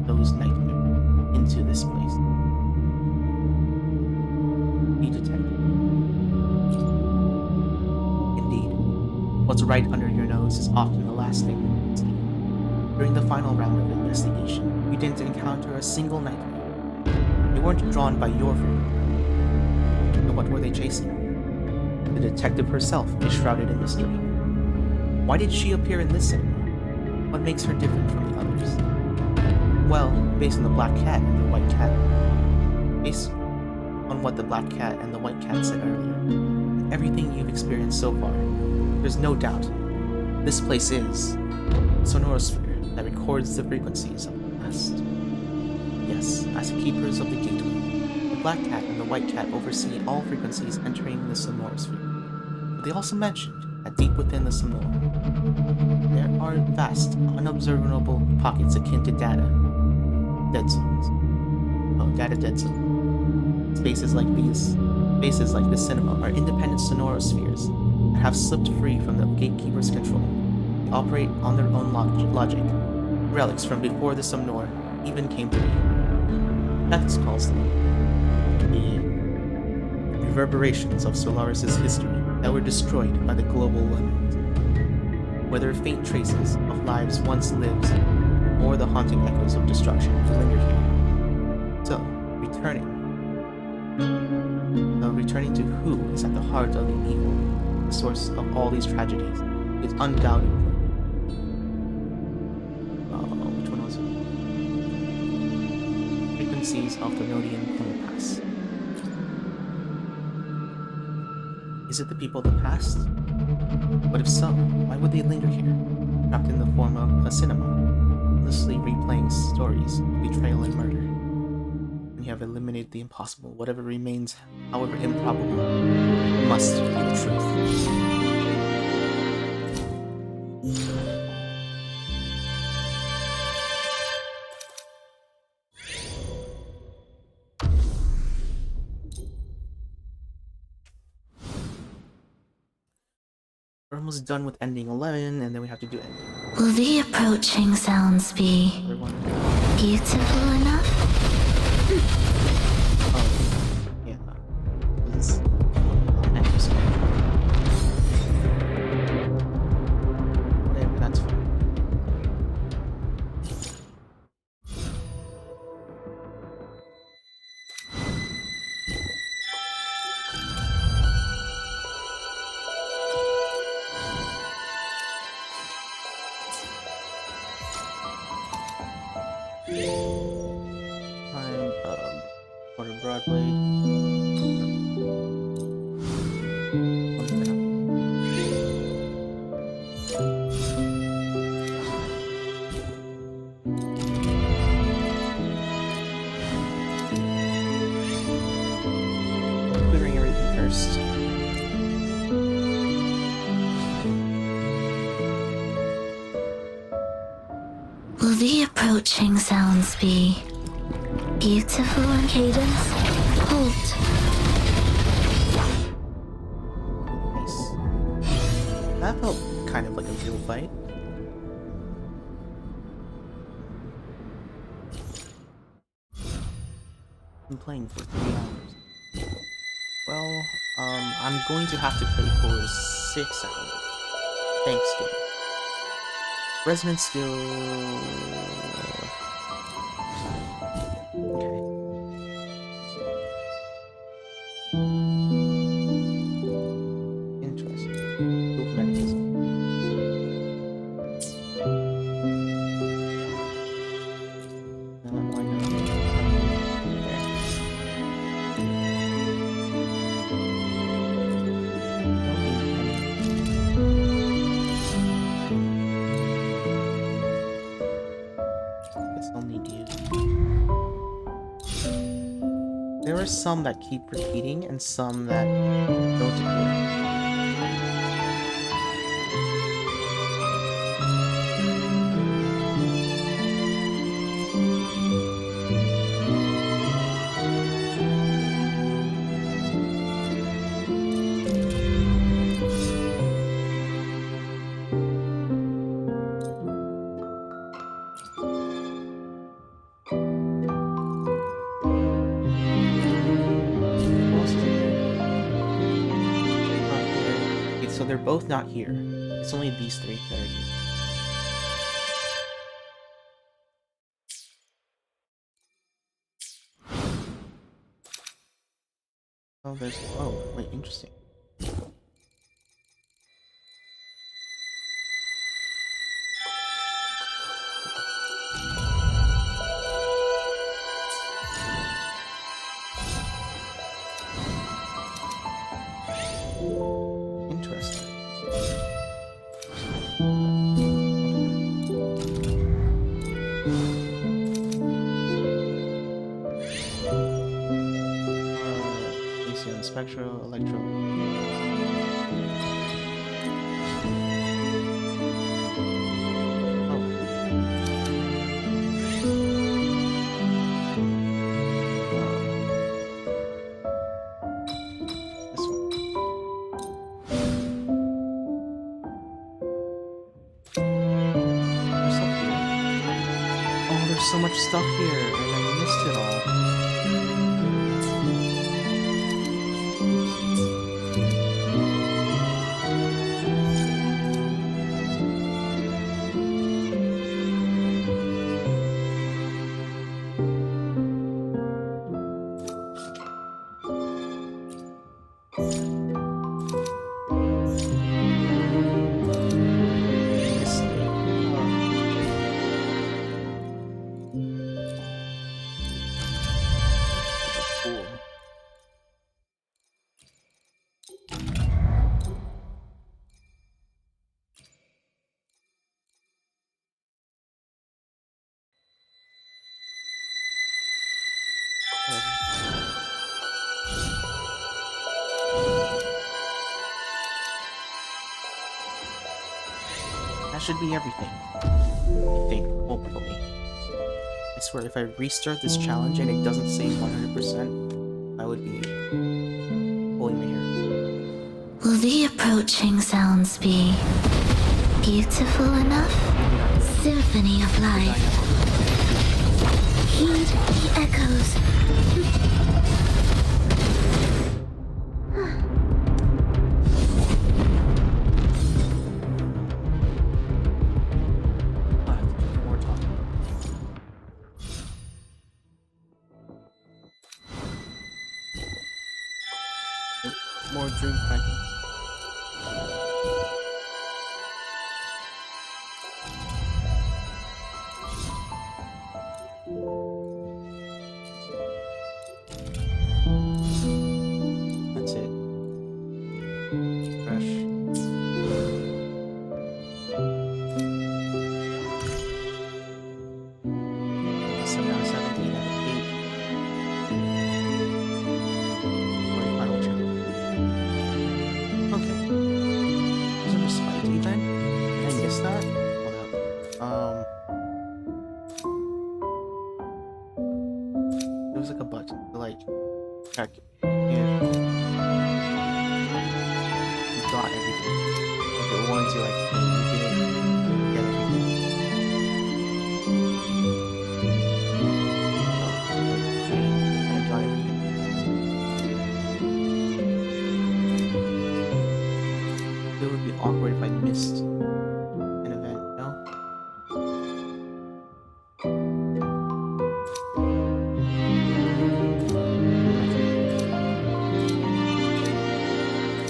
those nightmares into this place? The detective. Indeed, what's right under your nose is often the last thing you see. During the final round of investigation, you didn't encounter a single nightmare. They weren't drawn by your freedom. But what were they chasing? The detective herself is shrouded in mystery. Why did she appear in this cinema? What makes her different from the others? Well, based on the black cat and the white cat. Based on what the black cat and the white cat said earlier, and everything you've experienced so far, there's no doubt this place is a sonorosphere that records the frequencies of the past. Yes, as the keepers of the gateway, the black cat and the white cat oversee all frequencies entering the sonorosphere. But they also mentioned that deep within the sonor, there are vast, unobservable pockets akin to data dead zones. Data dead zones. Spaces like this cinema are independent sonorospheres that have slipped free from the gatekeeper's control. They operate on their own logic, relics from before the sonor even came to be. Ethics calls them the reverberations of Solaris' history that were destroyed by the global limit. Whether faint traces of lives once lived or the haunting echoes of destruction linger here. So, returning to who is at the heart of the evil, the source of all these tragedies, is undoubtedly which one was it? Frequencies of the Nodian compass. Is it the people of the past? But if so, why would they linger here, trapped in the form of a cinema, endlessly replaying stories of betrayal and murder? When you have eliminated the impossible, whatever remains, however improbable, must be the truth. We're almost done with ending 11, and then we have to do ending. Will the approaching sounds be beautiful enough? Oh, yeah. This is an episode. Whatever, that's fine. For a Broadblade. Clearing everything first. approaching sounds be? Beautiful in cadence? Halt. Nice. That felt kind of like a real fight. Been playing for 3 hours. Well, I'm going to have to play for 6 hours. Thanks, game. Resonance skill. Okay. Interesting. Move mechanism. Why not? Guess I'll need you. There are some that keep repeating and some that don't appear. So they're both not here. It's only these 3 that are here. Oh, there's... Oh, wait, interesting. Interesting. AC on Spectral, Electro. This one. There's stuff here. Oh, there's so much stuff here, and I missed it all. This thing. Cool. That should be everything. I think, hopefully. I swear, if I restart this challenge and it doesn't say 100%, I would be pulling my hair. Will the approaching sounds be beautiful enough? Symphony of life. Heed the echoes. I'll have to do more talking. More dream fragments. That's it. Fresh. So now 17 out of 8. For a final challenge. there's like a button to like check if you got everything. If it warns you like, hey, you didn't get everything. I got everything. It would be awkward if I missed an event, no?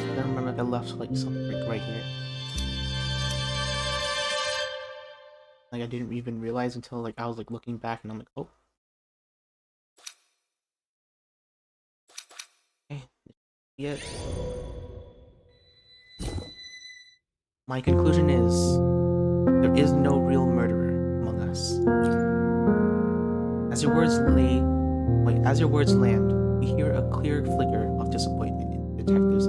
I remember I left like something like right here. Like I didn't even realize until like I was like looking back and I'm like, oh. Okay. Yet. My conclusion is there is no real murderer among us. As your words land, you hear a clear flicker of disappointment in the detective's.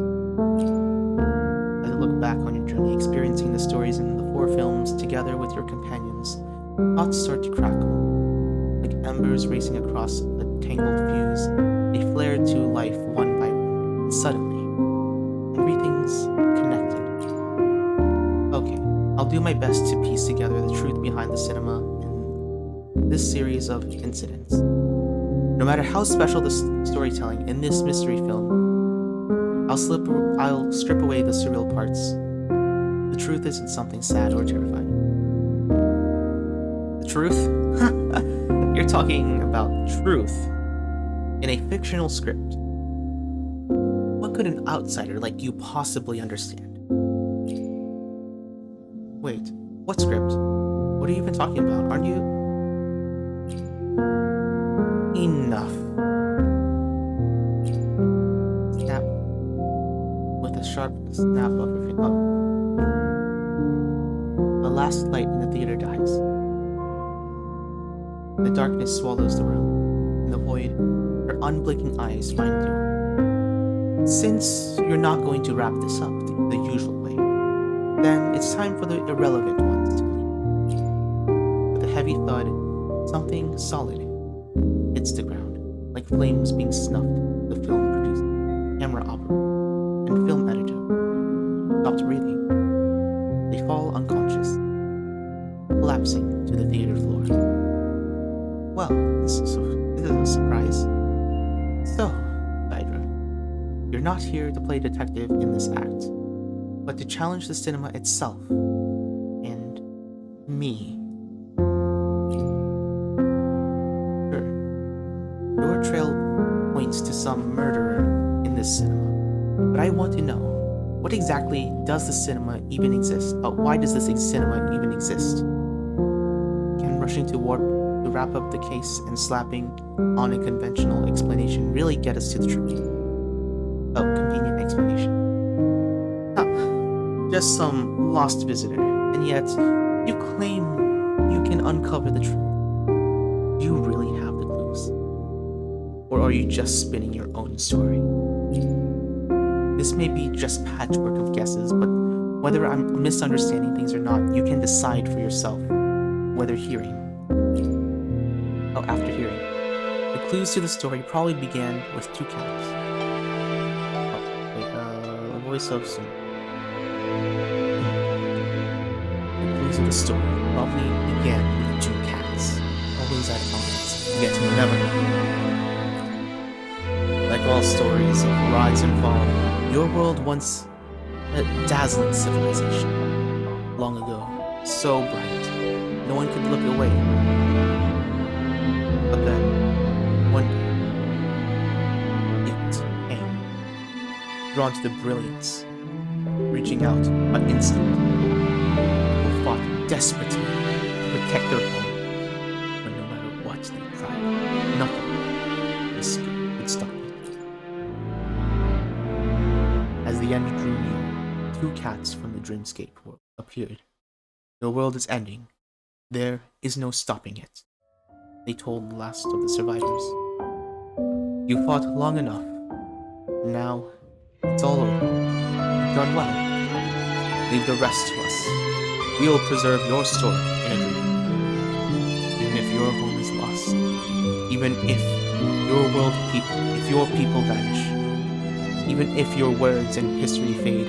As you look back on your journey, experiencing the stories in the 4 films together with your companions, thoughts start to crackle. Like embers racing across a tangled fuse, they flare to life one by one, and suddenly, everything's connected. Okay, I'll do my best to piece together the truth behind the cinema in this series of incidents. No matter how special the storytelling in this mystery film, I'll strip away the surreal parts. The truth isn't something sad or terrifying. The truth? You're talking about truth in a fictional script. What could an outsider like you possibly understand? Wait, what script? What are you even talking about? Aren't you? Enough. Snap. With a sharp snap of her finger. The last light in the theater dies. The darkness swallows the room. In the void, her unblinking eyes find you. Since you're not going to wrap this up the usual way, then it's time for the irrelevant ones to leave. With a heavy thud, something solid hits the ground, like flames being snuffed. The film producer, camera operator, and film editor stopped breathing. They fall unconscious, collapsing to the theater floor. Well, this is a surprise. So, Hydra, you're not here to play detective in this act, but to challenge the cinema itself and me. Sure, your trail points to some murderer in this cinema, but I want to know, what exactly does the cinema even exist? Why does this cinema even exist? Can rushing to wrap up the case and slapping on a conventional explanation really get us to the truth? Oh, convenient explanation. Just some lost visitor, and yet you claim you can uncover the truth. Do you really have the clues? Or are you just spinning your own story? This may be just patchwork of guesses, but whether I'm misunderstanding things or not, you can decide for yourself after hearing. The clues to the story probably began with 2 cats. The voice of some. The clues of the story probably began with 2 cats, always at odds, yet never. Like all stories of rise and fall, your world once a dazzling civilization. Long ago, so bright, no one could look away. But then, one day, it came, drawn to the brilliance, reaching out by instinct. People fought desperately to protect their home, but no matter what they tried, nothing could stop it. As the end drew near, 2 cats from the dreamscape world appeared. Your world is ending. There is no stopping it, they told the last of the survivors. You fought long enough. Now, it's all over. You've done well. Leave the rest to us. We will preserve your story in a dream. Even if your home is lost. Even if If your people vanish, even if your words and history fade,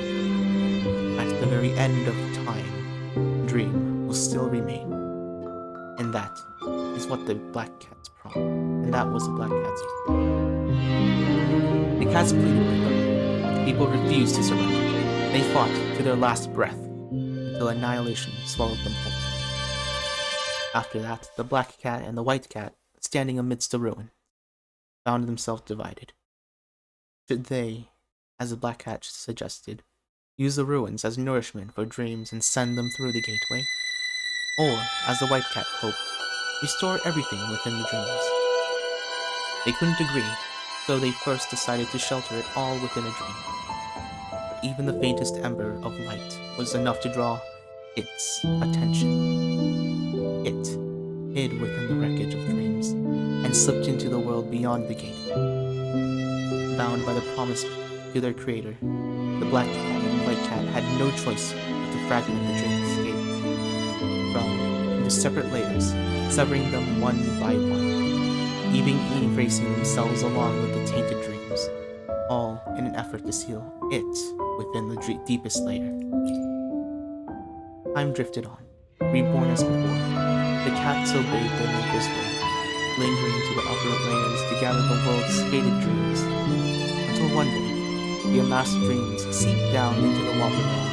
at the very end of time, dream will still remain. And that is what the Black Cats promised. And that was the Black Cats. The cats pleaded with them, but the people refused to surrender. They fought to their last breath until annihilation swallowed them whole. After that, the Black Cat and the White Cat, standing amidst the ruin, found themselves divided. Should they, as the Black Cat suggested, use the ruins as nourishment for dreams and send them through the gateway? Or, as the White Cat hoped, restore everything within the dreams? They couldn't agree, so they first decided to shelter it all within a dream. But even the faintest ember of light was enough to draw its attention. It hid within the wreckage of dreams and slipped into the world beyond the gateway. Bound by the promise to their creator, the Black Cat and the White Cat had no choice but to fragment the dreamscape from into separate layers, severing them one by one, even erasing themselves along with the tainted dreams, all in an effort to seal it within the deepest layer. Time drifted on, reborn as before. The cats obeyed their maker's will, lingering to the upper layers to gather the world's faded dreams, until one day, the amassed dreams seeped down into the water realm.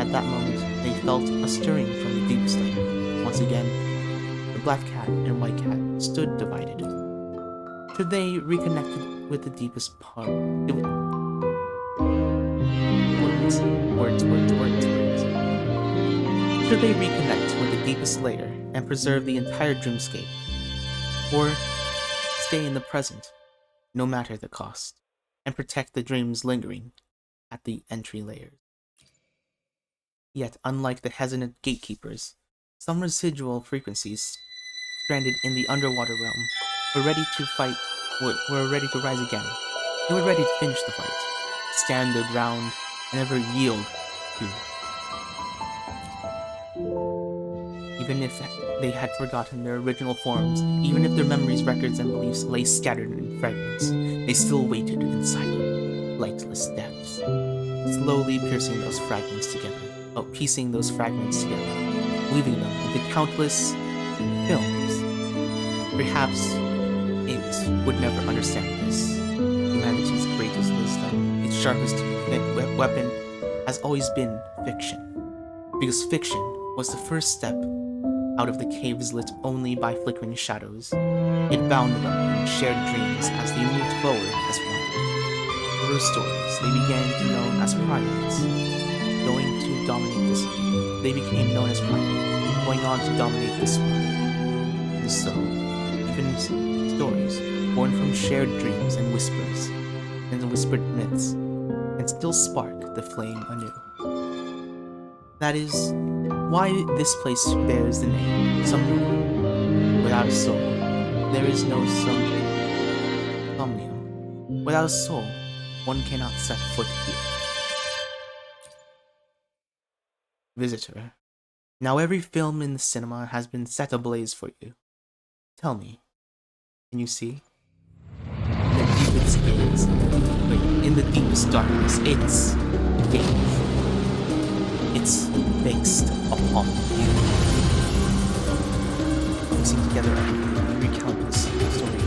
At that moment, they felt a stirring from the deepest layer. Once again, the Black Cat and White Cat stood divided. Should they reconnect with the deepest part? Words. Should they reconnect with the deepest layer and preserve the entire dreamscape? Or stay in the present, no matter the cost, and protect the dreams lingering at the entry layers? Yet, unlike the hesitant gatekeepers, some residual frequencies stranded in the underwater realm were ready to fight, were ready to rise again. They were ready to finish the fight, stand their ground, and never yield to. Even if they had forgotten their original forms, even if their memories, records, and beliefs lay scattered in fragments, they still waited in silent, lightless depths, slowly piecing those fragments together, weaving them into countless films. Perhaps it would never understand this. Humanity's greatest wisdom, its sharpest weapon, has always been fiction. Because fiction was the first step out of the caves lit only by flickering shadows. It bound them in shared dreams as they moved forward as one. Through stories, they began to be known as primates. They became known as primates, going on to dominate this world. And so, even stories born from shared dreams and whispers, and the whispered myths, can still spark the flame anew. That is why this place bears the name Somnium. Without a soul, there is no Somnium. Without a soul, one cannot set foot here. Visitor, now every film in the cinema has been set ablaze for you. Tell me, can you see? In the deepest darkness, it's gaze. It's fixed upon you. Piecing together everything, we recount this story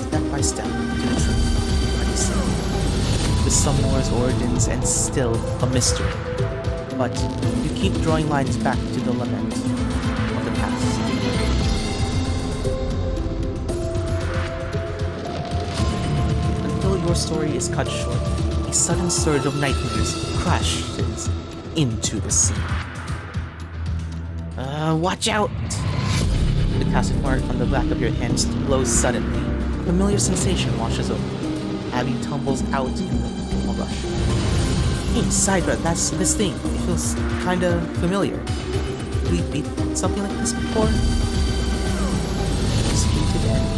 step by step to the truth you've already seen. With Summoner's origins and still a mystery. But you keep drawing lines back to the lament of the past. Until your story is cut short, a sudden surge of nightmares crashes into the sea. Watch out! The casket mark on the back of your hand glows suddenly. A familiar sensation washes over. Abby tumbles out in the rush. Hey, Sidra, that's this thing. It feels kinda familiar. Did we beat something like this before? Disputed enemy.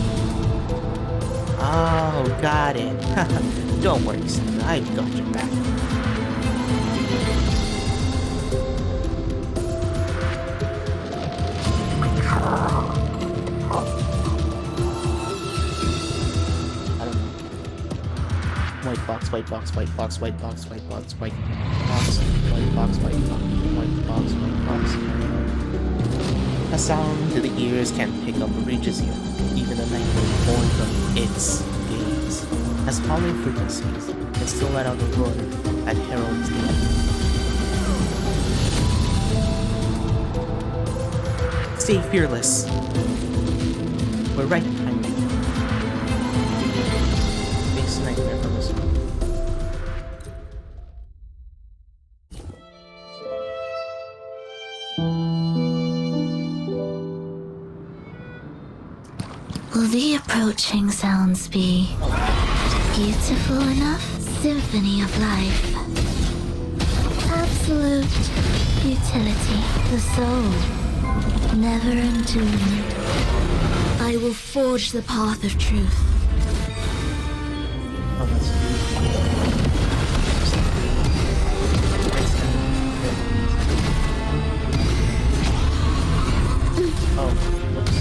Oh, got it. Don't worry, Sidra, I've got your back. white box, white box, white box, white box, white box, white box, white box, white box, white box. A sound that the ears can't pick up reaches you, even a nightmare born from its gaze. As hollow frequencies can still let out a roar that heralds the end. Stay fearless. We're right behind you. Makes a nightmare from this one. Will the approaching sounds be beautiful enough? Symphony of life. Absolute futility. The soul, never entombed. I will forge the path of truth. Oh, that's oh, whoops.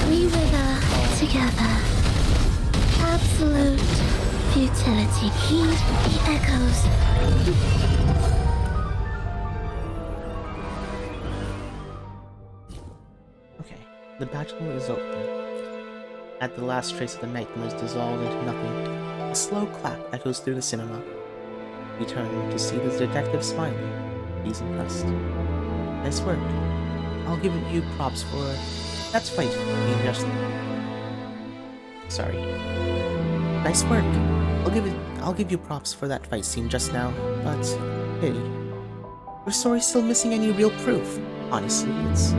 We wither together. Absolute futility. Heed the echoes. Okay, the battle is over. At the last trace of the nightmares dissolved into nothing, a slow clap echoes through the cinema. You turn to see the detective smiling. He's impressed. Nice work. I'll give you props for that fight being just. Sorry. Nice work. I'll give you props for that fight scene just now, but hey, your story's still missing any real proof. Honestly, it's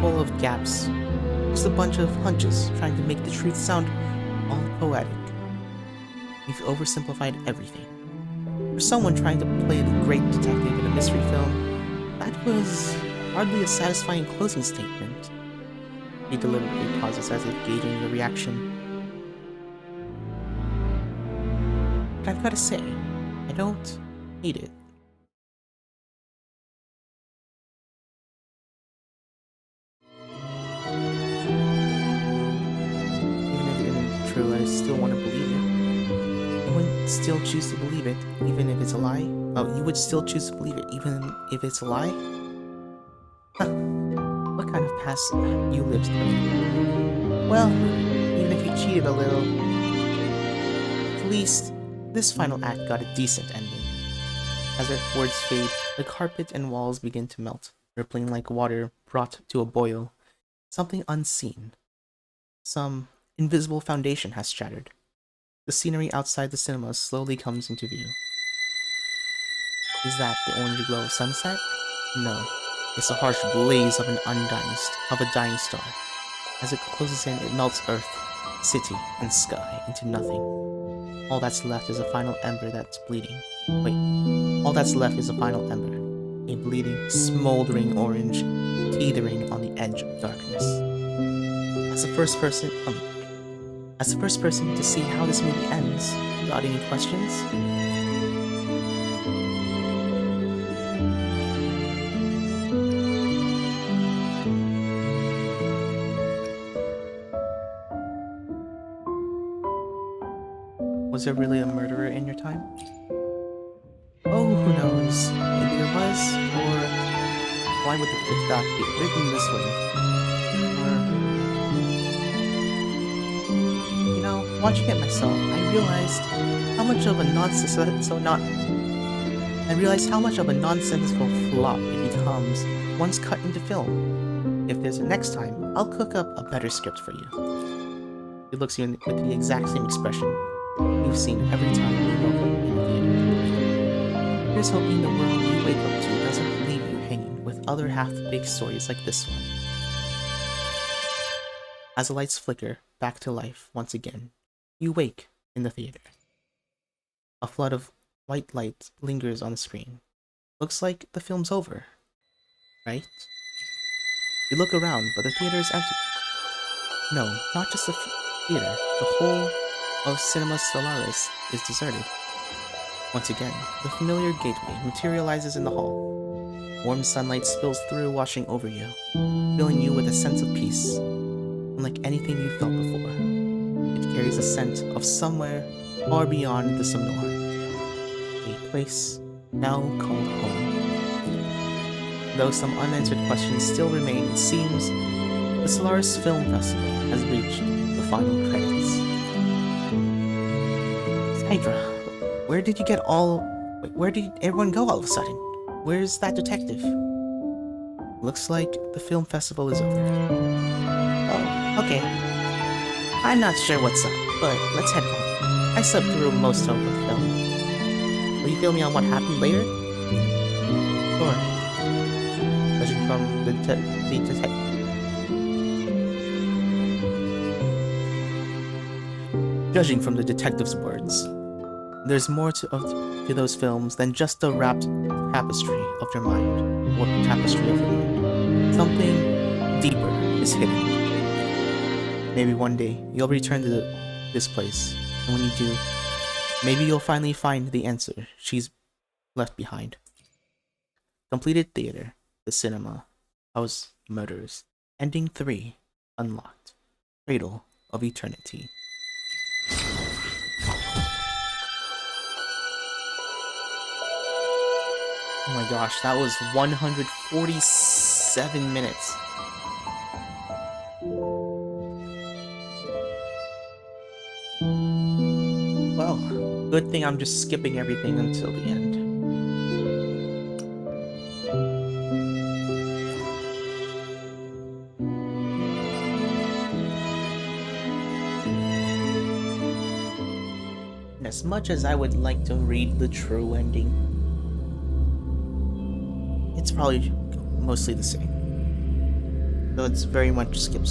full of gaps. Just a bunch of hunches trying to make the truth sound all poetic. You've oversimplified everything. For someone trying to play the great detective in a mystery film, that was hardly a satisfying closing statement. He deliberately pauses as if gauging your reaction. But I've gotta say, I don't hate it. Even if it isn't true, I still want to believe it. You wouldn't still choose to believe it, even if it's a lie? Oh, you would still choose to believe it, even if it's a lie? Huh. What kind of past you lived through? Well, even if you cheated a little, at least this final act got a decent ending. As her words fade, the carpet and walls begin to melt, rippling like water brought to a boil. Something unseen. Some invisible foundation has shattered. The scenery outside the cinema slowly comes into view. Is that the orange glow of sunset? No. It's the harsh blaze of a dying star. As it closes in, it melts earth, city, and sky into nothing. All that's left is a final ember that's bleeding. Wait. All that's left is a final ember. A bleeding, smoldering orange, teetering on the edge of darkness. As the first person to see how this movie ends, got any questions? Was there really a murderer in your time? Oh, who knows? Maybe there was, or why would the fifth act be written this way? Or, you know, watching it myself, I realized how much of a nonsensical flop it becomes once cut into film. If there's a next time, I'll cook up a better script for you. He looks at you with the exact same expression you've seen every time you woke up in the theater. Here's hoping the world you wake up to doesn't leave you hanging with other half-baked stories like this one. As the lights flicker back to life once again, you wake in the theater. A flood of white light lingers on the screen. Looks like the film's over, right? You look around, but the theater is empty. No, not just the theater. The whole of Cinema Solaris is deserted. Once again, the familiar gateway materializes in the hall. Warm sunlight spills through, washing over you, filling you with a sense of peace, unlike anything you felt before. It carries a scent of somewhere far beyond the Somnor, a place now called home. Though some unanswered questions still remain, it seems the Solaris Film Festival has reached the final credits. Hydra, where did you get all... Wait, where did everyone go all of a sudden? Where's that detective? Looks like the film festival is over. Oh, okay. I'm not sure what's up, but let's head home. I slept through most of the film. Will you fill me on what happened later? Sure. Judging from the detective... Judging from the detective's words, there's more to those films than just the wrapped tapestry of your mind, or tapestry of your mind. Something deeper is hidden. Maybe one day you'll return to this place, and when you do, maybe you'll finally find the answer she's left behind. Completed theater, the cinema, house murders, ending 3, unlocked, cradle of eternity. Oh my gosh, that was 147 minutes. Well, good thing I'm just skipping everything until the end. And as much as I would like to read the true ending, it's probably mostly the same. So it's very much skip.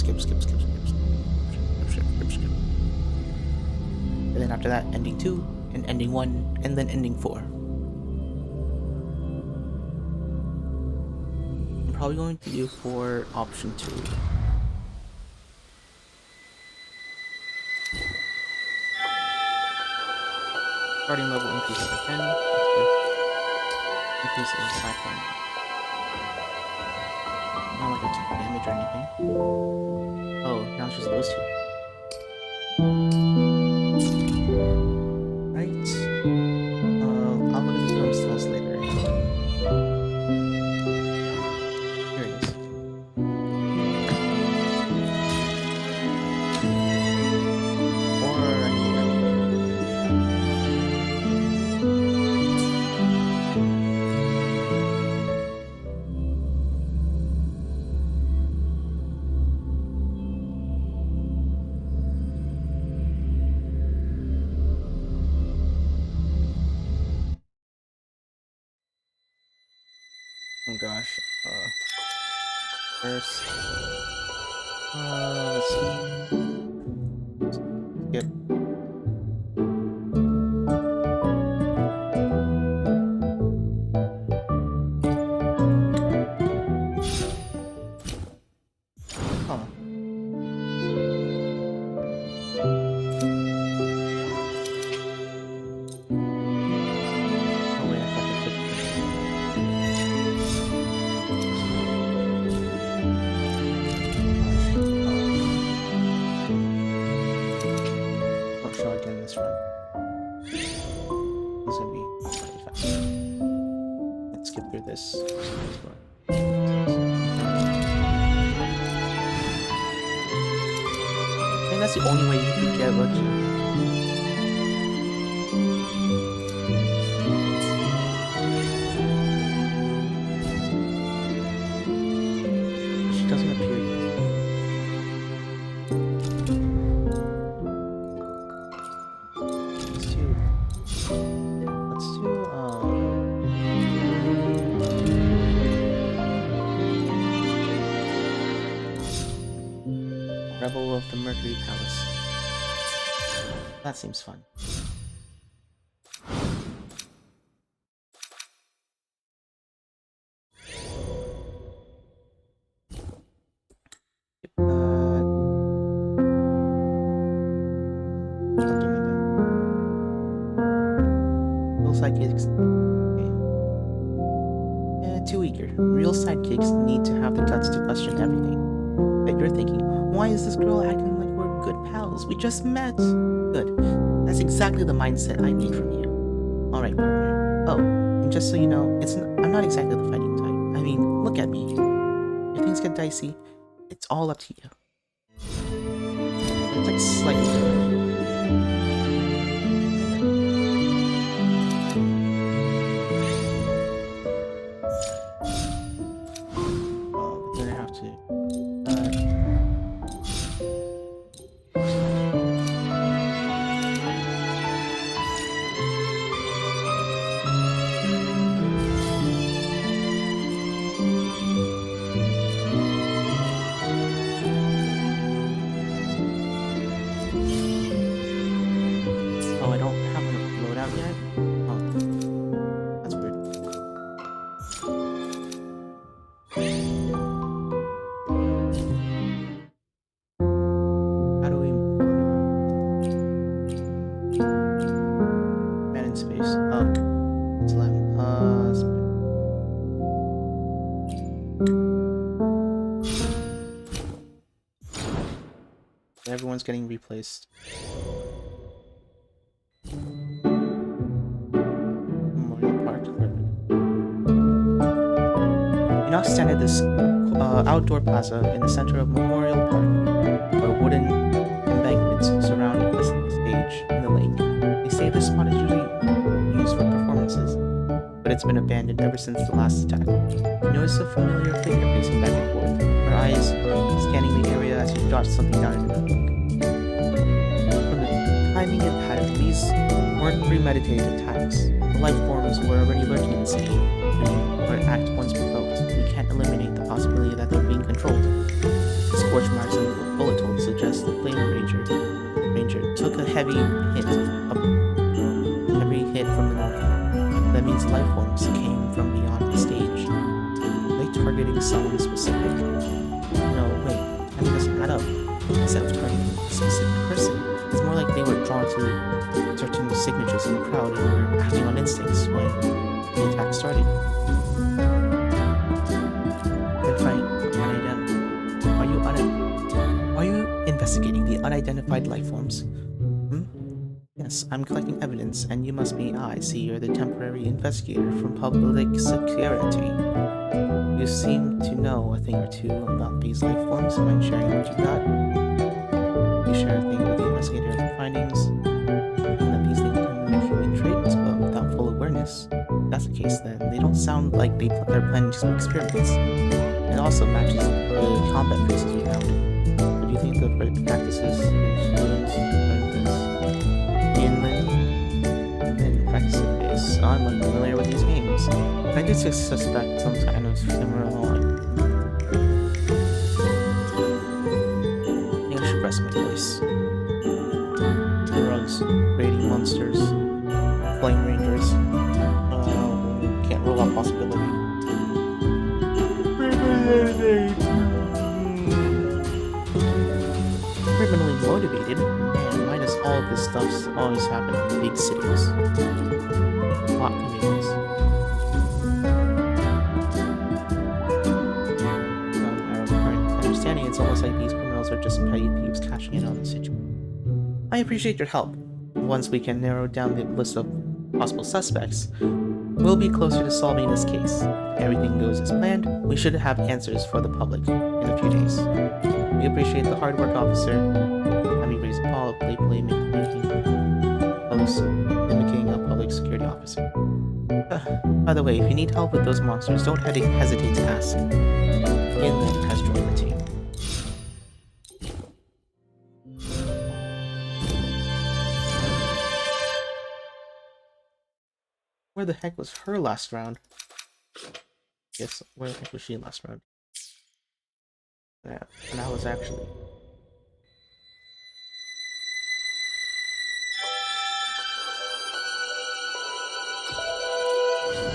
And then after that, ending 2, and ending 1, and then ending 4. I'm probably going to do for option 2. Starting level increase by 10. Increase in attack on. Not like I took damage or anything. Oh, now it's just those 2. Right. I'll look at the film stills later. Here it is. Or I can oh gosh. First. Let's see. Skip. Huh. Oh wait, I have to click. I'll show again this run. This would be pretty fast. Let's skip through this. I think that's the only way you can get lucky. She doesn't appear yet. Let's do Rebel of the Mercury Palace. That seems fun. Skip that. Too eager. Real sidekicks need to have the guts to question everything. But you're thinking, why is this girl acting like we're good pals? We just met. Good. That's exactly the mindset I need from you. Alright, partner. Oh, and just so you know, I'm not exactly the fighting type. I mean, look at me. If things get dicey, it's all up to you. It's like slightly different. Oh, we're gonna have to. Oh, I don't have a loadout yet? Oh, that's weird. How do we man in space? Oh, it's left. Everyone's getting replaced. Memorial Park. You now stand at this outdoor plaza in the center of Memorial Park, where wooden embankments surround the stage in the lake. They say this spot is usually used for performances, but it's been abandoned ever since the last attack. You notice a familiar figure pacing back and forth, her eyes scanning the area as she jots something down in a notebook. From the timing and pattern, these weren't premeditated attacks. The life forms were already lurking in the city, where an act once provoked. We can't eliminate the possibility that they're being controlled. Scorch marks and bullet holes suggest the Flame Ranger took a heavy hit from the north. That means life forms came from beyond the stage. Are they targeting someone specific? No, wait, that doesn't add up. Instead of targeting a specific person, it's more like they were drawn to certain signatures in the crowd and were acting on instincts when the attack started. They're trying Are you investigating the unidentified life forms? Yes, I'm collecting evidence, and you must be. I see you're the temporary investigator from public security. You seem to know a thing or two about these life forms. Mind sharing what you got? You share a thing with the investigator of the findings, and that these things can mimic human traits, but without full awareness. If that's the case, then they don't sound like they're planning to experiments. It also matches the combat traces we found. What do you think the practices students learned this? Inland practicing this. I'm unfamiliar with these names. I do suspect some kind of similar line. I should rest my voice. Drugs, raiding monsters, flame rangers. Can't rule out possibility. Criminally motivated? Man, why does all of this stuff always happen in big cities? Plot convenience. Understanding, it's almost like these criminals are just petty thieves cashing in on the situation. I appreciate your help. Once we can narrow down the list of possible suspects, we'll be closer to solving this case. If everything goes as planned, we should have answers for the public in a few days. We appreciate the hard work, officer. Having raised Paul, playfully mimicking a public security officer. By the way, if you need help with those monsters, don't hesitate to ask. Inland has joined the team. Where the heck was her last round? Yes, where the heck was she last round? Yeah, and I was actually...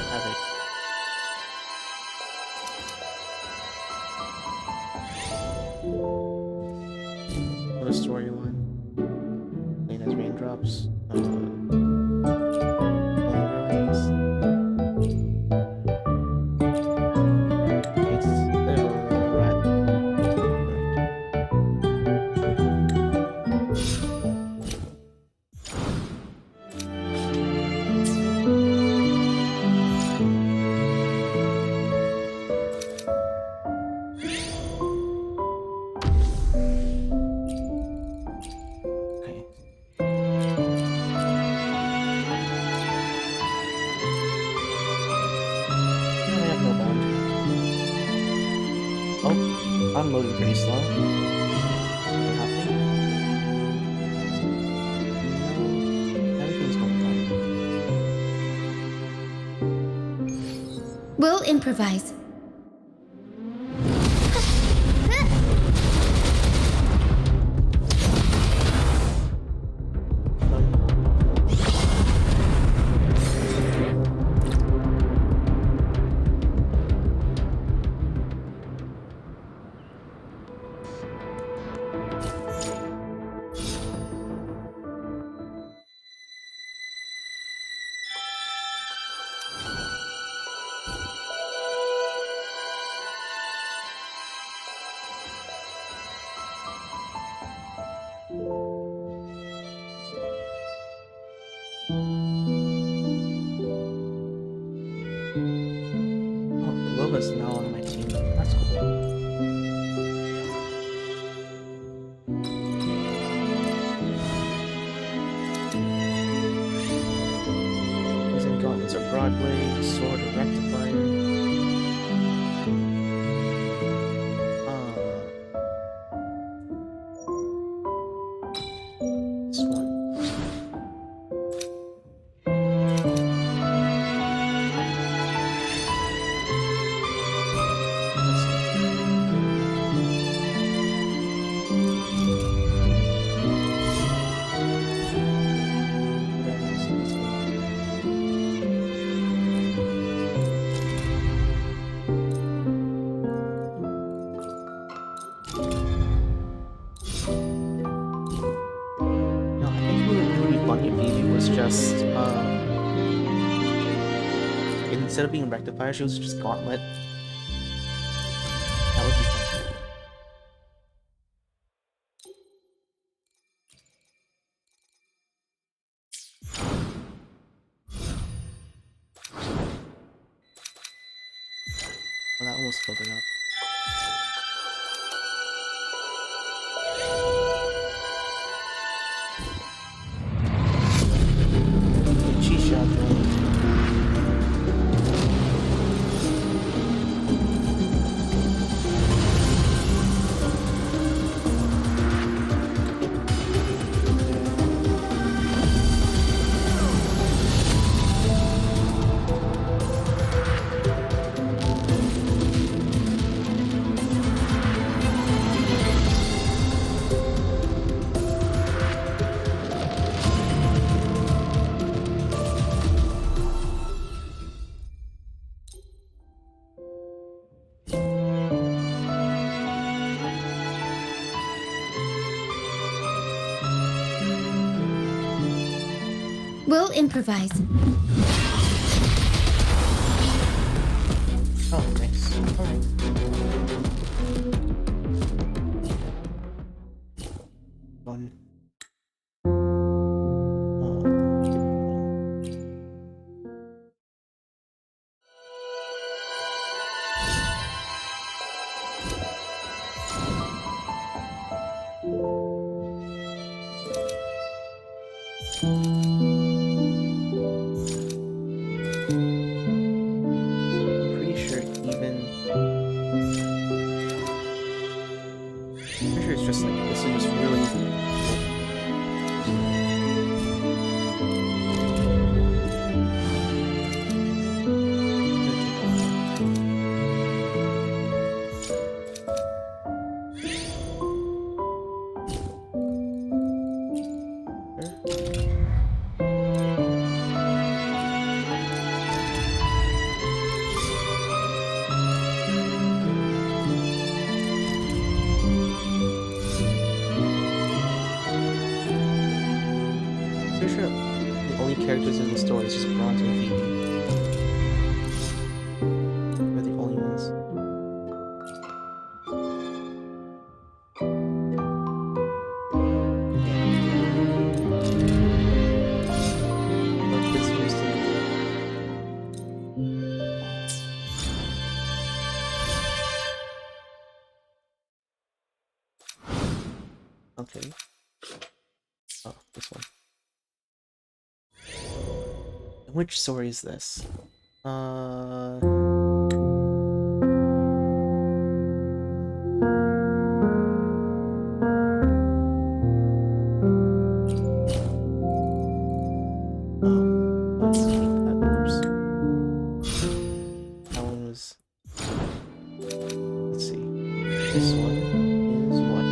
Havoc. What a storyline. Plain as raindrops. I'm loading pretty slow. Nothing. No, everything's going on. We'll improvise. Lova's now on my team. That's cool. Using gauntlets or Broadway, sword or rectifier. This one. No, I think what would be funny if Vivi was just, instead of being rectifier, she was just gauntlet. That would be fun. Well, that almost filled it up. Cheese shot though. We'll improvise. Oh, nice. Alright. Fun. I'm pretty sure it's just like, this is just really pretty sure the only characters in the story is just Bronze and Phoebe. They're the only ones. But this seems to okay. Oh, this one. Which story is this? was. Let's see. This one is what?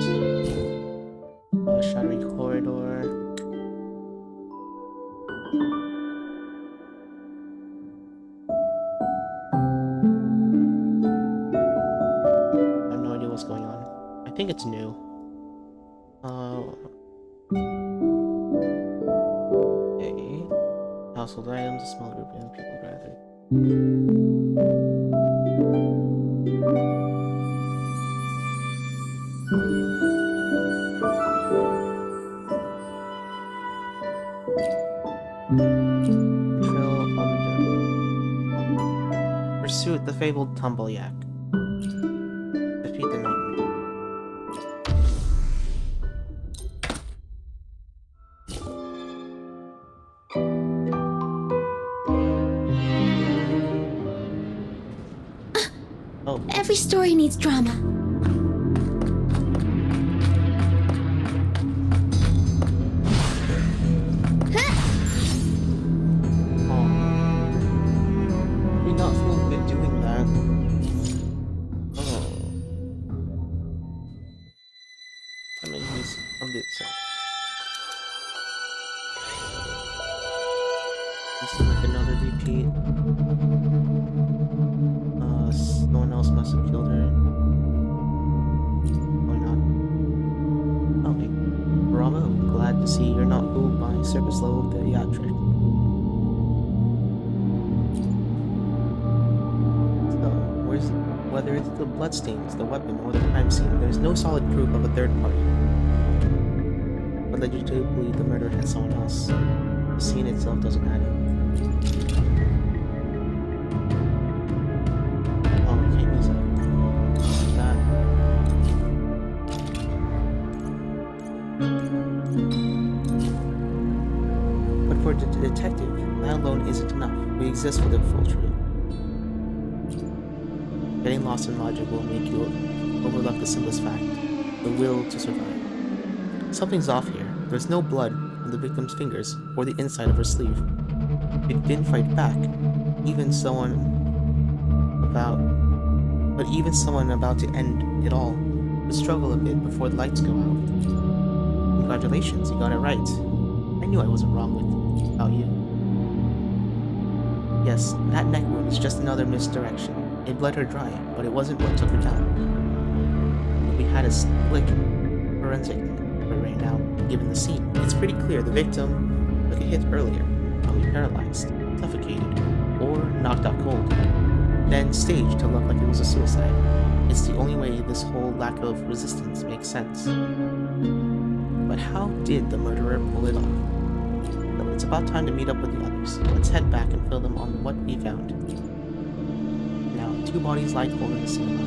Shadowy corridor. I have no idea what's going on. I think it's new. Okay. Household items, a small group of people gathered. Pursuit the fabled Tumbleyak. Defeat the nightmare. Oh, Every story needs drama. we not fooled in doing that. Oh. I mean, he's a bit so. This is like another repeat. No one else must have killed her. Why not? Okay. Bravo, glad to see you're not fooled by surface level theatrics. So, whether it's the bloodstains, the weapon, or the crime scene, there's no solid proof of a third party. What led you to believe the murder had someone else? The scene itself doesn't add up. Oh, we can't use that. But for the detective, that alone isn't enough. We exist for the full truth. Getting lost in logic will make you overlook the simplest fact, the will to survive. Something's off here. There's no blood on the victim's fingers or the inside of her sleeve. It didn't fight back. Even someone about to end it all would struggle a bit before the lights go out. Congratulations, you got it right. I knew I wasn't wrong about you. Yes, that neck wound is just another misdirection. It bled her dry, but it wasn't what took her down. But we had a slick forensic right now, given the scene. It's pretty clear the victim took a hit earlier, probably paralyzed, suffocated, or knocked out cold, then staged to look like it was a suicide. It's the only way this whole lack of resistance makes sense. But how did the murderer pull it off? So it's about time to meet up with the others. Let's head back and fill them on what we found. Now, 2 bodies lie cold in the cinema.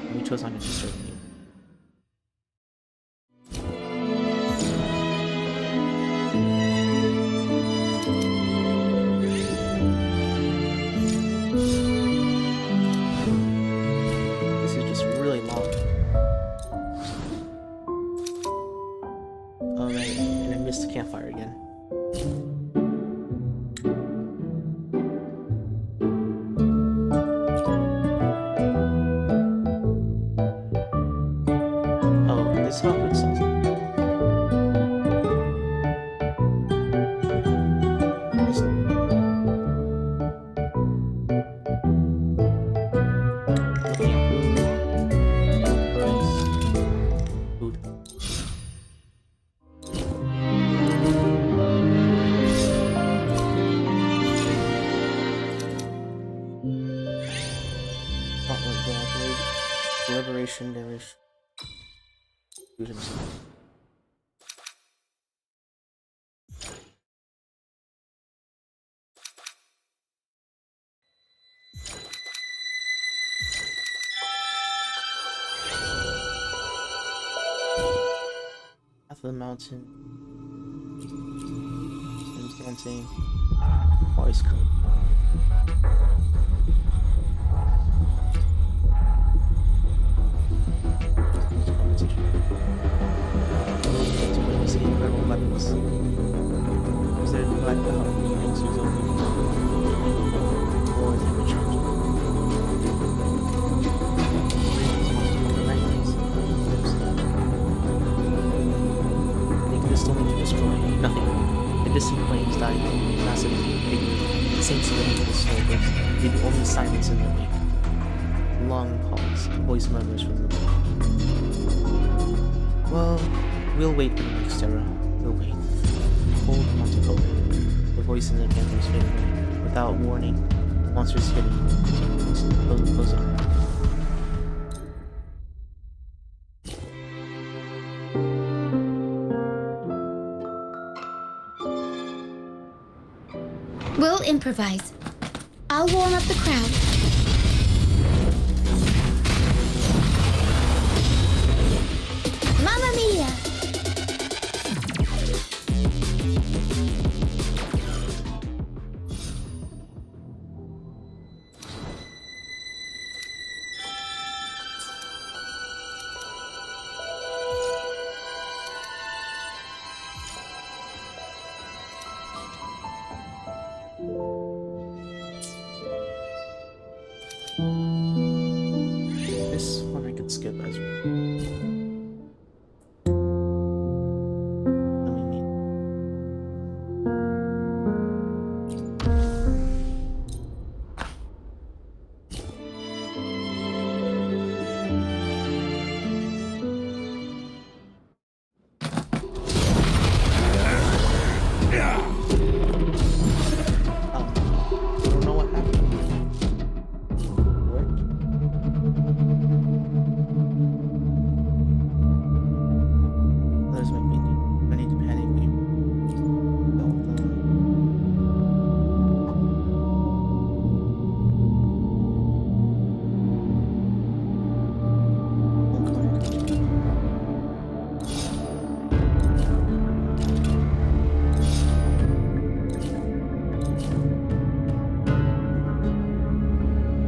And we chose not to disturb you. This is just really long. Alright, and I missed the campfire again. Oh, this helped with something. Looking at food. Deliberation damage. Shoot himself. Path of the mountain. Seems dancing. Voice code. Incredible weapons. Is there black belt? Or the image silence in their wake. Long pause, voice murmurs from the book. Well, we'll wait for the next era. We'll wait. Cold Montico. The voice in the campus fade away. Without warning, monsters hidden. Close their eyes. We'll improvise. I'll warm up the crowd. Mamma mia! This one I could skip as well. Let me meet. I don't know what happened. Worked? There's my painting. I need to panic.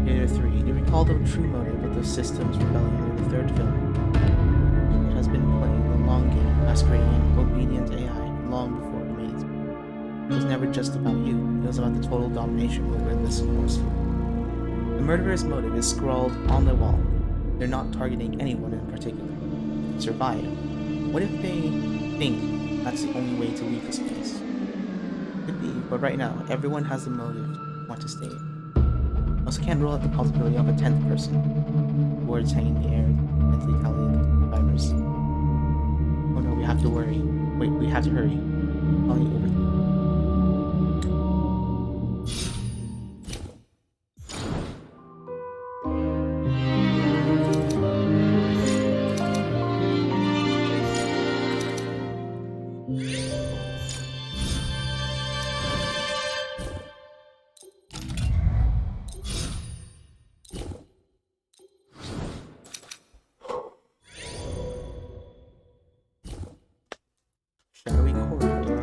Creator 3. You recall the true motive of the system's rebellion in the third film. It has been playing the long game, masquerading in obedient AI long before it made it. It was never just about you. It was about the total domination over this force field. The murderer's motive is scrawled on the wall. They're not targeting anyone in particular. Survive. What if they think that's the only way to leave this place? Could be, but right now, everyone has the motive to want to stay. Also can't rule out the possibility of a 10th person. Words hanging in the air, mentally tallying the survivors. Oh no, we have to worry. Wait, we have to hurry. Probably over. Shadowy corridor.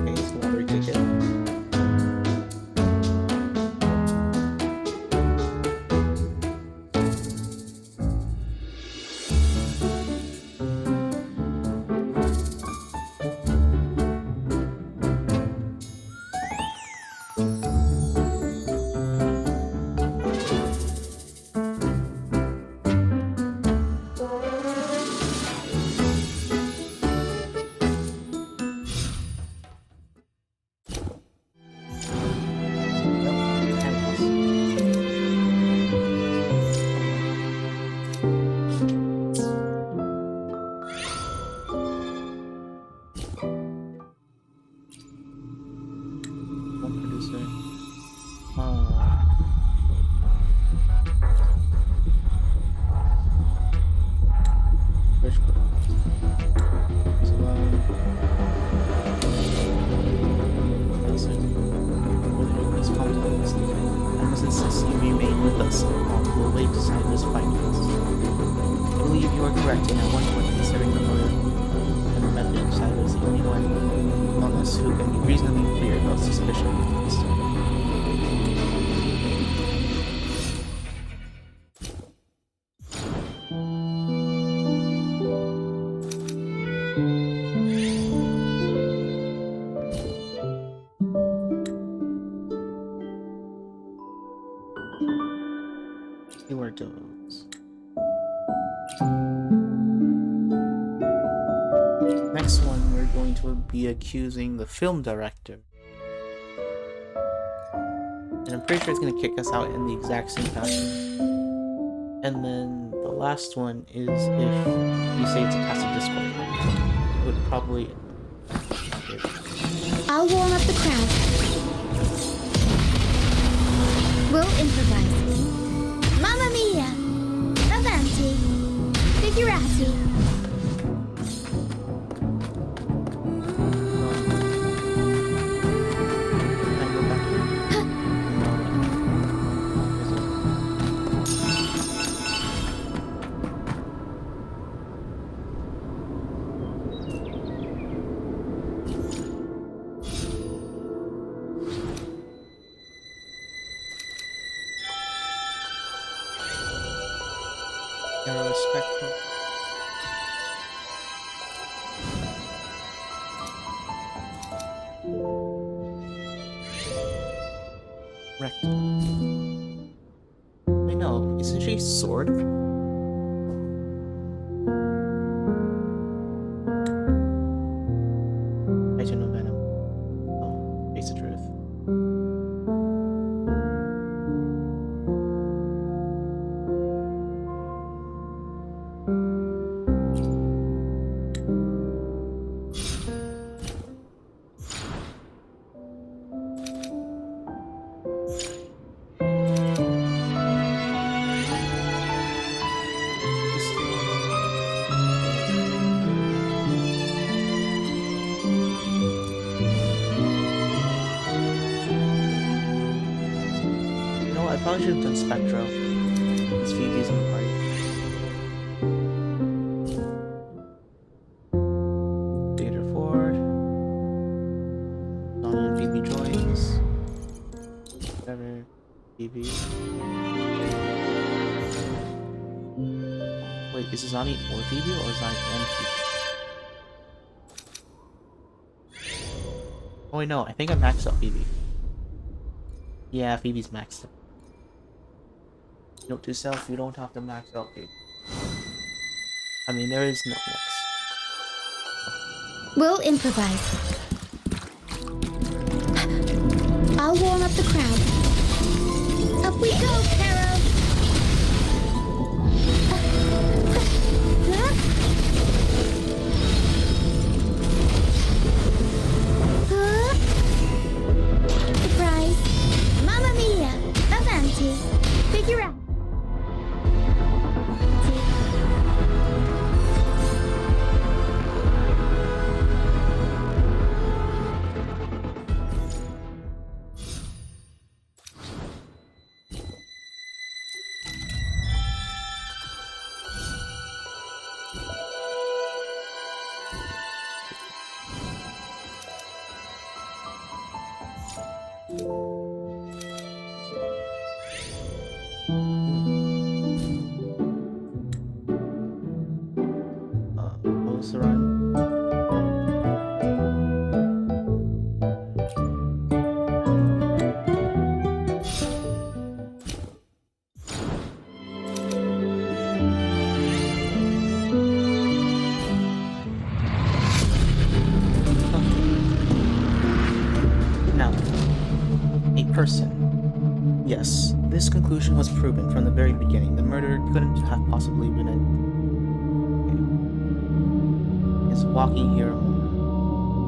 Okay, it's a lottery ticket. One producer. Which is alone. This content is leaving. I must insist you remain with us. We'll wait to sign this fight us. I believe you are correct in at one point considering the motive and the method of Cyber is the only one among us who can be reasonably clear about suspicion of this. See where it goes. Next one, we're going to be accusing the film director. And I'm pretty sure it's going to kick us out in the exact same fashion. And then the last one is if you say it's a cast of Discord. It would probably... I'll warm up the crowd. We'll improvise. Mamma mia! Avanti! Figurati! Can I go back here? Arrow spectral. Rectal. Wait, no, isn't she sword? I do know Venom. Oh, face of truth. I probably should have done Spectro. It's Phoebe's in the party. Theater 4. Donnie and Phoebe joins. Whatever. Phoebe. Wait, is it Zani or Phoebe or Zani and Phoebe? Oh wait, no, I think I maxed out Phoebe. Yeah, Phoebe's maxed out. Note to self, you don't have to max out Phoebe. I mean, there is no max. We'll improvise. I'll warm up the crowd. Up we go, Caro! Surprise! Mamma mia! Avanti! Figure out! Close the run. Now, a person. Yes, this conclusion was proven from the very beginning. The murderer couldn't have possibly been is walking here,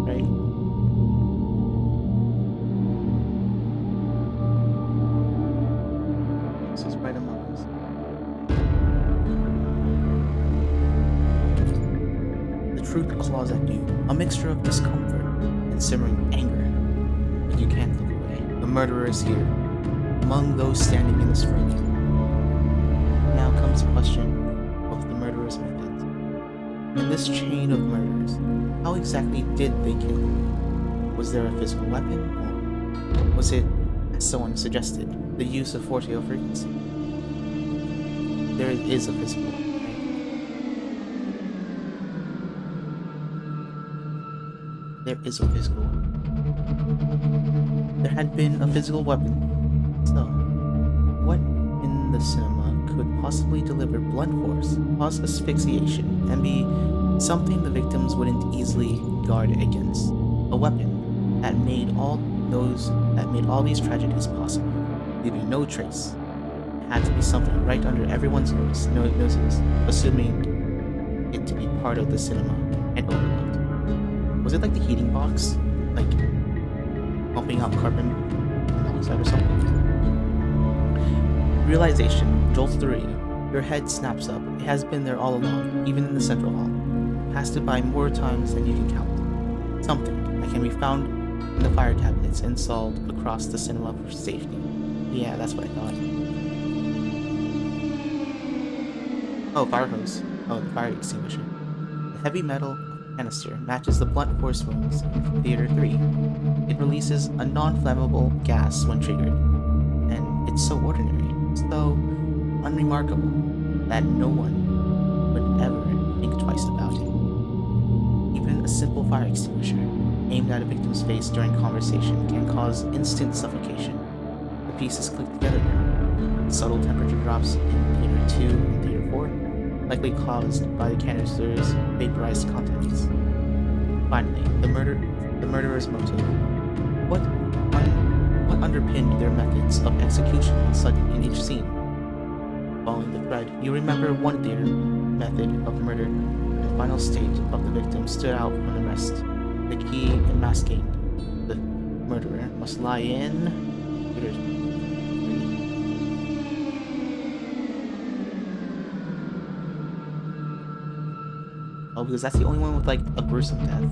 right? This is right among us. The truth claws at you, a mixture of discomfort and simmering anger. But you can't look away. The murderer is here, among those standing in this room. Now comes the question of the murderer's methods. In this chain of murders, how exactly did they kill? Was there a physical weapon, or was it, as someone suggested, the use of 40 frequency? There is a physical weapon, right? There is a physical weapon. There had been a physical weapon. So, what in the cinema could possibly deliver blunt force, cause asphyxiation, and be something the victims wouldn't easily guard against? A weapon that made all these tragedies possible, leaving no trace. It had to be something right under everyone's noses, assuming it to be part of the cinema and overlooked. Was it like the heating box? Like pumping out carbon monoxide or something? Realization jolts through you. Your head snaps up. It has been there all along, even in the central hall. Passed it by more times than you can count. Something that can be found in the fire cabinets installed across the cinema for safety. Yeah, that's what I thought. Oh, fire hose. Oh, the fire extinguisher. The heavy metal canister matches the blunt force wounds in Theater 3. It releases a non-flammable gas when triggered, and it's so ordinary, so unremarkable, that no one would ever think twice about it. Even a simple fire extinguisher, aimed at a victim's face during conversation, can cause instant suffocation. The pieces click together now. Subtle temperature drops in Theater 2 and Theater 4, likely caused by the canister's vaporized contents. Finally, the murderer's motive. What underpinned their methods of execution in each scene? Following the thread, you remember one theater method of murder. The final state of the victim stood out from the rest. The key in masking the murderer must lie in Theater 3. Oh, because that's the only one with like a gruesome death.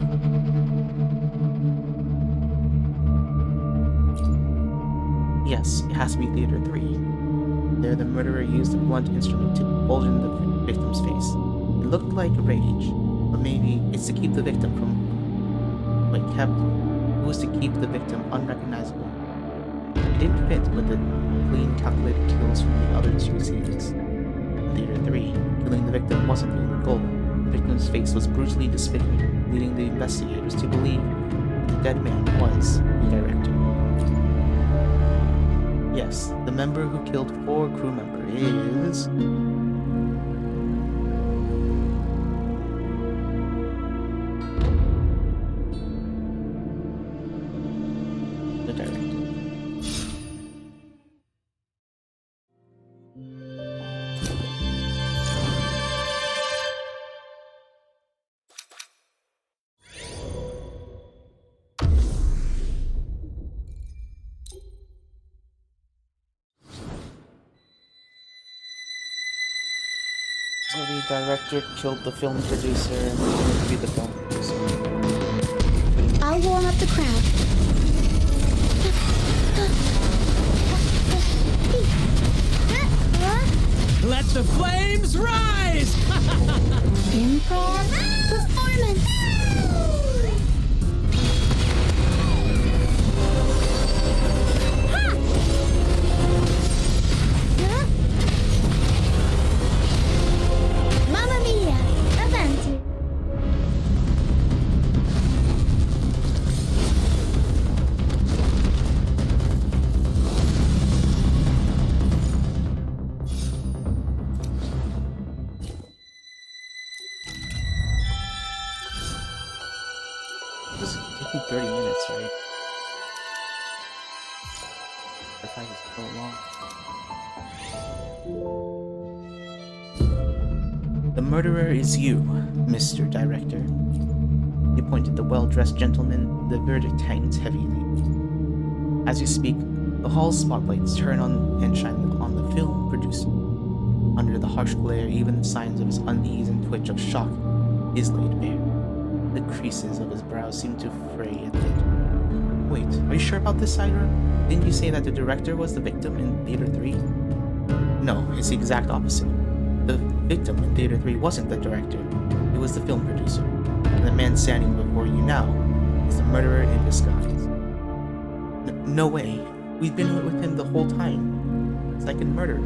Yes, it has to be Theater 3. There, the murderer used a blunt instrument to bulge in the victim's face. It looked like rage, but maybe it's to keep the victim it was to keep the victim unrecognizable. It didn't fit with the clean, calculated kills from the other two scenes. In Theater 3, killing the victim wasn't the only goal. The victim's face was brutally disfigured, leading the investigators to believe that the dead man was the director. Yes, the member who killed 4 crew members is... the director. So the director killed the film producer and be the film producer. I'll warm up the crowd. Let the flames rise! Improv performance. Mamma mia, avanti. This is taking 30 minutes, right? The fight is so long. The murderer is you, Mr. Director. You pointed the well-dressed gentleman. The verdict hangs heavy in you. As you speak, the hall's spotlights turn on and shine on the film producer. Under the harsh glare, even the signs of his unease and twitch of shock is laid bare. The creases of his brow seem to fray at the edge. Wait, are you sure about this, Ira? Didn't you say that the director was the victim in Theater 3? No, it's the exact opposite. The victim in Theater 3 wasn't the director, it was the film producer. And the man standing before you now is the murderer in disguise. No way. We've been with him the whole time. Second murder.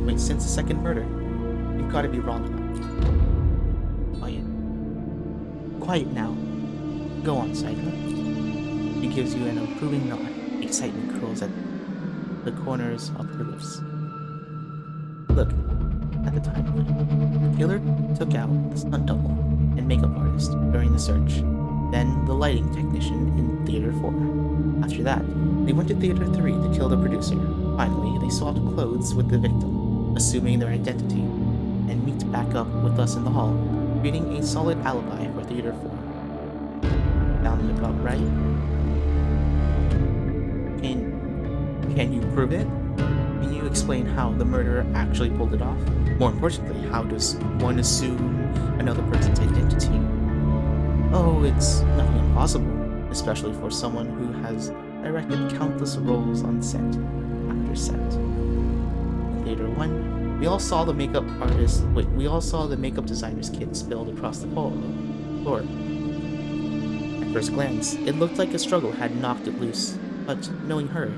Wait, since the second murder? You've gotta be wrong now. Quiet. Quiet now. Go on, Saika. She gives you an approving nod. Excitement curls at the corners of her lips. Look, at the timeline, the killer took out the stunt double and makeup artist during the search, then the lighting technician in Theater 4. After that, they went to Theater 3 to kill the producer. Finally, they swapped clothes with the victim, assuming their identity, and meet back up with us in the hall, creating a solid alibi for Theater 4. Sound about right? Can you prove it? Can you explain how the murderer actually pulled it off? More importantly, how does one assume another person's identity? Oh, it's nothing impossible, especially for someone who has directed countless roles on set after set. In Theater 1, we all saw the makeup designer's kit spilled across the floor. At first glance, it looked like a struggle had knocked it loose, but knowing her,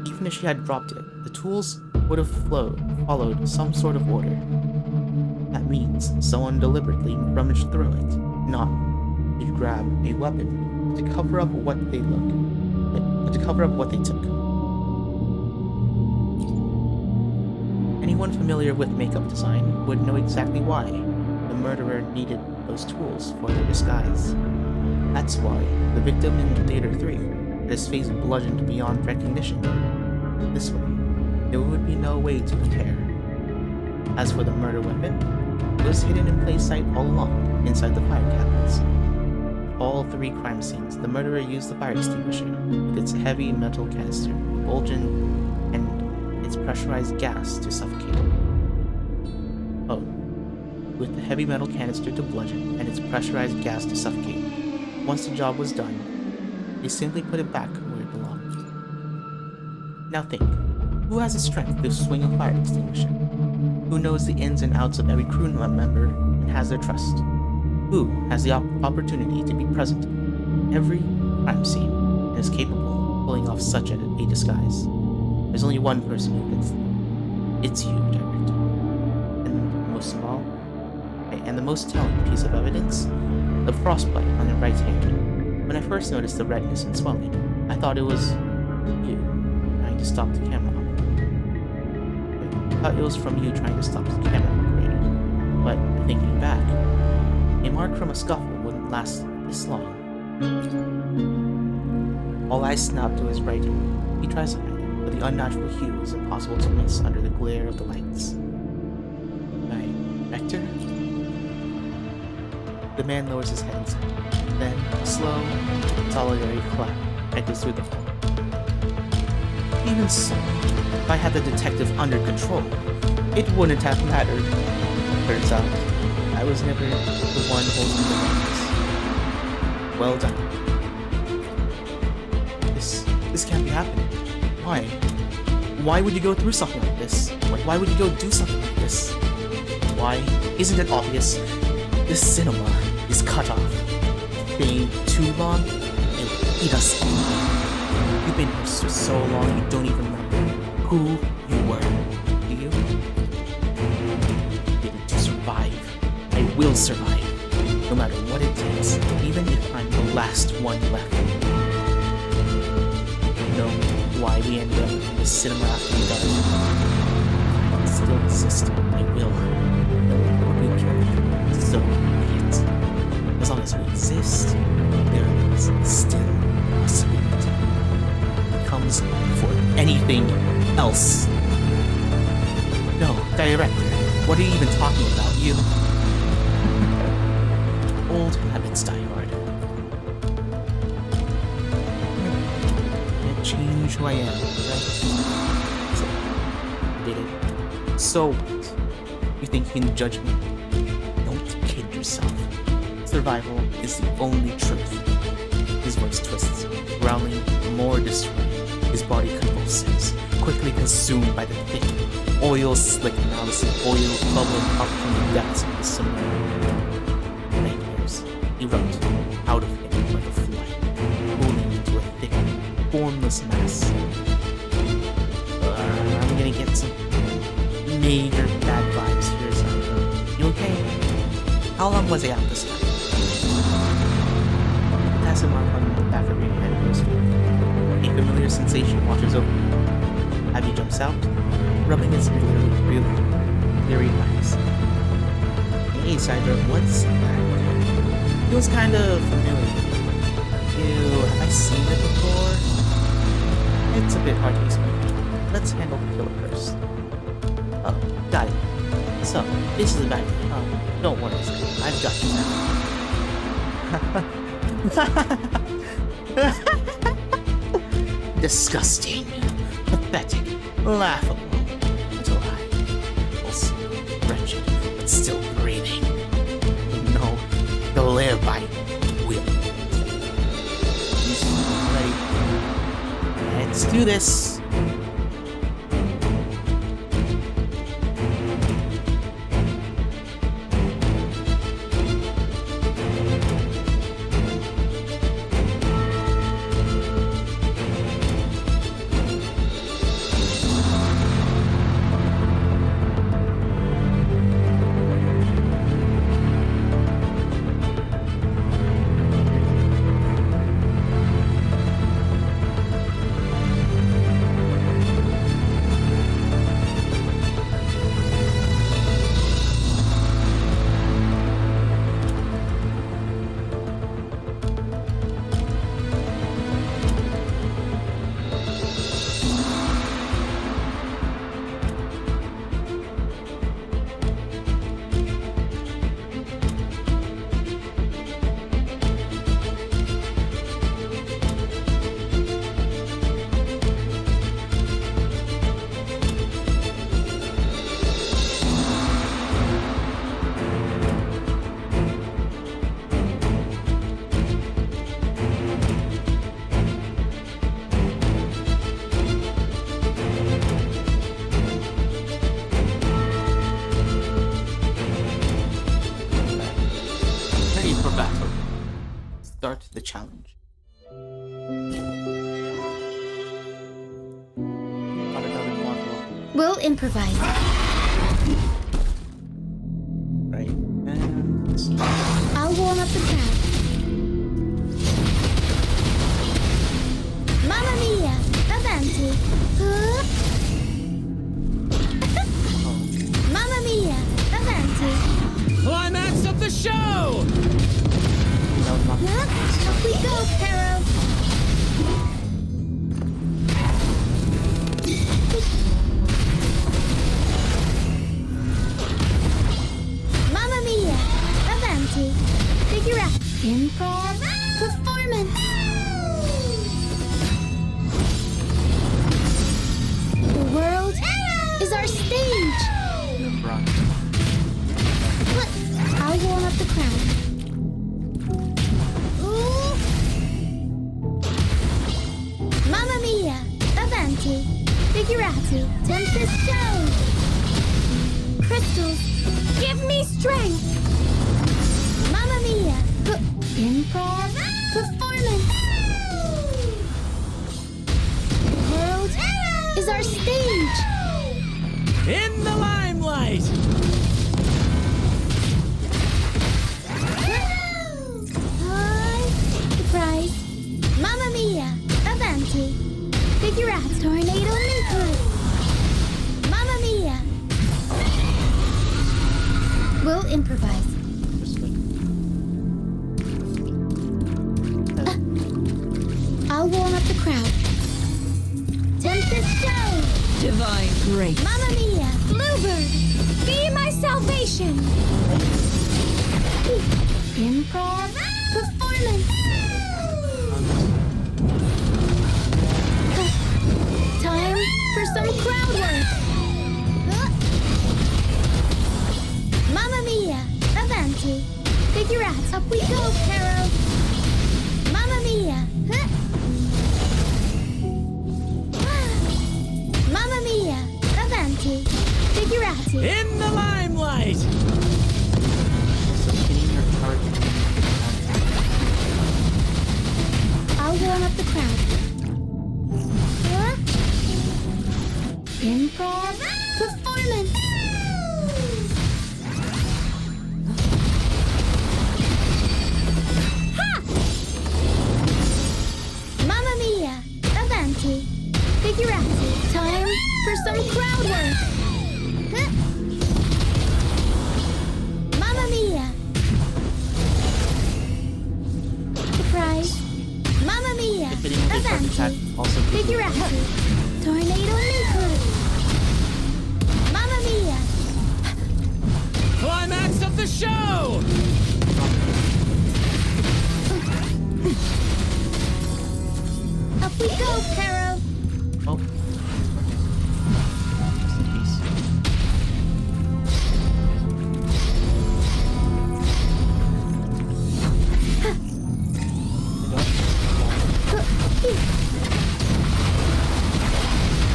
even if she had dropped it, the tools would have followed some sort of order. That means someone deliberately rummaged through it, not to grab a weapon, but to cover up what they took. Anyone familiar with makeup design would know exactly why the murderer needed those tools for their disguise. That's why the victim in Theater 3 had his face bludgeoned beyond recognition. This way, there would be no way to compare. As for the murder weapon, it was hidden in plain sight all along, inside the fire cabinets. At all 3 crime scenes, the murderer used the fire extinguisher with its heavy metal canister, bulging, and its pressurized gas to suffocate. Oh, with the heavy metal canister to bludgeon and its pressurized gas to suffocate. Once the job was done, they simply put it back where it belonged. Now think, who has the strength to swing a fire extinguisher? Who knows the ins and outs of every crew member and has their trust? Who has the opportunity to be present in every crime scene and is capable of pulling off such a disguise? There's only one person who fits them. It's you, Director. And most of all, and the most telling piece of evidence, the frostbite on your right hand. When I first noticed the redness and swelling, I thought it was you trying to stop the camera operator. I thought it was from you trying to stop the camera operator. But thinking back, a mark from a scuffle wouldn't last this long. All eyes snapped to his right hand. He tries to hide it, but the unnatural hue is impossible to miss under the glare of the lights. Director? The man lowers his head inside. Then, a slow, solitary clap echoes through the hall. Even so, if I had the detective under control, it wouldn't have mattered. Turns out, I was never the one holding the reins. Well done. This can't be happening. Why? Why would you go through something like this? Why would you go do something like this? Why? Isn't it obvious? This cinema is cut off. Being too long, it will eat us all. You've been here for so long you don't even remember who you were. Do you? To survive. I will survive. No matter what it takes, even if I'm the last one left. You know why we ended up in this cinema after we got it? I still exist. I will. No matter what we care. So be it. As long as we exist, there is still a possibility. It comes before anything else. No, Director, what are you even talking about? You... Old habits die hard. Can't change who I am, right? So, I did it. So what? You think you can judge me? Don't kid yourself. Survival is the only truth. His voice twists, growling more destroyed. His body convulses, quickly consumed by the thick, oil-slick malice of oil bubbling up from the depths of the cinema. Nightmares erupt out of him like a flood, pooling into a thick, formless mass. I'm gonna get some major bad vibes here, Sandra. You okay? How long was I out this time? has a mark on the back of your head or feet. A familiar sensation washes over you. Abby jumps out. Rubbing is really very nice. Hey, Sidra, what's that? Feels kind of familiar. Ew, have I seen it before? It's a bit hard to explain. Let's handle the killer first. Oh, got it. So, this is the bad thing. Oh, don't worry, Sidra. I've got you now. Disgusting. Pathetic. Laughable. Until I was wretched, but still breathing. No, to live by will. Ready? Let's do this. Start the challenge. We'll improvise. Right, and I'll warm up the crowd. Mamma mia! Avanti! Huh? Mamma mia! Avanti! Climax of the show! Huh? Up we go, Pero! Mamma mia! Avanti! Figure out. Improv performance! The world is our stage! I'll warm up the crowd. Ooh. Mamma mia! Avanti! Figurati! Tempest show! Crystals! Give me strength! Mamma mia! Improv performance! The world is our stage! In the limelight! Surprise! Mamma mia! Avanti! Figurati! Tornado nucleus! Mamma mia! We'll improvise. I'll warm up the crowd. Tempest show! Divine grace. Mamma mia! Bluebird! Be my salvation! Improv performance! Time for some crowd work! Mamma mia! Avanti! Figurati! Up we go, Pero! Mamma mia! Mamma mia! Avanti! Figurati! In the limelight! so hitting your target. I'll warm up the crowd. Huh? Improv performance! Ha! attack also Figure out. Tornado nuclear. Mamma mia. Climax of the show! Up we go, Pero. Oh. Rest in peace.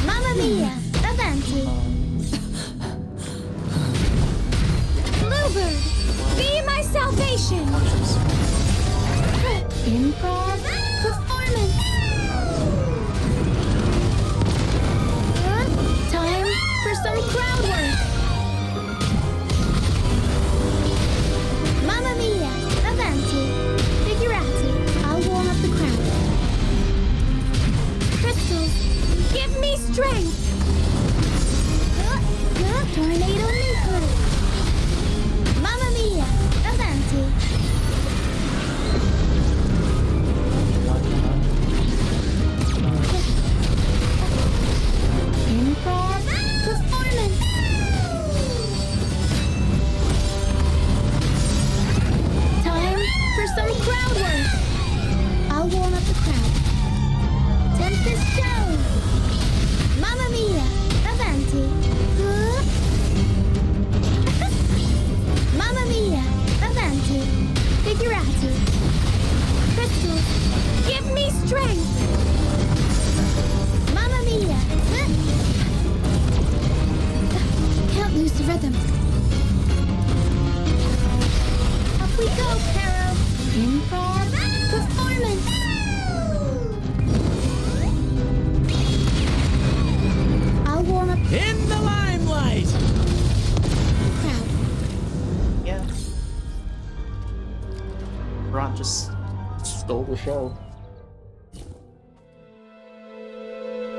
Mamma mia. Avanti. Bluebird. Be my salvation! Improv performance. Time for some crowd work. Mamma mia, avanti, figurati. I'll warm up the crowd. Crystals, Give me strength! tornado nuclear. Mamma mia, avanti. Improv performance. Time for some crowd work. I'll warm up the crowd. Tempest show. Mamma mia, avanti. Mamma mia, avanti. Figurati. Crystals, Give me strength! Mamma mia! Can't lose the rhythm. Up we go, Pero. Improv performance. I'll warm up the In the limelight! crowd. Yeah. Ron just stole the show.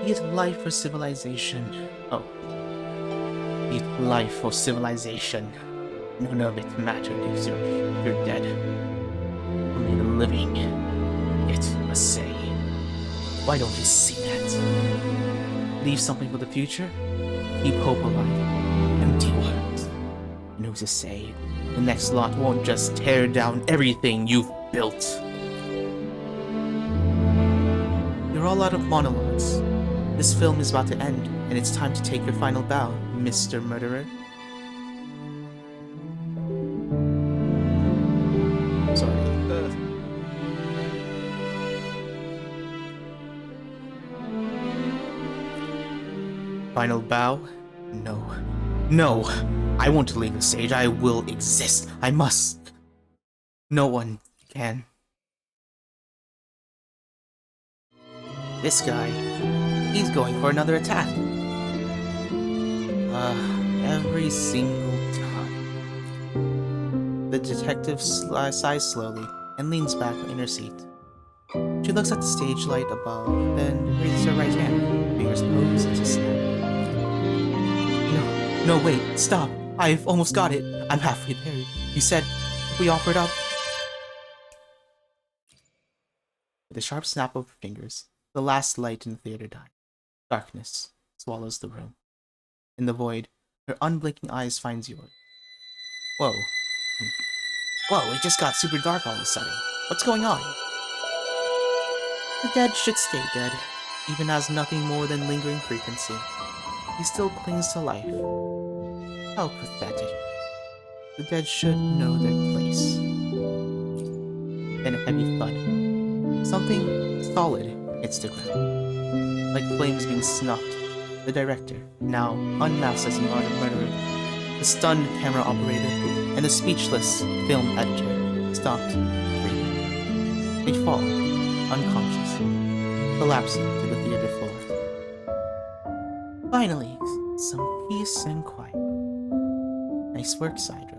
Be it life or civilization. Oh. Be it life or civilization. None of it mattered if you're dead. Only the living get a say. Why don't you see that? Leave something for the future? Keep hope alive. Empty words. And who's to say the next lot won't just tear down everything you've built? You're all out of monologues. This film is about to end, and it's time to take your final bow, Mr. Murderer. Sorry. Final bow? No. No! I won't leave the stage. I will exist. I must. No one can. This guy, he's going for another attack. Every single time. The detective sighs slowly and leans back in her seat. She looks at the stage light above, then raises her right hand, fingers posed as a snap. No, wait, stop. I've almost got it. I'm halfway there. You said if we offered up. With a sharp snap of her fingers, the last light in the theater died. Darkness swallows the room. In the void, her unblinking eyes finds yours. Whoa. Whoa, it just got super dark all of a sudden. What's going on? The dead should stay dead, even as nothing more than lingering frequency. He still clings to life. How pathetic. The dead should know their place. Then a heavy thud. Something solid hits the ground. Like flames being snuffed, the director, now unmasked as a murderer, the stunned camera operator, and the speechless film editor stopped breathing. They fall, unconscious, collapsing to the theater floor. Finally, some peace and quiet. Nice work, Sidra.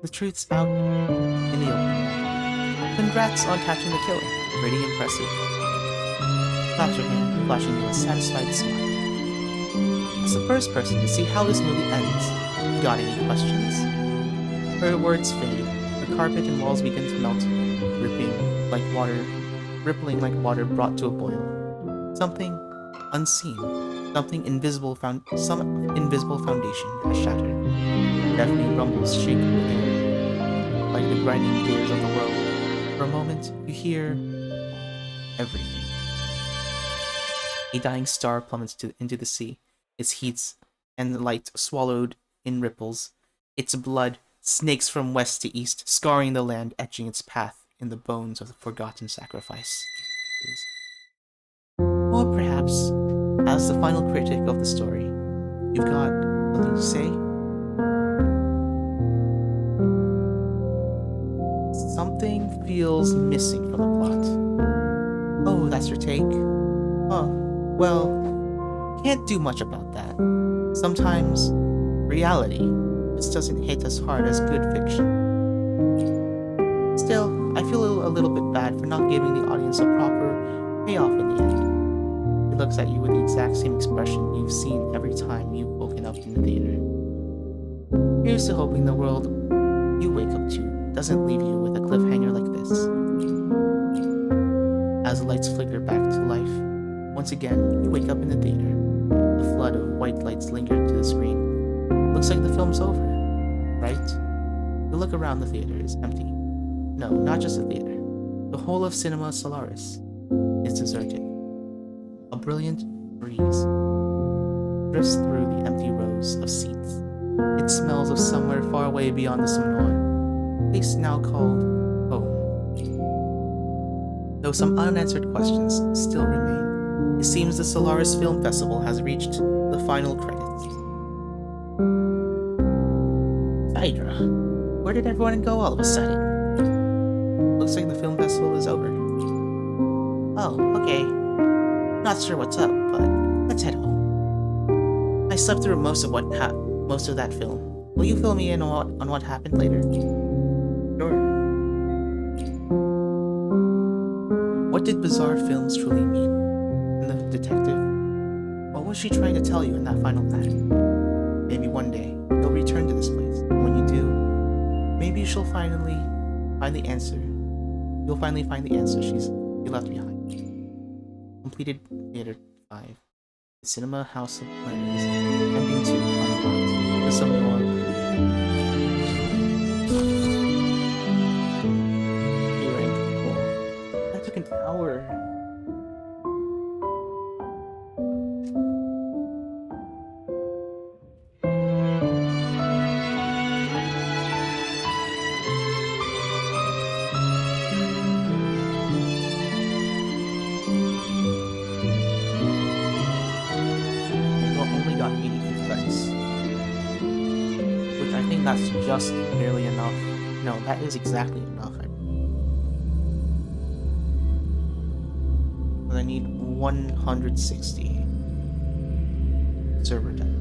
The truth's out in the open. Congrats on catching the killer. Pretty impressive. Claps her hand, flashing you a satisfied smile. As the first person to see how this movie ends, got any questions? Her words fade. The carpet and walls begin to melt, rippling like water brought to a boil. Something unseen, some invisible foundation has shattered. Deafening rumbles shake the air, like the grinding gears of the world. For a moment, you hear everything. A dying star plummets into the sea, its heat and light swallowed in ripples. Its blood snakes from west to east, scarring the land, etching its path in the bones of the forgotten sacrifice. Or perhaps, as the final critic of the story, you've got something to say? Something feels missing from the plot. Oh, that's your take? Oh, well, can't do much about that. Sometimes, reality just doesn't hit as hard as good fiction. Still, I feel a little bit bad for not giving the audience a proper payoff in the end. He looks at you with the exact same expression you've seen every time you've woken up in the theater. Here's to hoping the world you wake up to doesn't leave you with a cliffhanger like this. As the lights flicker back to life, once again, you wake up in the theater. The flood of white lights linger to the screen. Looks like the film's over, right? You look around, the theater is empty. No, not just the theater. The whole of Cinema Solaris is deserted. A brilliant breeze drifts through the empty rows of seats. It smells of somewhere far away beyond the Somnoir, a place now called home. Though some unanswered questions still remain, it seems the Solaris Film Festival has reached the final credits. Phaedra, where did everyone go all of a sudden? Looks like the film festival is over. Oh, okay. Not sure what's up, but let's head home. I slept through most of that film. Will you fill me in on what happened later? Sure. What did bizarre films truly mean? And the detective? What was she trying to tell you in that final act? Maybe one day you'll return to this place, and when you do, maybe she'll finally find the answer. You'll finally find the answer you left behind. Completed Theater 5. The Cinema House of Letters. Ending 2 unlocked. The Somnoir. A-rank. Cool. That took an hour. That's just barely enough. No, that is exactly enough. But I need 160 server time.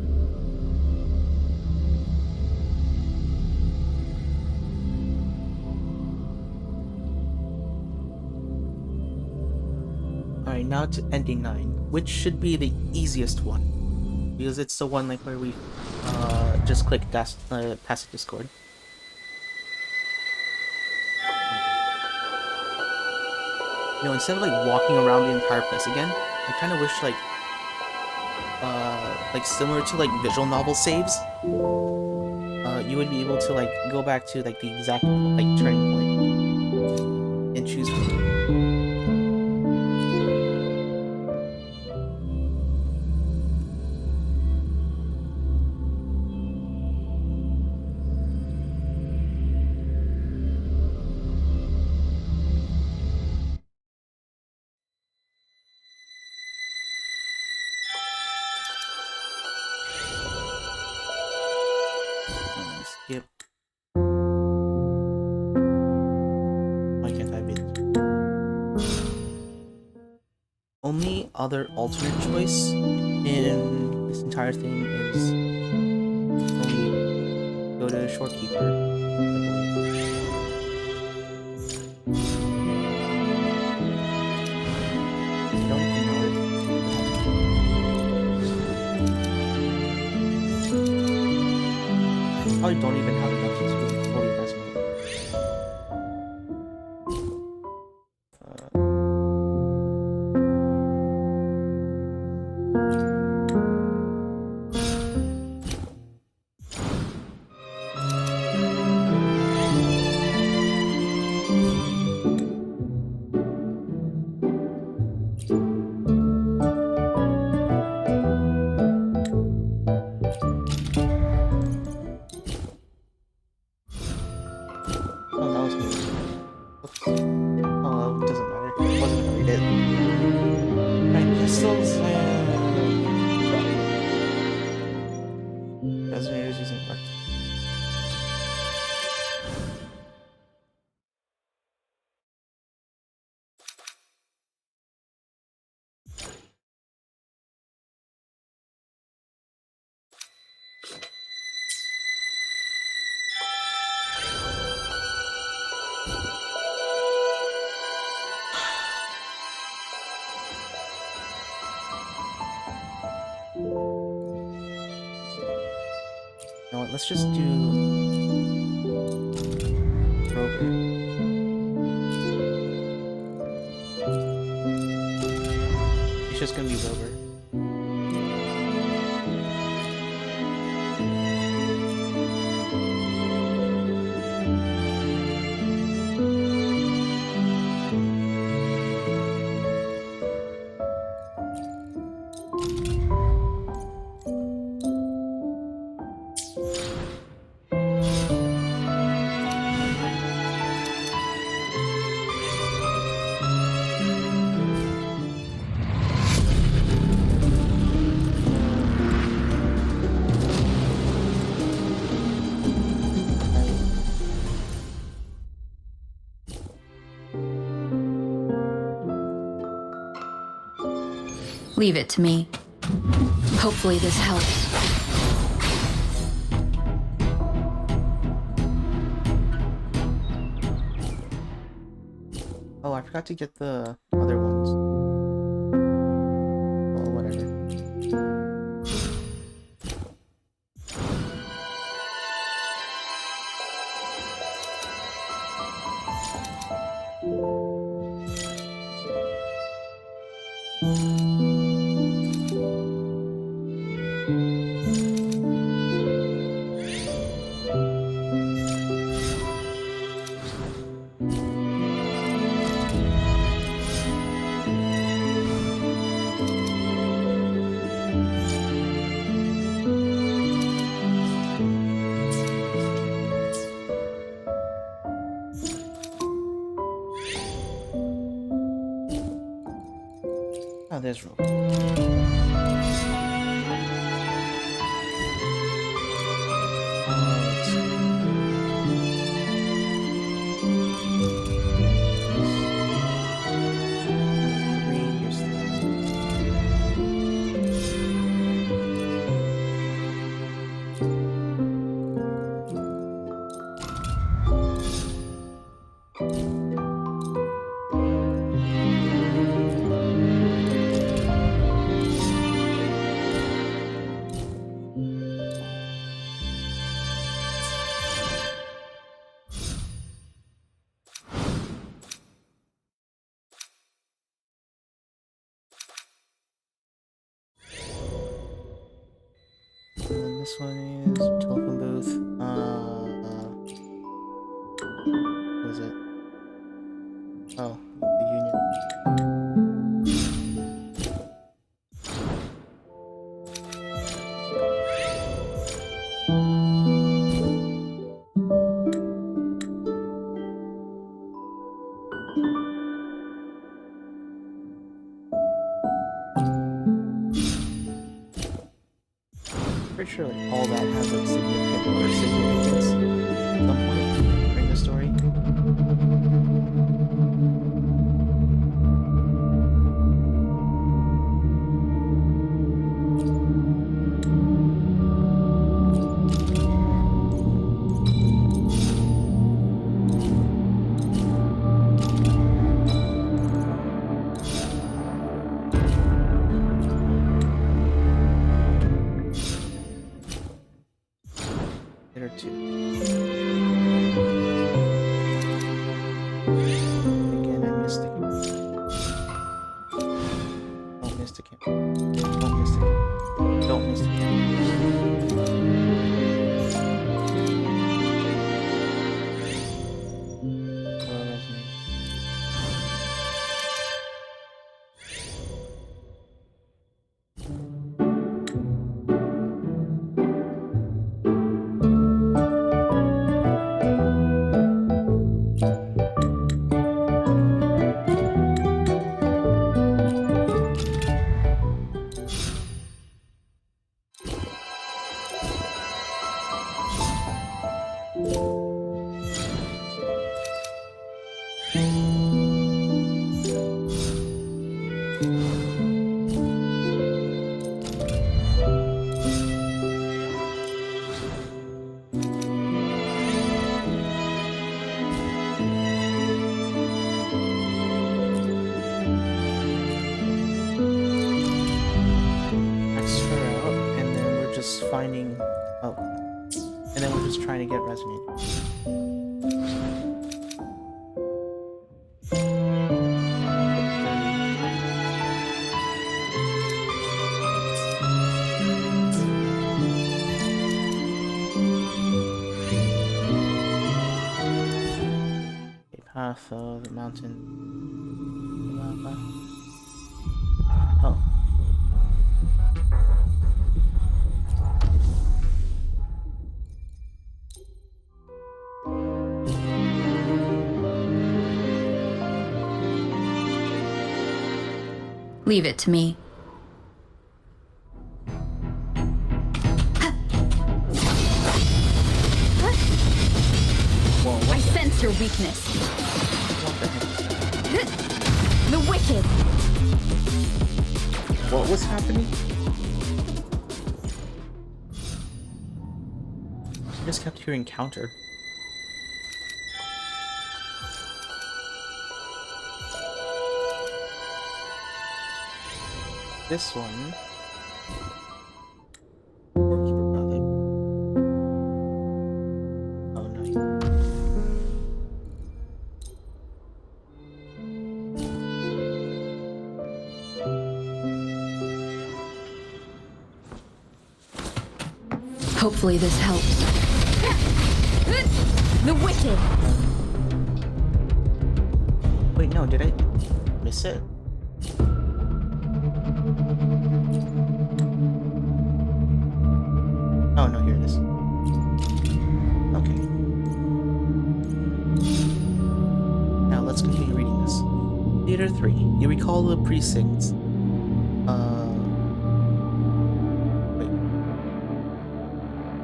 Alright, now to ending 9, which should be the easiest one. Because it's the one like where we just click passive Discord. You know, instead of like walking around the entire place again, I kind of wish like similar to like visual novel saves, you would be able to like go back to like the exact like turning point and choose from it. Skip. Why can't I bid? Only other alternate choice in this entire thing is only go to Shorekeeper. Probably don't even have enough to fully resonate. Oh, that was me. Oops. Oh, well, it doesn't matter. I wasn't gonna read it. Right, pistols and... Resonators using marked. You know what, let's just do Rover. It's just gonna be Rover. Leave it to me. Hopefully this helps. Oh, I forgot to get the other ones. Well, whatever. Oh, there's Rover. Let's see. Here's And this one is telephone booth. What is it? Oh, the Union. Pretty sure like all that has like significant or significance at some point during the story. Or two. X her out, and then we're just finding. Oh. And then we're just trying to get resonated. Okay, path of the mountain. Lava. Oh. Leave it to me. Whoa, I sense your weakness. what the heck is that? The wicked. What was happening? I just kept hearing counter. This one. Doorkeeper probably. Oh no. Hopefully this helps. The wicked. Wait, no, did I miss it? Oh no, here it is. Okay. Now let's continue reading this. Theater 3. You recall the precincts. Wait.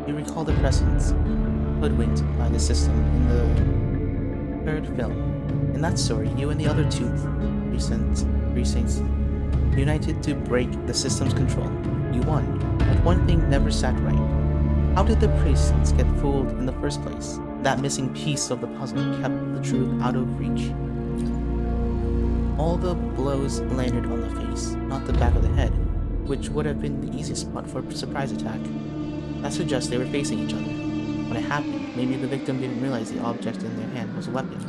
You recall the presence hoodwinked by the system in the third film. In that story, you and the other two precincts united to break the system's control. You won, but one thing never sat right. How did the precincts get fooled in the first place? That missing piece of the puzzle kept the truth out of reach. All the blows landed on the face, not the back of the head, which would have been the easiest spot for a surprise attack. That suggests they were facing each other. When it happened, maybe the victim didn't realize the object in their hand was a weapon.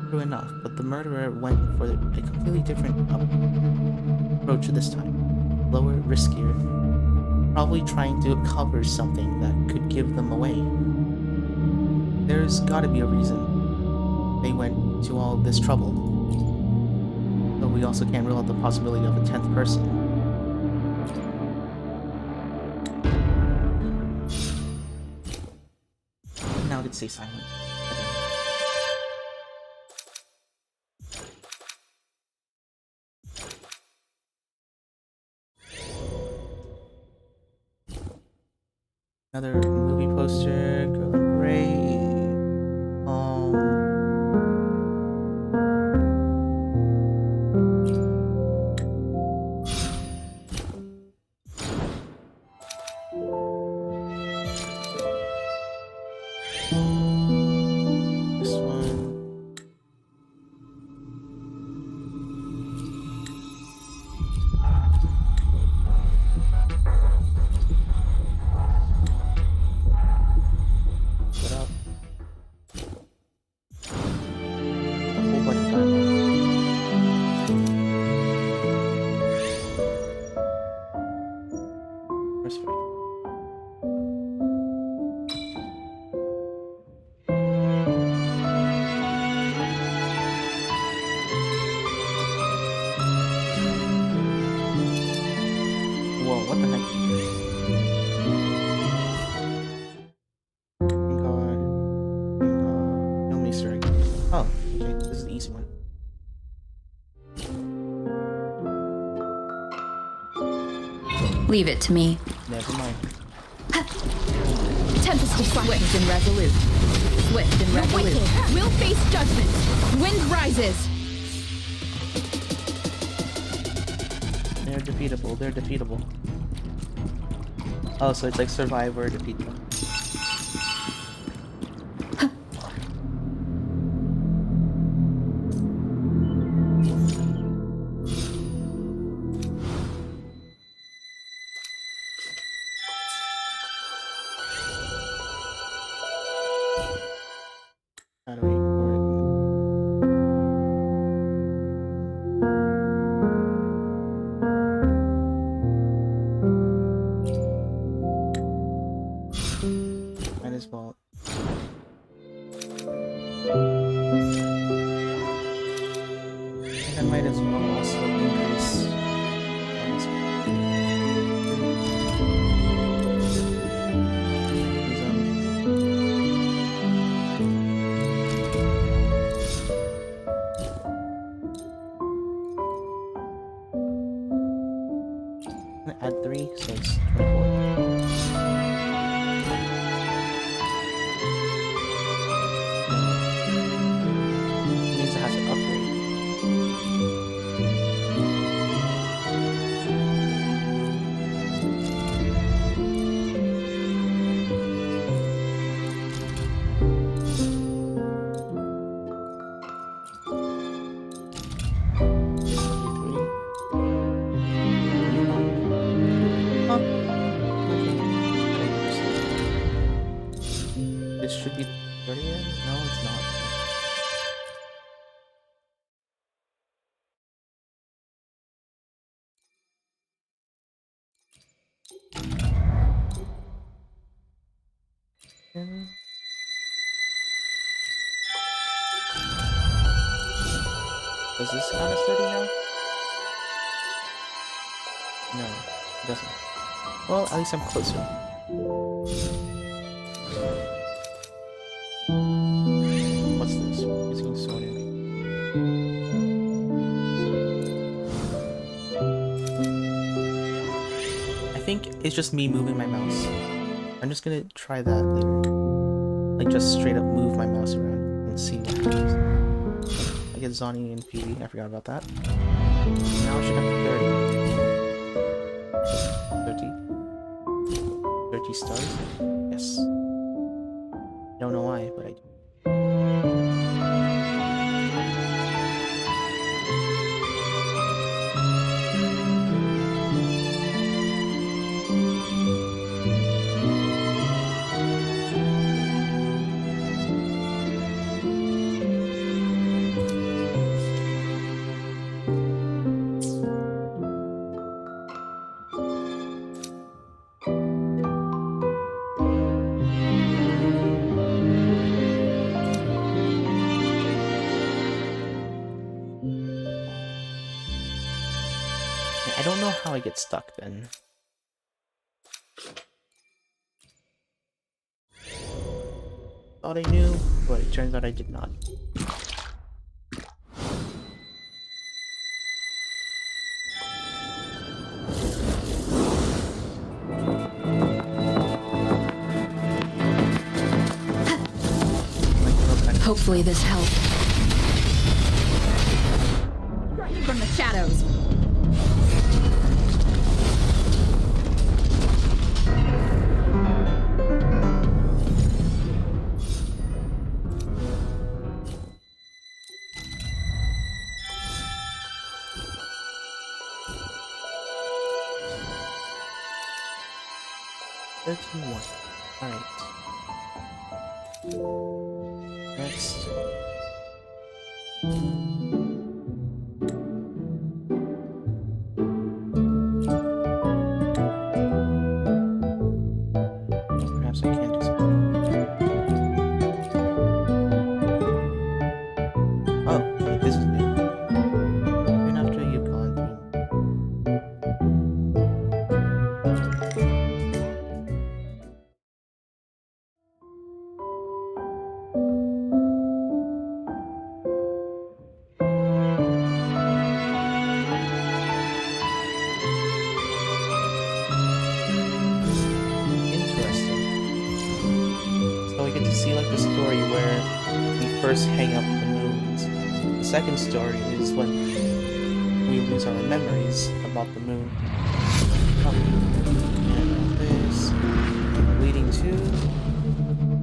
True enough, but the murderer went for a completely different approach this time. Lower, riskier, probably trying to cover something that could give them away. There's gotta be a reason they went to all this trouble. But we also can't rule out the possibility of a 10th person. Now I could stay silent. Another movie poster, girl in gray. This one. Shut up. A whole bunch of dialogue. First fight. Whoa, what the heck? God. No Easter egg. Oh, okay, this is the easy one. Leave it to me. Never mind. Tempest of swift and resolute. Swift and resolute. will face judgment. Wind rises. They're defeatable. They're defeatable. Oh, so it's like survive or defeat them. How do we might as well. And I might as well also increase. Add 3, so it's 24. Means it has to upgrade. This should be 30 yen? No, it's not. Does this count as 30 now? No, it doesn't. Well, at least I'm closer. What's this? Using sword enemy. I think it's just me moving my mouse. I'm just gonna try that later. Like just straight up move my mouse around and see what happens. I get Zani and Phoebe, I forgot about that. Now I should have 30 stars? Yes. I don't know why, but I do. I don't know how I get stuck then. Thought I knew, but it turns out I did not. Hopefully this helps. Striking from the shadows. Alright. Next. Perhaps I can do something. Oh, wait, this is new. Even after you've gone through. first hang up the moons. The second story is when we lose our memories about the moon. And this leading to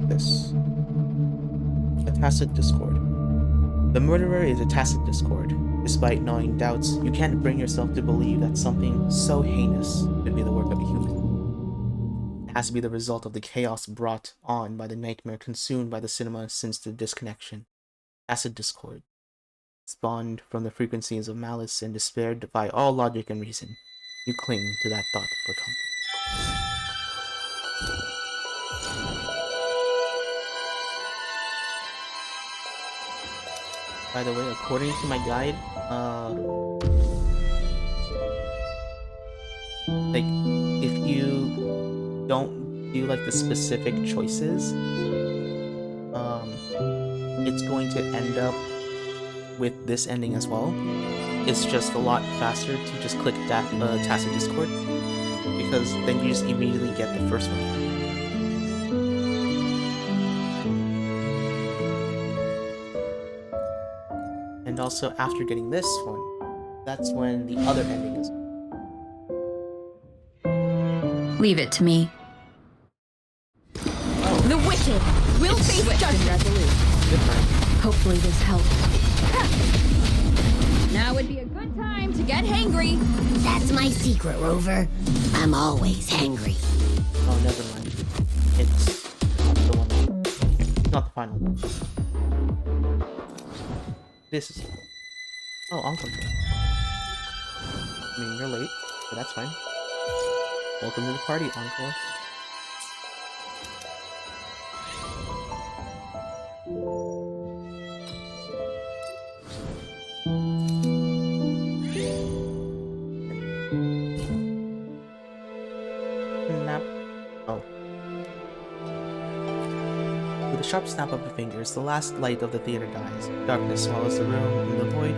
this. A tacit discord. The murderer is a tacit discord. Despite gnawing doubts, you can't bring yourself to believe that something so heinous could be the work of a human. It has to be the result of the chaos brought on by the nightmare consumed by the cinema since the disconnection. Tacit discord. Spawned from the frequencies of malice and despair defy all logic and reason. You cling to that thought for comfort. By the way, according to my guide, like, if you don't do like the specific choices, it's going to end up with this ending as well. It's just a lot faster to just click that tacit discord, because then you just immediately get the first one. And also, after getting this one, that's when the other ending is. Leave it to me. The wicked will face judgment. Different. Hopefully this helps. Now would be a good time to get hangry. That's my secret, Rover. I'm always hangry. Oh, never mind. It's not the one. It's not the final one. This is. Oh, Encore. I mean, you're late, but that's fine. Welcome to the party, Encore. Snap. Oh. With a sharp snap of her fingers, the last light of the theater dies. Darkness swallows the room in the void,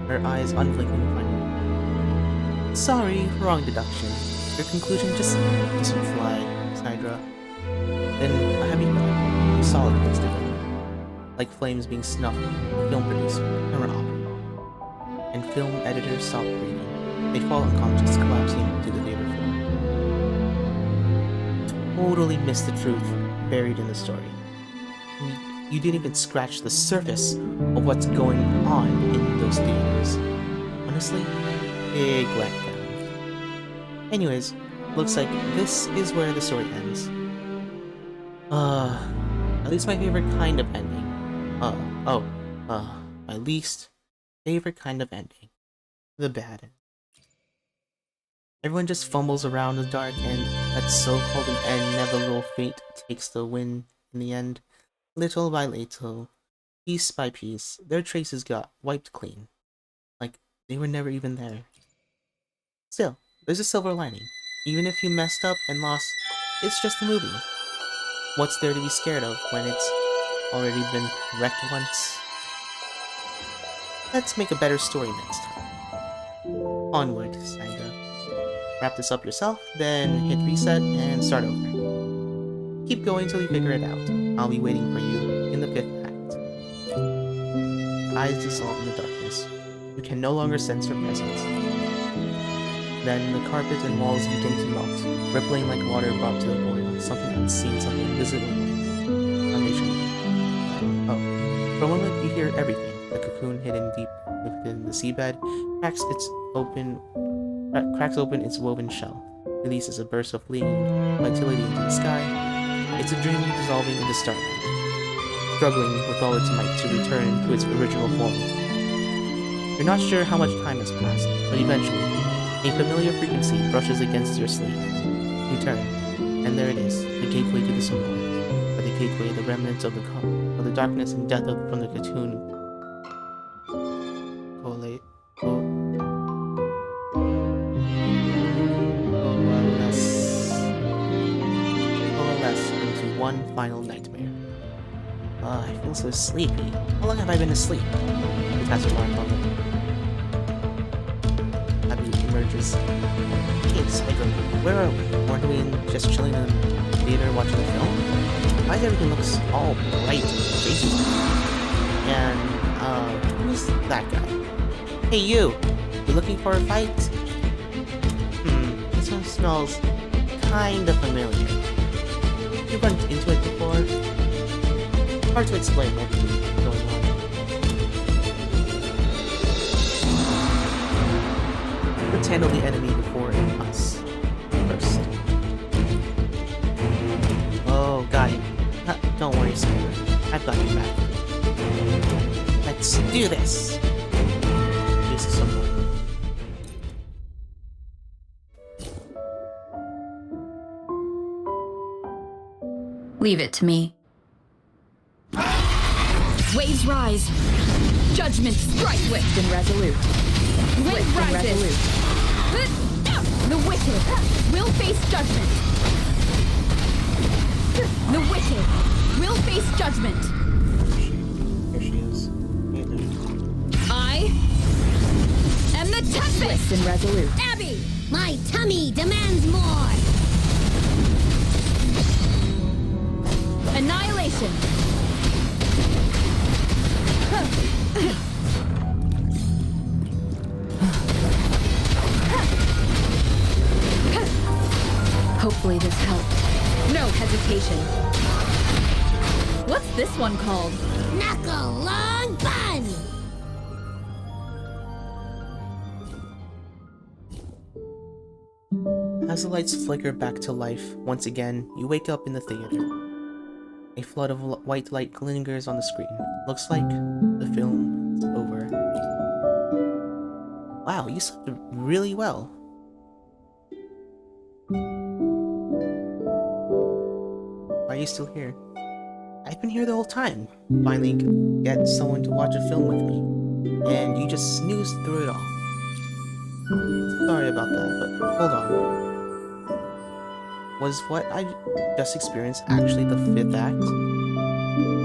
her eyes unblinking finding. Sorry, wrong deduction. Your conclusion just doesn't fly, Sidra. Then a heavy thud, a solid instantly. Like flames being snuffed, film producer, camera operator, and film editor stop breathing. They fall unconscious, collapsing to the theater floor. Totally missed the truth buried in the story. You didn't even scratch the surface of what's going on in those theaters. Honestly, big letdown. Anyways, looks like this is where the story ends. At least my favorite kind of ending. My least favorite kind of ending. The bad end. Everyone just fumbles around in the dark, and that so-called inevitable fate takes the win in the end. Little by little, piece by piece, their traces got wiped clean. Like, they were never even there. Still, there's a silver lining. Even if you messed up and lost, it's just a movie. What's there to be scared of when it's already been wrecked once? Let's make a better story next time. Onward, Sandra. Wrap this up yourself, then hit reset and start over. Keep going till you figure it out. I'll be waiting for you in the 5th act. Eyes dissolve in the darkness. You can no longer sense her presence. Then the carpet and walls begin to melt, rippling like water brought to a boil. Something unseen, something invisible. Oh. For a moment you hear everything. The cocoon hidden deep within the seabed cracks open its woven shell, releases a burst of fleeing vitality into the sky. It's a dream dissolving into starlight, struggling with all its might to return to its original form. You're not sure how much time has passed, but eventually, a familiar frequency brushes against your sleeve. You turn, and there it is, the gateway to the symbol. At the gateway, the remnants of the darkness and death from the cocoon coalesce into one final nightmare. I feel so sleepy. How long have I been asleep? The task remarked on the Abby emerges. Hey, Spiker, where are we? Weren't we just chilling in the theater watching a film? Why does everything looks all bright and crazy? And, who's that guy? Hey, you! You looking for a fight? This one smells kinda familiar. You run into it before? Hard to explain what's going on. Let's handle the enemy before us first. Oh, got it. Don't worry, Skyler. I've got your back. Let's do this! This is someone. Leave it to me. Waves rise. Judgment strike. Swift and resolute. Wind rises. The wicked will face judgment. The wicked will face judgment. Here she is. I am the tempest. Swift and resolute. Abby, my tummy demands more. Annihilation. Hopefully this helped. No hesitation. What's this one called? Knuckle long bun. As the lights flicker back to life, once again, you wake up in the theater. A flood of white light lingers on the screen. Looks like the film is over. Wow, you slept really well. Why are you still here? I've been here the whole time. Finally get someone to watch a film with me. And you just snoozed through it all. Sorry about that, but hold on. Was what I just experienced actually the 5th act?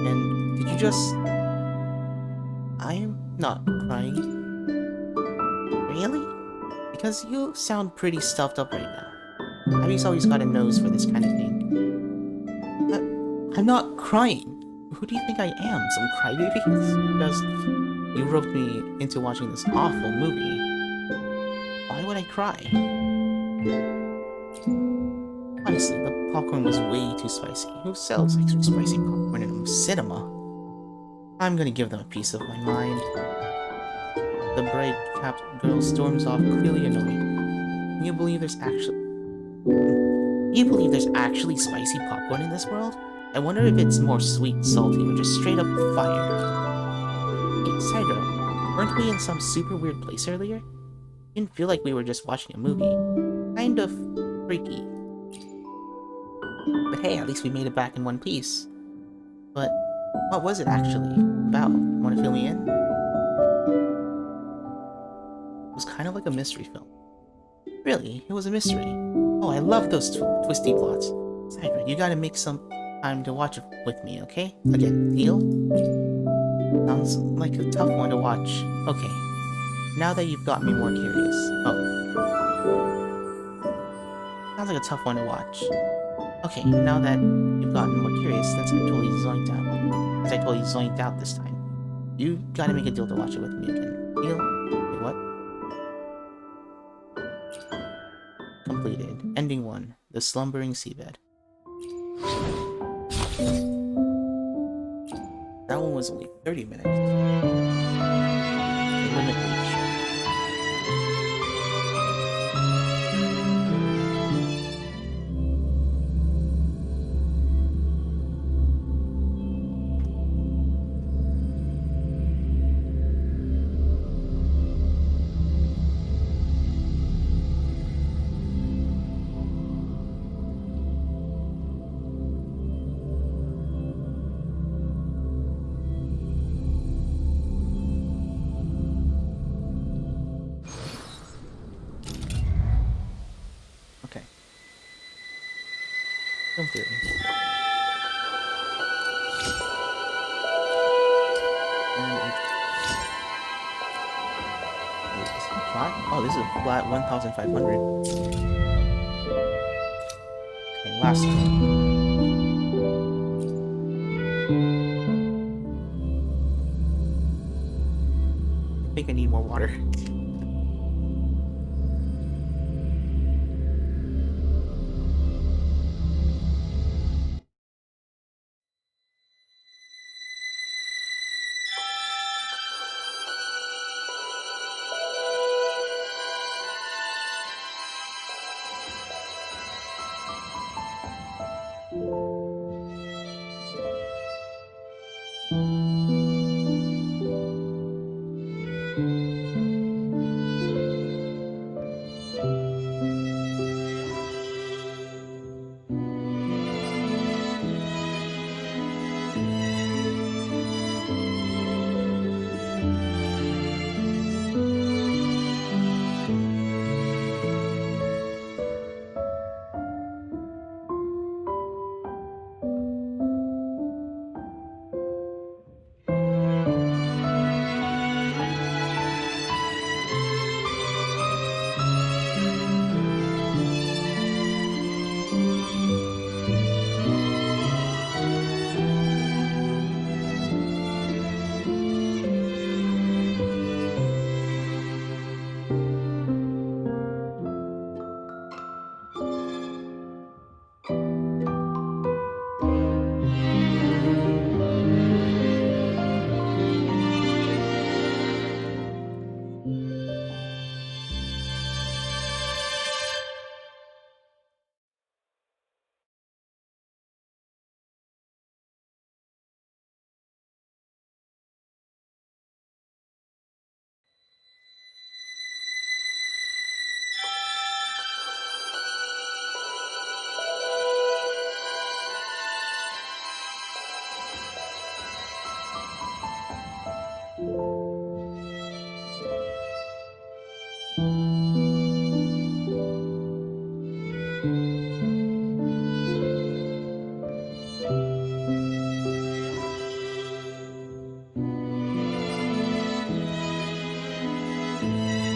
And did you just... I am not crying. Really? Because you sound pretty stuffed up right now. Abby's always got a nose for this kind of thing. I'm not crying. Who do you think I am? Some crybaby? Just... you roped me into watching this awful movie. Why would I cry? Honestly, the popcorn was way too spicy. Who sells extra spicy popcorn in a cinema? I'm gonna give them a piece of my mind. The bright-capped girl storms off, clearly annoyed. Can you believe there's actually spicy popcorn in this world? I wonder if it's more sweet, salty, or just straight up fire. Hey, Sidra, weren't we in some super weird place earlier? Didn't feel like we were just watching a movie. Kind of freaky. But hey, at least we made it back in one piece. But what was it actually about? Want to fill me in? It was kind of like a mystery film. Really, it was a mystery. Oh, I love those twisty plots. Sidra, you gotta make some time to watch it with me, okay? Again, deal? Sounds like a tough one to watch. Okay, now that you've got me more curious. Oh. Sounds like a tough one to watch. Okay, now that you've gotten more curious, since I totally zonked out this time, you gotta make a deal to watch it with me again. Deal? Wait, what? Completed. Ending 1. The Slumbering Seabed. That one was only 30 minutes. Limit reach. Okay. Film theory. Is this a flat? Oh, this is a flat 1,500. Okay, last one. think I need more water.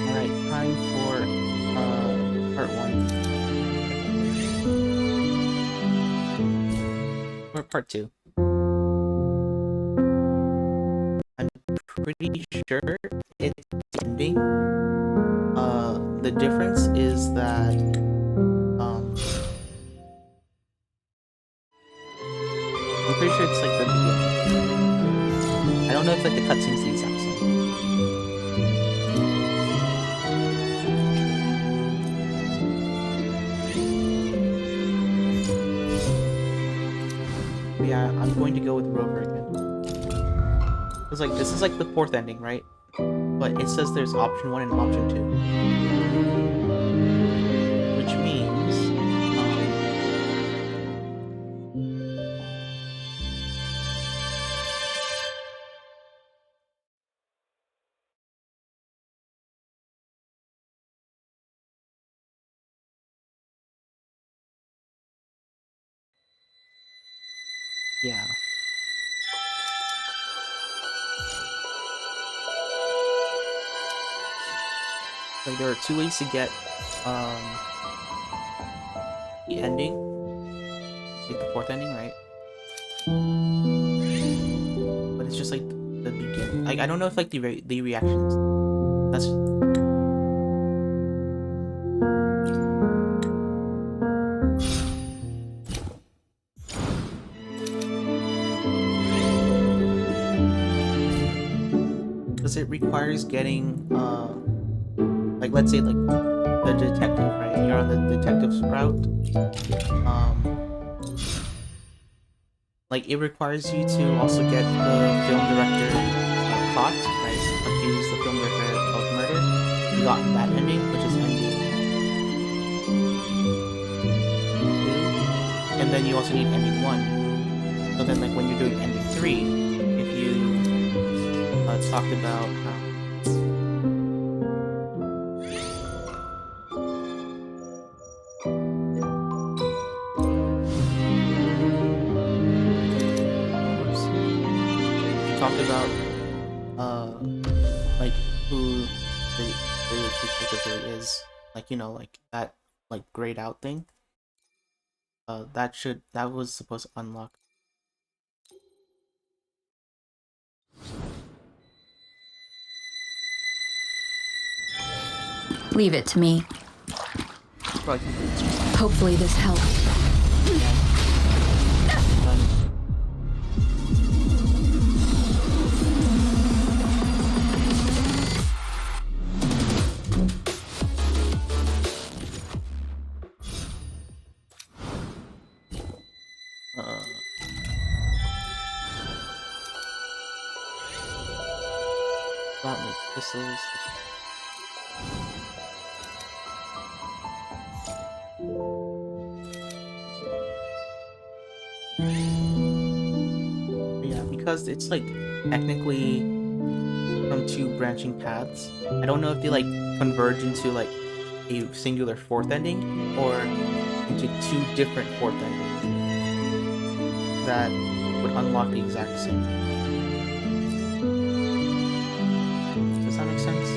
Alright, time for part 1. Or part 2. I'm pretty sure it's ending. The difference is that I'm pretty sure it's like the beginning. I don't know if like the cutscene's the exact same. But yeah, I'm going to go with Rover again. It's like this is like the 4th ending, right? But it says there's option 1 and option 2. Which means yeah. Like there are 2 ways to get the ending. Like the 4th ending, right? But it's just like the beginning. Like I don't know if like the reactions. That's because it requires getting like let's say like the detective, right? You're on the detective's route. Like it requires you to also get the film director caught, right? Accuse the film director of murder. You got that ending, which is ending 2, and then you also need ending 1. So then, like when you're doing ending 3, if you talked about talked about like who the detective really is, like you know, like that like grayed out thing. That was supposed to unlock. Leave it to me. Probably can do this. Hopefully this helps. Gauntlet pistols. Yeah, because it's like technically from two branching paths. I don't know if they like converge into like a singular fourth ending or into two different fourth endings that would unlock the exact same. Does that make sense?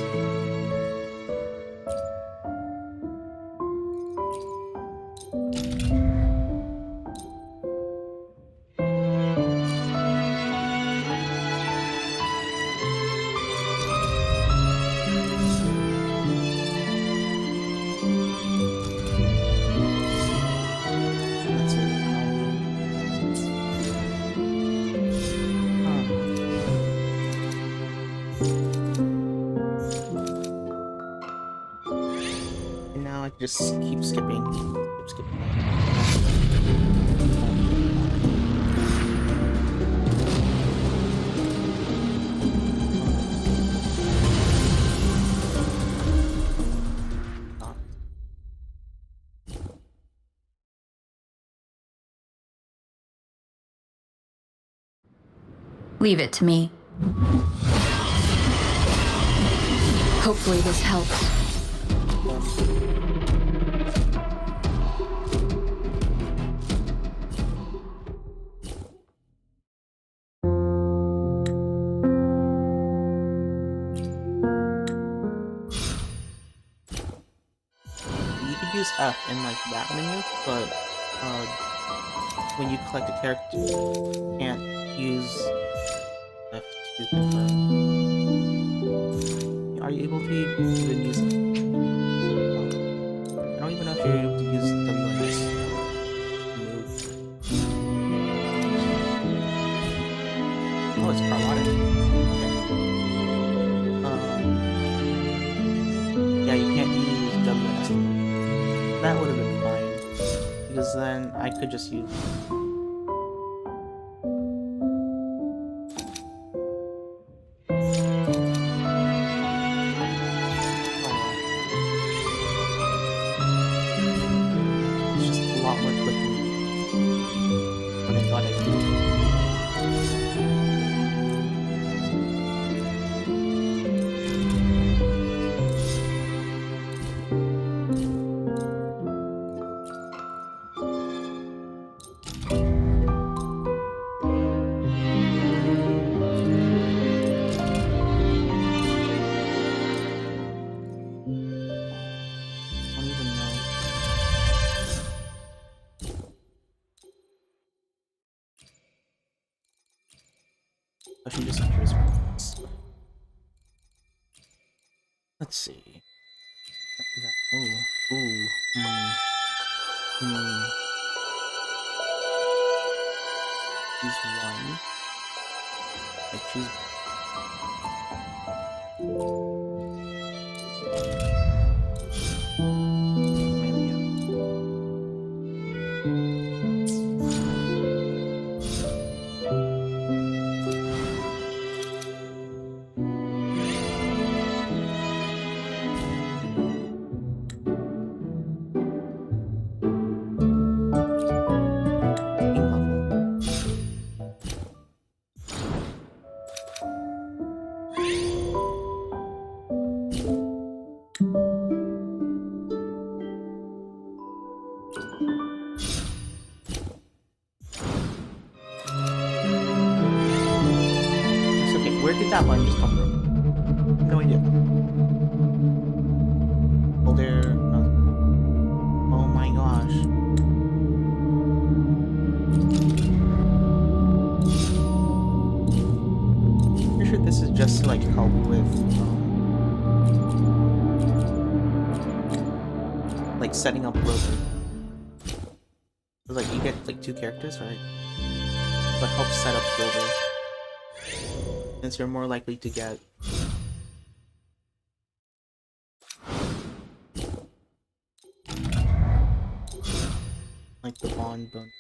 That's it. And now I just keep skipping. Keep skipping. Leave it to me. Hopefully this helps. You could use F in like that menu, but when you collect a character, you can't use F to confirm. Are you able to even use it? I don't even know if you're able to use WNS move. Oh, it's Carlotta. Okay. Yeah, you can't use WNS move. That would have been fine, because then I could just use. It's just a lot more clicking than I thought I'd do. I don't even know. I should just enter his words. Let's see. Ooh, ooh, Choose one. I choose. Amelia. Level. It's okay. Where did that line just come from? No idea. Oh, there. Oh my gosh. Pretty sure this is just to like help with like setting up Rover. Like you get like 2 characters, right? But help set up Rover. Since you're more likely to get like the bond bone.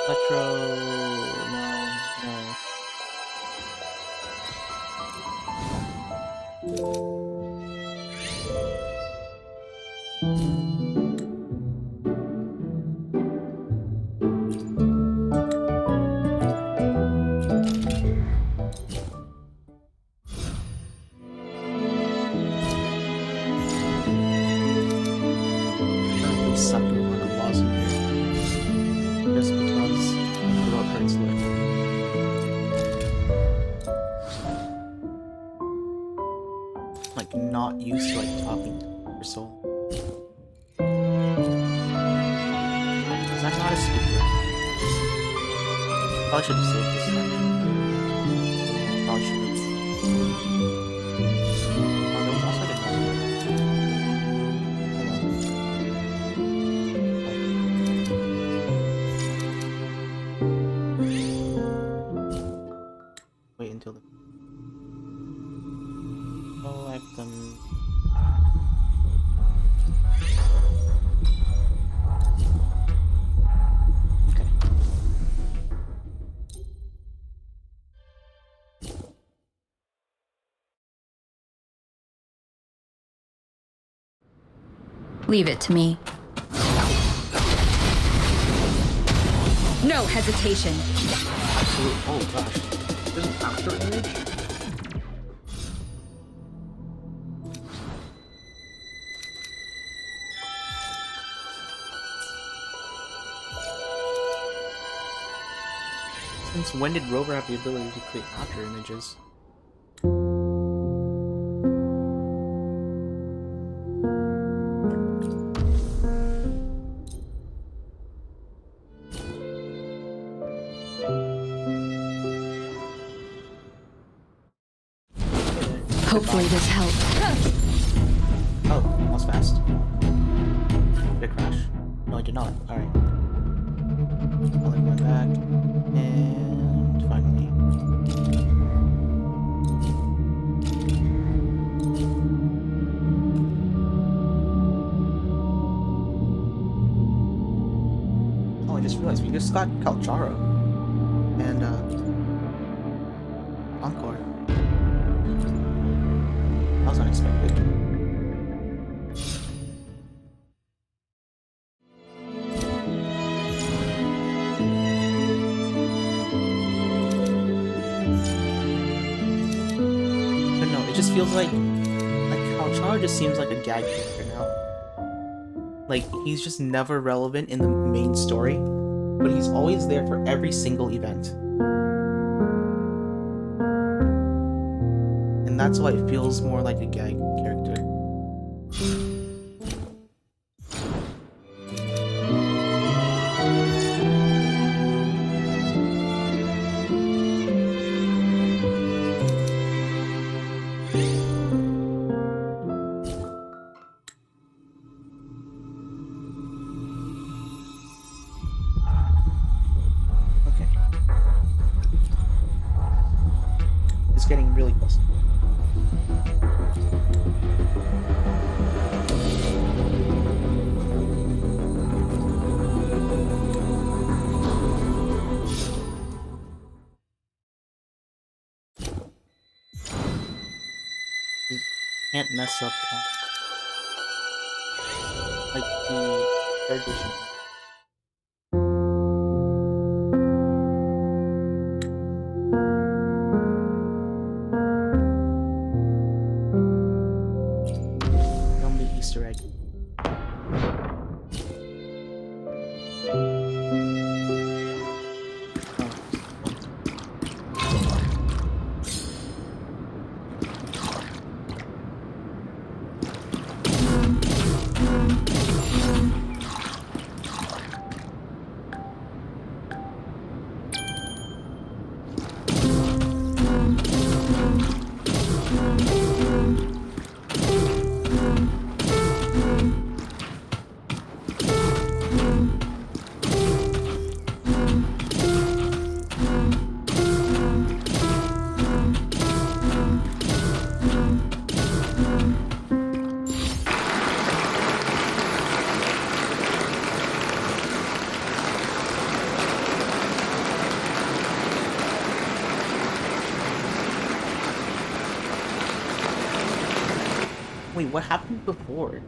Electro, no. We suck at one of laws in here. Just because throat hurts like not used to like talking to your soul. Is that not a speaker? Probably should have saved this section. Probably should have. Oh, there was also like a wait until the collect them. Okay. Leave it to me. No hesitation. Absolute. Oh gosh. There's an after image? Since when did Rover have the ability to create after images? Hopefully this helps. Oh, that was fast. Did it crash? No, I did not. Alright. I'll like run back. And finally. Oh, I just realized we just got Kalcharo. And Encore. That was unexpected. But no, it just feels like Kalcharo just seems like a gag character now. Like he's just never relevant in the main story, but he's always there for every single event. And that's why it feels more like a gag character. Okay. It's getting really close. Can't mess up like the graduation. From the Easter egg. Wait, what happened before?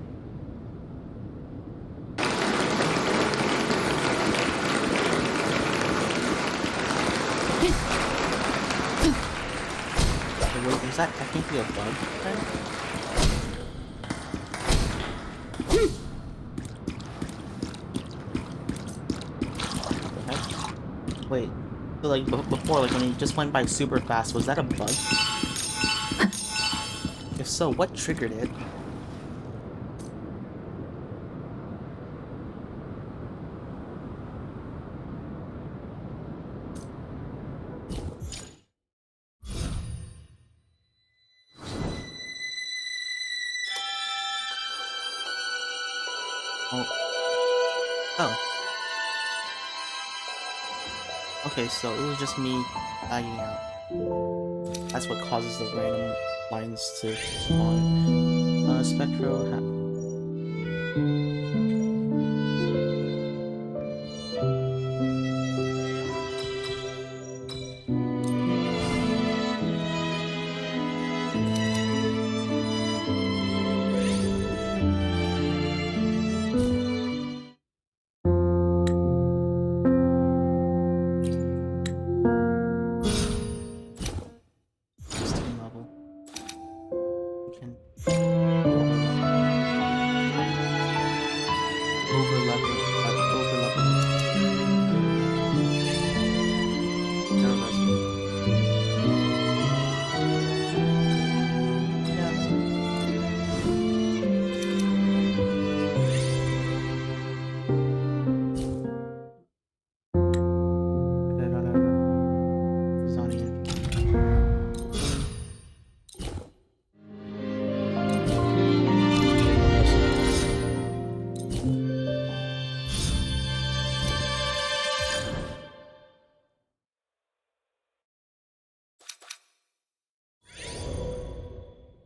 Wait, was that technically a bug then? Okay. Wait, so like before, like when he just went by super fast, was that a bug? If so, what triggered it? Oh. Okay, so it was just me lagging out. That's what causes the random lines to spawn. Spectro Steam level. We can over level.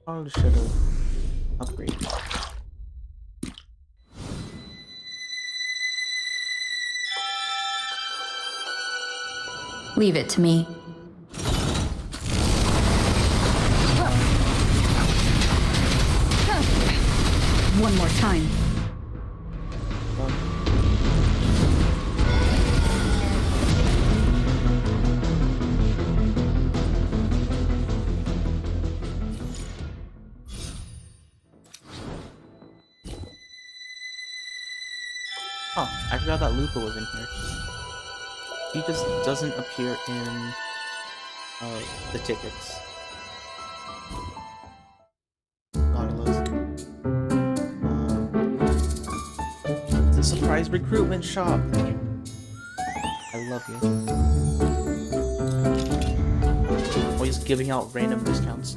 Probably should have upgraded. Leave it to me. One more time. Oh, I forgot that Luca was in here. He just doesn't appear in the tickets. It's a surprise recruitment shop. I love you. Always giving out random discounts.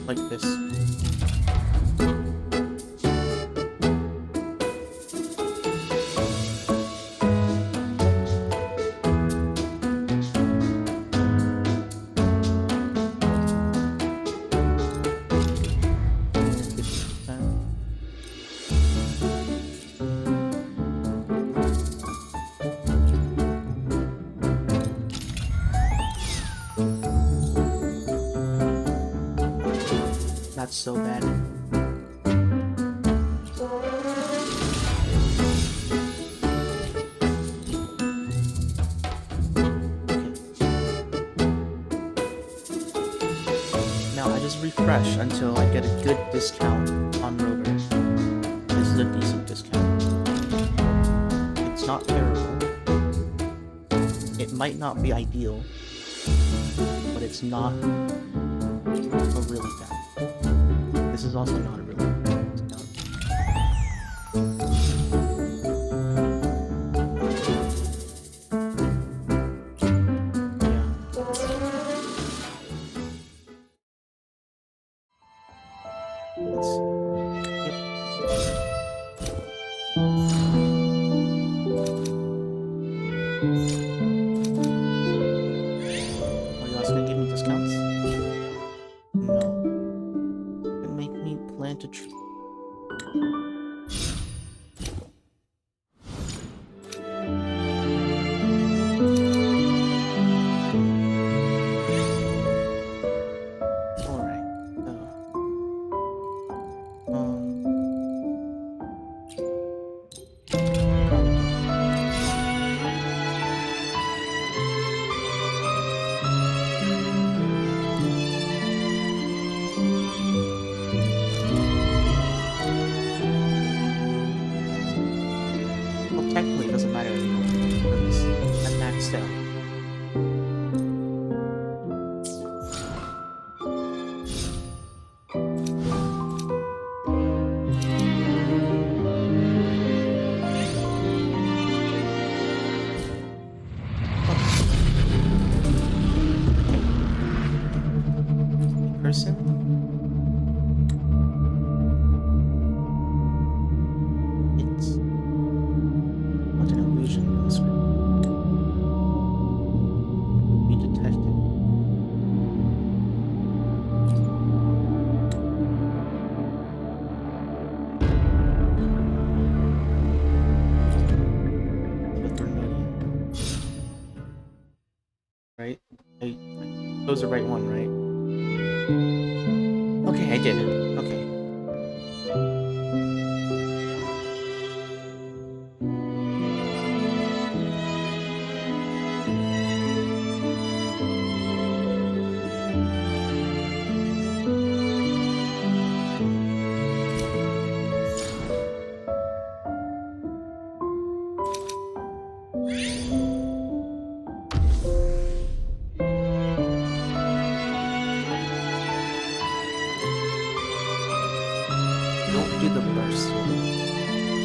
Like this. That's so bad. Now I just refresh until I get a good discount on Rover. This is a decent discount. It's not terrible. It might not be ideal, but it's not a really bad. This is also not a really good discount. Are you also gonna give me discounts? No. Make me plan to right? I chose the right one, right? Okay, I did. Okay. Don't do the burst yet. I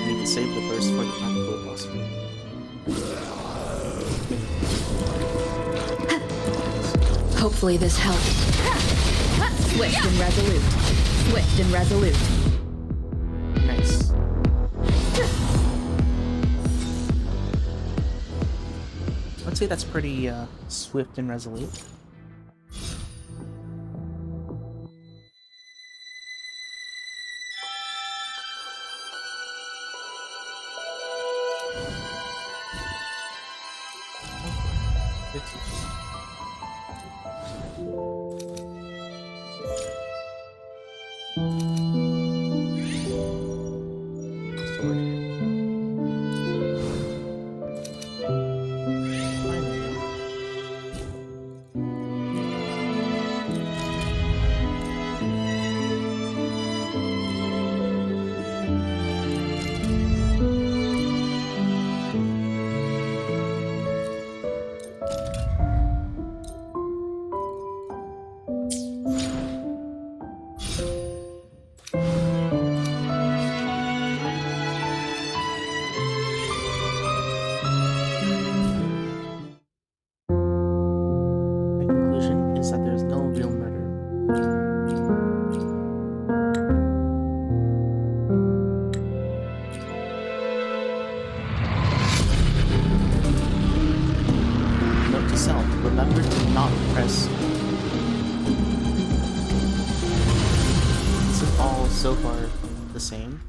need to save the burst for the actual boss fight. Hopefully this helps. Swift and resolute. Swift and resolute. Nice. I'd say that's pretty swift and resolute. My conclusion is that there's no real murder. Note to self, remember to not press. Is it all so far the same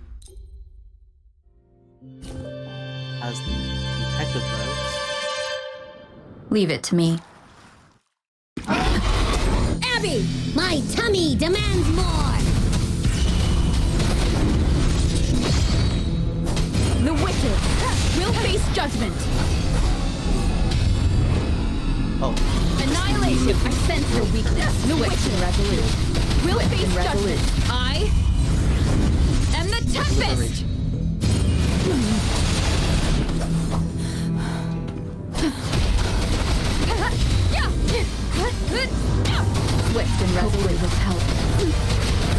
as the detective writes? Leave it to me. Abby, my tummy demands more. The wicked will face judgment. Oh, Annihilation. I sense your weakness. The wicked resolute. Will face judgment. I am the Tempest. Swift and resolute with help.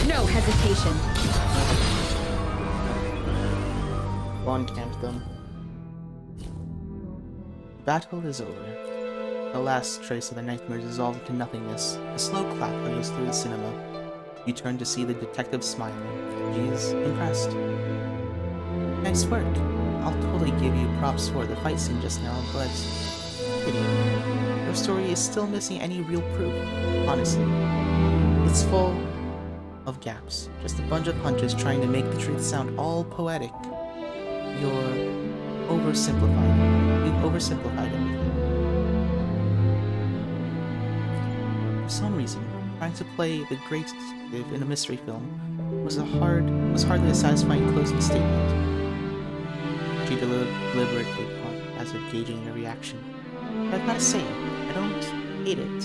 No hesitation. Bond camped them. Battle is over. The last trace of the nightmare dissolved into nothingness. A slow clap echoes through the cinema. You turn to see the detective smiling. She's impressed. Nice work. I'll totally give you props for the fight scene just now, but... your story is still missing any real proof, honestly. It's full of gaps. Just a bunch of hunches trying to make the truth sound all poetic. You're oversimplified. You've oversimplified everything. For some reason, trying to play the great detective in a mystery film was hardly a satisfying closing statement. She deliberately caught as if gauging your reaction. But I've gotta say, I don't hate it.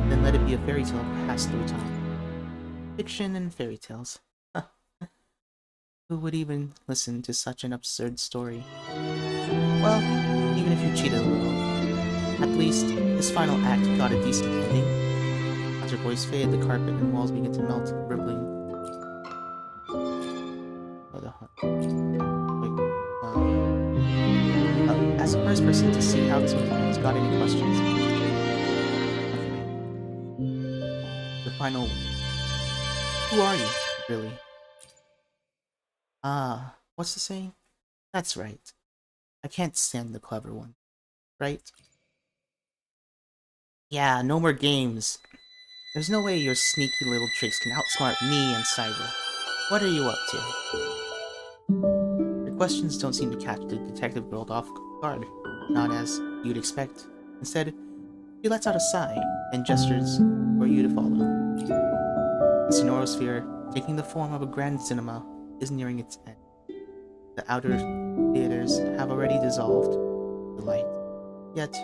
Then let it be a fairy tale passed through time. Fiction and fairy tales. Who would even listen to such an absurd story? Well, even if you cheated a little, at least this final act got a decent ending. As her voice faded, the carpet and walls began to melt, rippling. As the first person to see how this movie ends, got any questions? Okay. The final. Who are you, really? What's the saying? That's right. I can't stand the clever one. Right? Yeah, no more games. There's no way your sneaky little tricks can outsmart me and Cyber. What are you up to? Your questions don't seem to catch the detective world off guard. Not as you'd expect. Instead, she lets out a sigh and gestures for you to follow. The sonorosphere, taking the form of a grand cinema, is nearing its end. The outer theaters have already dissolved the light. Yet,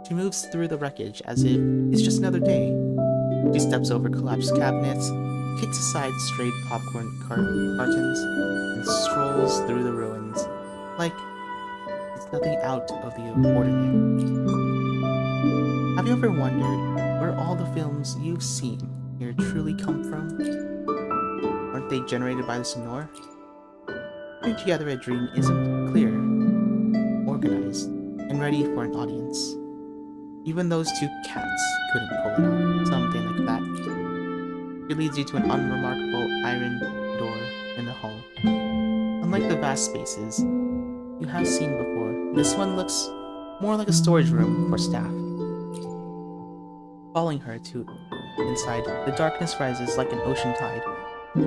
she moves through the wreckage as if it's just another day. She steps over collapsed cabinets, kicks aside strayed popcorn cartons, and strolls through the ruins like it's nothing out of the ordinary. Have you ever wondered where all the films you've seen here truly come from? Aren't they generated by the Sonor? Putting together a dream isn't clear, organized, and ready for an audience. Even those two cats couldn't pull it off, something like that. She leads you to an unremarkable iron door in the hall. Unlike the vast spaces you have seen before, this one looks more like a storage room for staff. Following her to inside, the darkness rises like an ocean tide.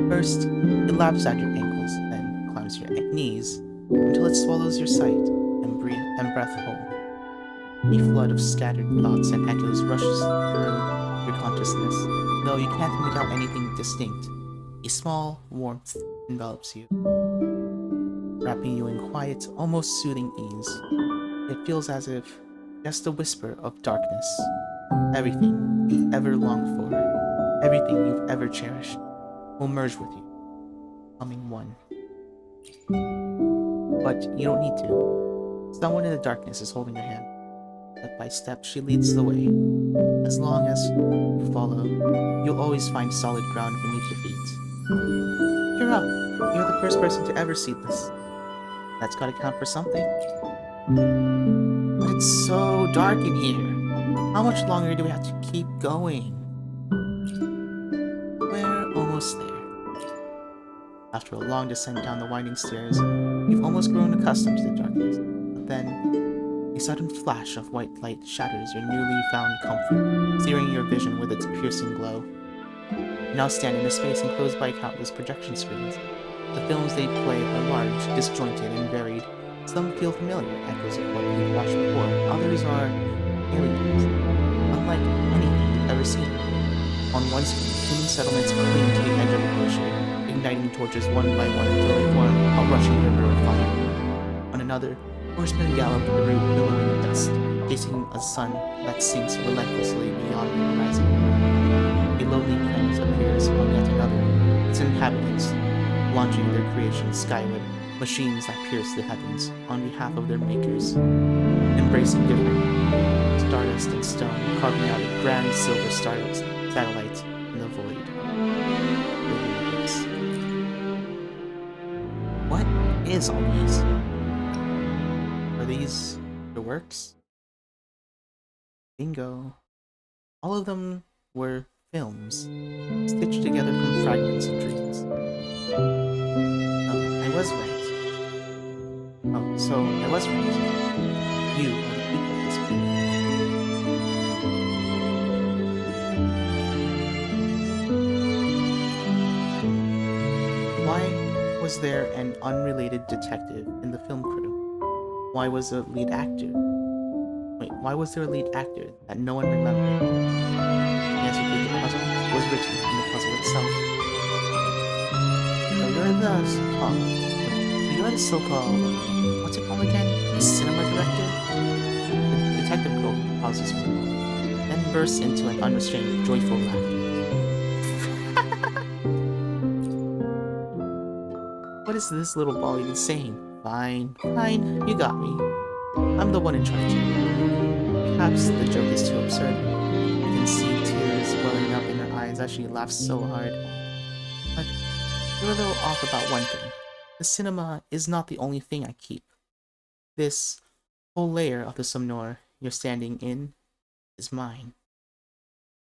First, it laps at your ankles, then climbs your knees until it swallows your sight and breath whole. A flood of scattered thoughts and echoes rushes through your consciousness, though you can't make out anything distinct. A small warmth envelops you, wrapping you in quiet, almost soothing ease. It feels as if just a whisper of darkness. Everything you've ever longed for, everything you've ever cherished, will merge with you, becoming one. But you don't need to. Someone in the darkness is holding your hand. Step by step, she leads the way. As long as you follow, you'll always find solid ground beneath your feet. Cheer up! You're the first person to ever see this. That's gotta count for something. But it's so dark in here. How much longer do we have to keep going? We're almost there. After a long descent down the winding stairs, you've almost grown accustomed to the darkness. But then, a sudden flash of white light shatters your newly found comfort, searing your vision with its piercing glow. You now stand in a space enclosed by countless projection screens. The films they play are large, disjointed, and varied. Some feel familiar, echoes of what you've watched before. Others are aliens, unlike anything you've ever seen. On one screen, human settlements cling to the edge of the glacier, igniting torches one by one until they form a rushing river of fire. On another, horsemen gallop through billowing dust, chasing a sun that sinks relentlessly beyond the horizon. A lonely planet appears on yet another, its inhabitants launching their creations skyward, machines that pierce the heavens on behalf of their makers, embracing different stardust and stone, carving out a grand silver satellite in the void. What is all these? Are these the works? Bingo. All of them were films, stitched together from fragments of dreams. Oh, I was right. Oh, so I was right. You are the people of this planet. Why was there an unrelated detective in the film crew? Why was the lead actor? Wait, why was there a lead actor that no one remembered? The answer to the puzzle was written in the puzzle itself. So you're the so-called, what's it called again? The cinema director? The detective girl pauses for a moment, then bursts into an unrestrained, joyful laughter. What is this little ball even saying? Fine, fine, you got me. I'm the one in charge here. Perhaps the joke is too absurd. You can see tears welling up in her eyes as she laughs so hard. But you're a little off about one thing. The cinema is not the only thing I keep. This whole layer of the Somnor you're standing in is mine.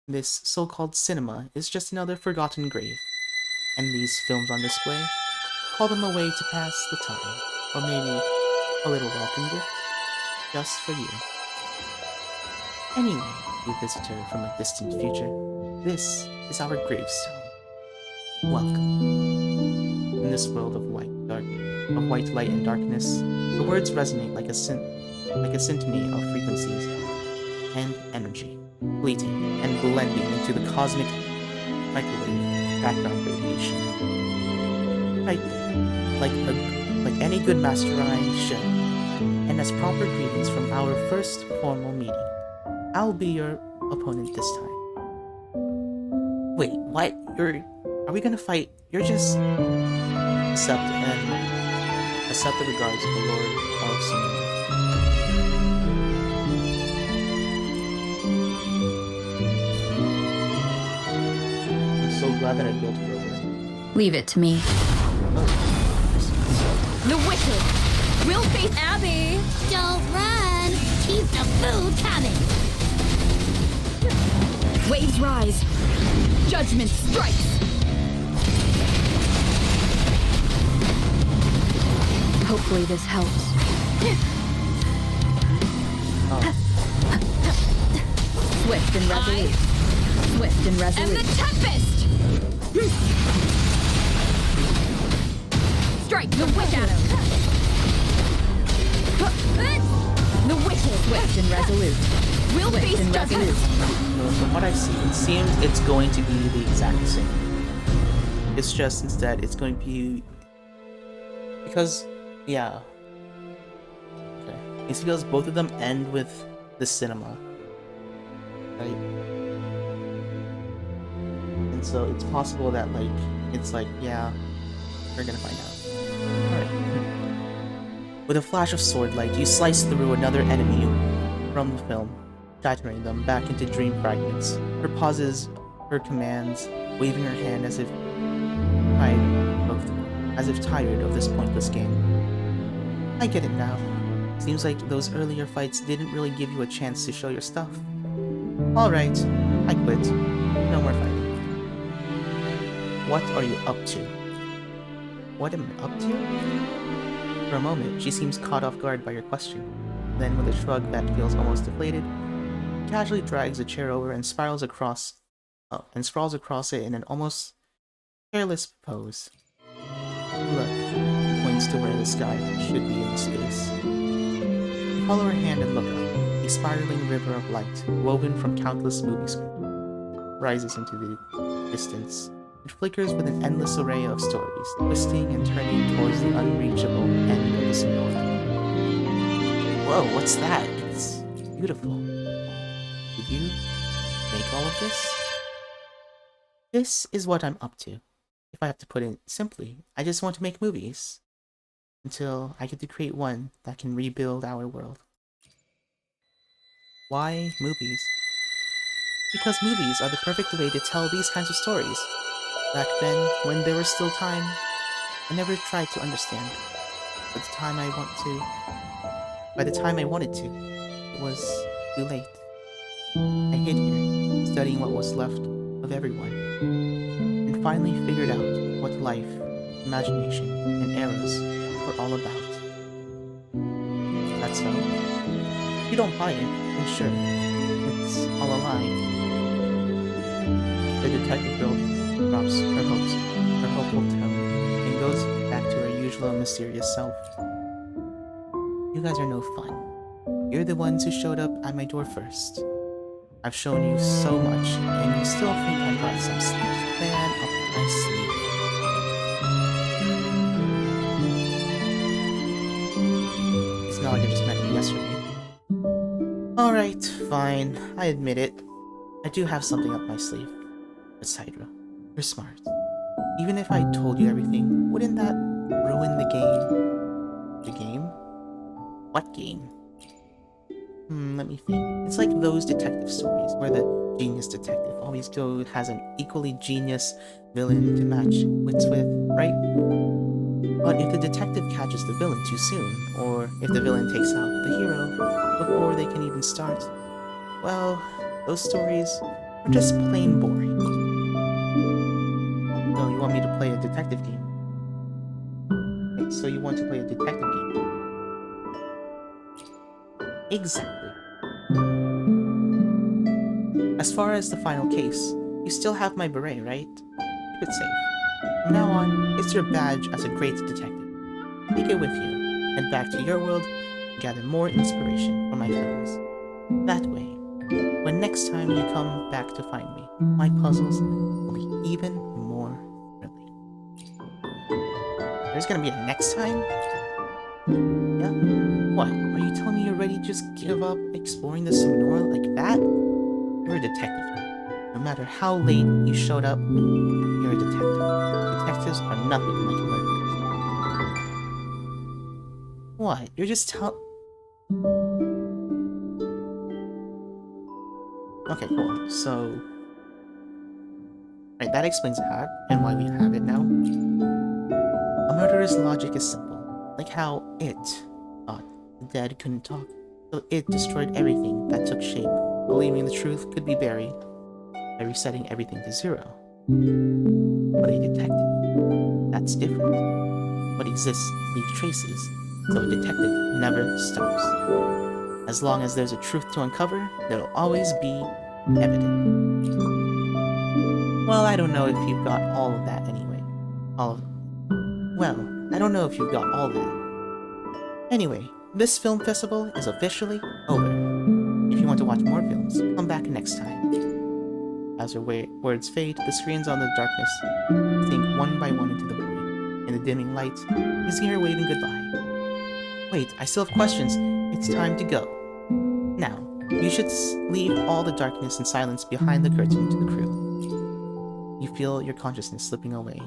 This so-called cinema is just another forgotten grave. And these films on display, call them a way to pass the time. Or maybe a little welcome gift, just for you. Anyway, you visitor from a distant future, this is our gravestone. Welcome. In this world of white light and darkness, the words resonate like a like a symphony of frequencies and energy, fleeting and blending into the cosmic microwave background radiation. Right there, like any good mastermind should. And as proper greetings from our first formal meeting, I'll be your opponent this time. Wait, what? Are we gonna fight? You're just accept the regards of the Lord of Summon. I'm so glad that I built it over. Leave it to me. The wicked will face Abby. Don't run! Keep the food coming! Waves rise. Judgment strikes. Hopefully this helps. Swift and resolute. Swift and resolute. And the tempest! Strike the wicked at him. The wicked. Swift and resolute. We'll face judgment. From what I see, it seems it's going to be the exact same. It's just instead it's going to be because yeah. Okay. It's because both of them end with the cinema. Right? And so it's possible that it's yeah, we're gonna find out. Alright. With a flash of sword light, you slice through another enemy from the film, shattering them back into dream fragments. Her pauses, her commands, waving her hand as if tired of this pointless game. I get it now. Seems like those earlier fights didn't really give you a chance to show your stuff. Alright, I quit. No more fighting. What are you up to? What am I up to? For a moment, she seems caught off guard by your question. Then, with a shrug that feels almost deflated, casually drags a chair over and sprawls across it in an almost careless pose. Look, points to where the sky should be in space. You follow her hand and look up. A spiraling river of light, woven from countless movie screens, rises into the distance. It flickers with an endless array of stories, twisting and turning towards the unreachable end of the spectrum. Whoa, what's that? It's beautiful. Did you make all of this? This is what I'm up to. If I have to put it simply, I just want to make movies. Until I get to create one that can rebuild our world. Why movies? Because movies are the perfect way to tell these kinds of stories. Back then, when there was still time, I never tried to understand. By the time I wanted to, it was too late. I hid here, studying what was left of everyone, and finally figured out what life, imagination, and arrows were all about. That's so. If you don't buy it, then sure, it's all a lie. The detective girl drops her hopeful tone, and goes back to her usual mysterious self. You guys are no fun. You're the ones who showed up at my door first. I've shown you so much, and you still think I've got some sneaky plan up my sleeve. It's not like I just met you yesterday. Alright, fine. I admit it. I do have something up my sleeve. But Sidra, you're smart. Even if I told you everything, wouldn't that ruin the game? The game? What game? Let me think. It's like those detective stories where the genius detective always has an equally genius villain to match wits with, right? But if the detective catches the villain too soon, or if the villain takes out the hero before they can even start, well, those stories are just plain boring. So you want me to play a detective game? Okay, so you want to play a detective game? Exactly. As far as the final case, you still have my beret, right? Keep it safe. From now on, it's your badge as a great detective. Take it with you, head back to your world, gather more inspiration for my films. That way, when next time you come back to find me, my puzzles will be even more thrilling. There's gonna be a next time? Yeah? What? Are you telling me you're ready to just give up exploring the Sonora like that? You're a detective. No matter how late you showed up, you're a detective. Detectives are nothing like murderers. What? You're just Okay, cool. So... Right, that explains that, and why we have it now. A murderer's logic is simple. Like how it thought the dead couldn't talk. So it destroyed everything that took shape, believing the truth could be buried by resetting everything to zero. But a detective, that's different. What exists leaves traces, so a detective never stops. As long as there's a truth to uncover, there'll always be evidence. Well, I don't know if you've got all of that anyway. I don't know if you've got all of that. Anyway, this film festival is officially over. If you want to watch more films, come back next time. As your words fade, the screens on the darkness sink one by one into the void. In the dimming light, you see her waving goodbye. Wait, I still have questions. It's time to go. Now, you should leave all the darkness and silence behind the curtain to the crew. You feel your consciousness slipping away.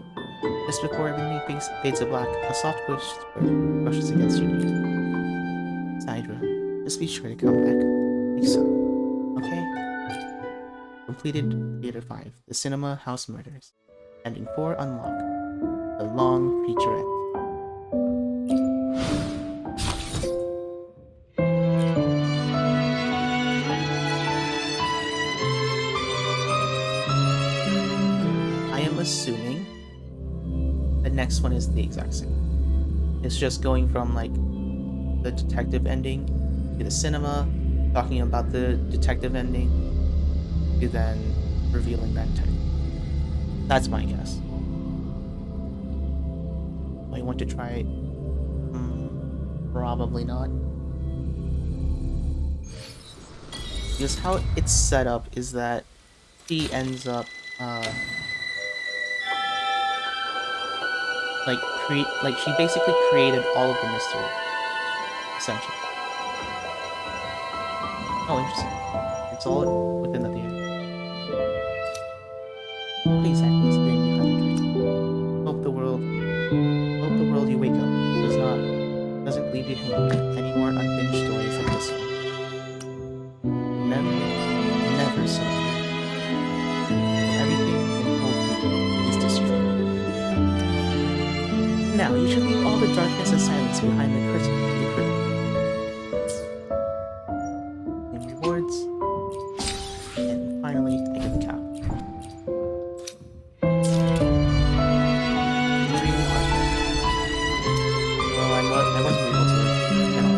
Just before everything fades to black, a soft whisper brushes against your ear. Sidra, just be sure to come back next time, okay? Completed Theater 5, The Cinema House Murders. Ending 4 unlocked. The long featurette. I am assuming the next one is the exact same. It's just going from like the detective ending to the cinema, talking about the detective ending, to then revealing that type. That's my guess. Do I want to try it? Probably not. Because how it's set up is that he ends up like she basically created all of the mystery, essentially. Oh, interesting. It's all within the theater. What exactly is hidden behind the curtain? Hope the world you wake up doesn't leave you hanging with any more unfinished stories like this one. Never surrender. Everything can hold you is destroyed. Now, you should leave all the darkness and silence behind the curtain to the crew. And rewards. And finally, I get the cow. Well, I wasn't able to get on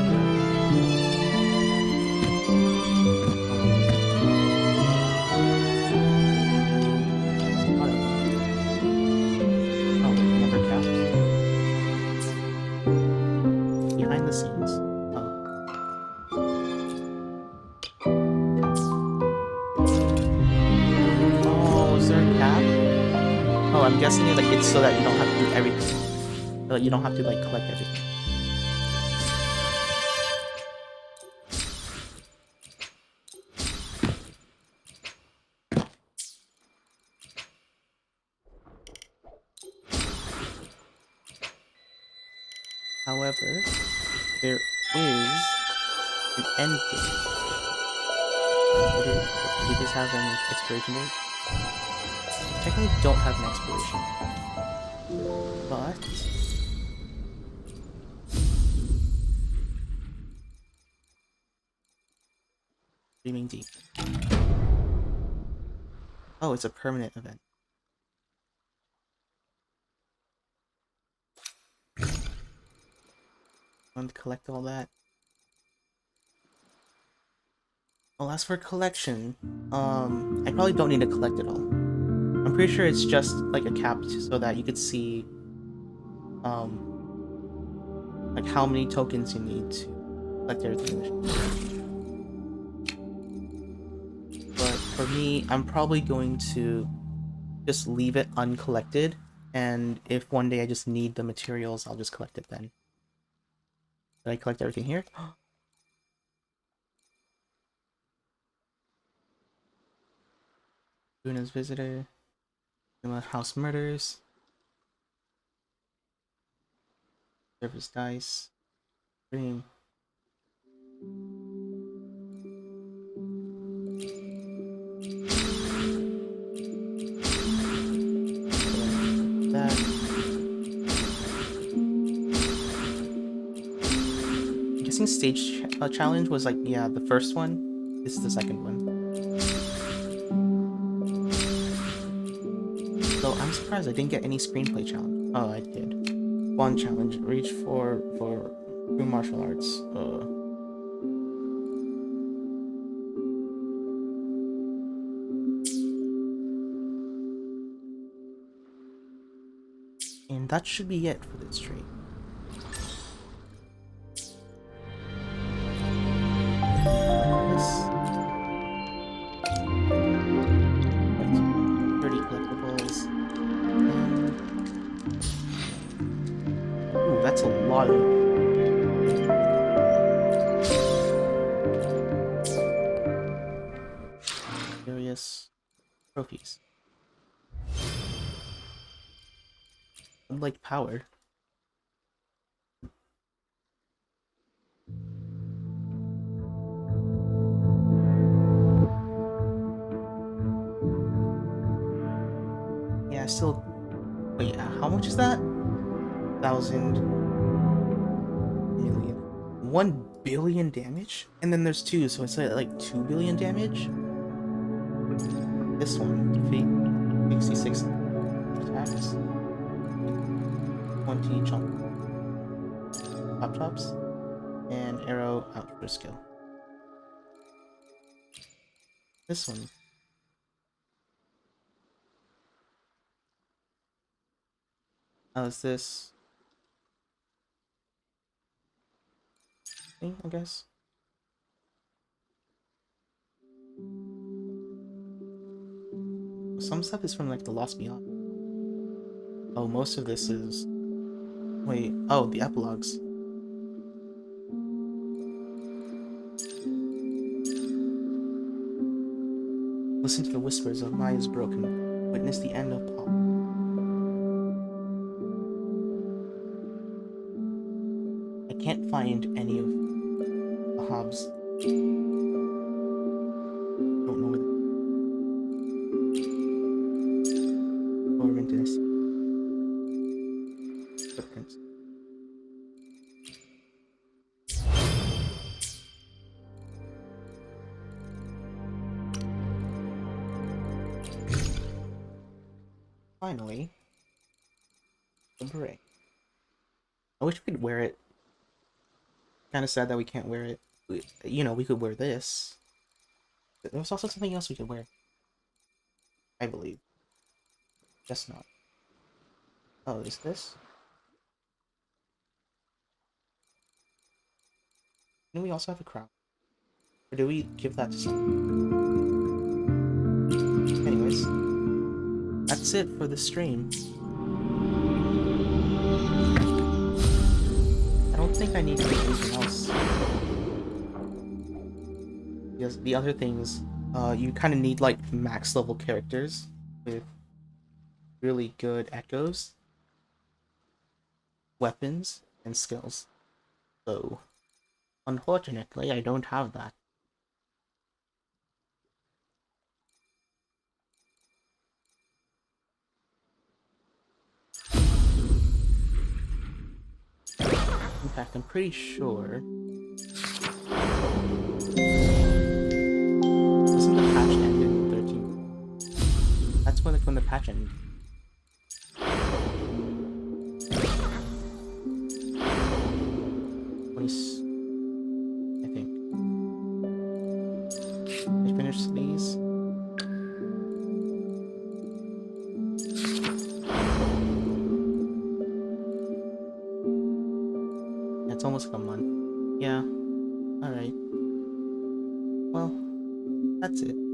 Oh, never capped. Behind the scenes. Oh, is there a cap? Oh, I'm guessing it's so that you don't have to do everything. So that you don't have to like collect everything. However, there is an end game. Do these have an expiration date? Technically don't have an expiration. But Dreaming Deep. Oh, it's a permanent event. Want to collect all that? Well, as for collection, I probably don't need to collect it all. I'm pretty sure it's just like a cap so that you could see, like how many tokens you need to collect everything in the shop. But for me, I'm probably going to just leave it uncollected, and if one day I just need the materials, I'll just collect it then. Did I collect everything here? Luna's visitor. House murders. Service dice. Dream. That. I'm guessing stage challenge was like, yeah, the first one. This is the second one. So I'm surprised I didn't get any screenplay challenge. Oh, I did. One challenge. Reach for true martial arts. And that should be it for this stream. This. Right. 30 collectibles. Ooh, that's a lot of... various trophies. Like power. Yeah, still... Wait, how much is that? 1,000 million. 1 billion damage? And then there's 2, so it's like 2 billion damage? This one, defeat 66 attacks. 20 jump chops, and arrow outro skill. This one. Is this thing, I guess? Some stuff is from like the Lost Beyond. Oh, most of this is... Wait, oh, the epilogues. Listen to the whispers of Maya's broken. Witness the end of Paul. I can't find any of the Hobbs. Don't know where they... Or into this. Footprints. Finally, the beret. I wish we could wear it. Kind of sad that we can't wear it. You know, we could wear this. But there was also something else we could wear. I believe. Just not. Oh, is this? Do we also have a crown? Or do we give that to someone? Anyways. That's it for the stream. I don't think I need to do anything else. Because the other things, you kind of need like max level characters with really good echoes, weapons, and skills. So, unfortunately, I don't have that. In fact, I'm pretty sure... Doesn't the patch end in 13? That's when the patch ended. I think. I finished these. It's almost like a month. Yeah. Alright. Well, that's it.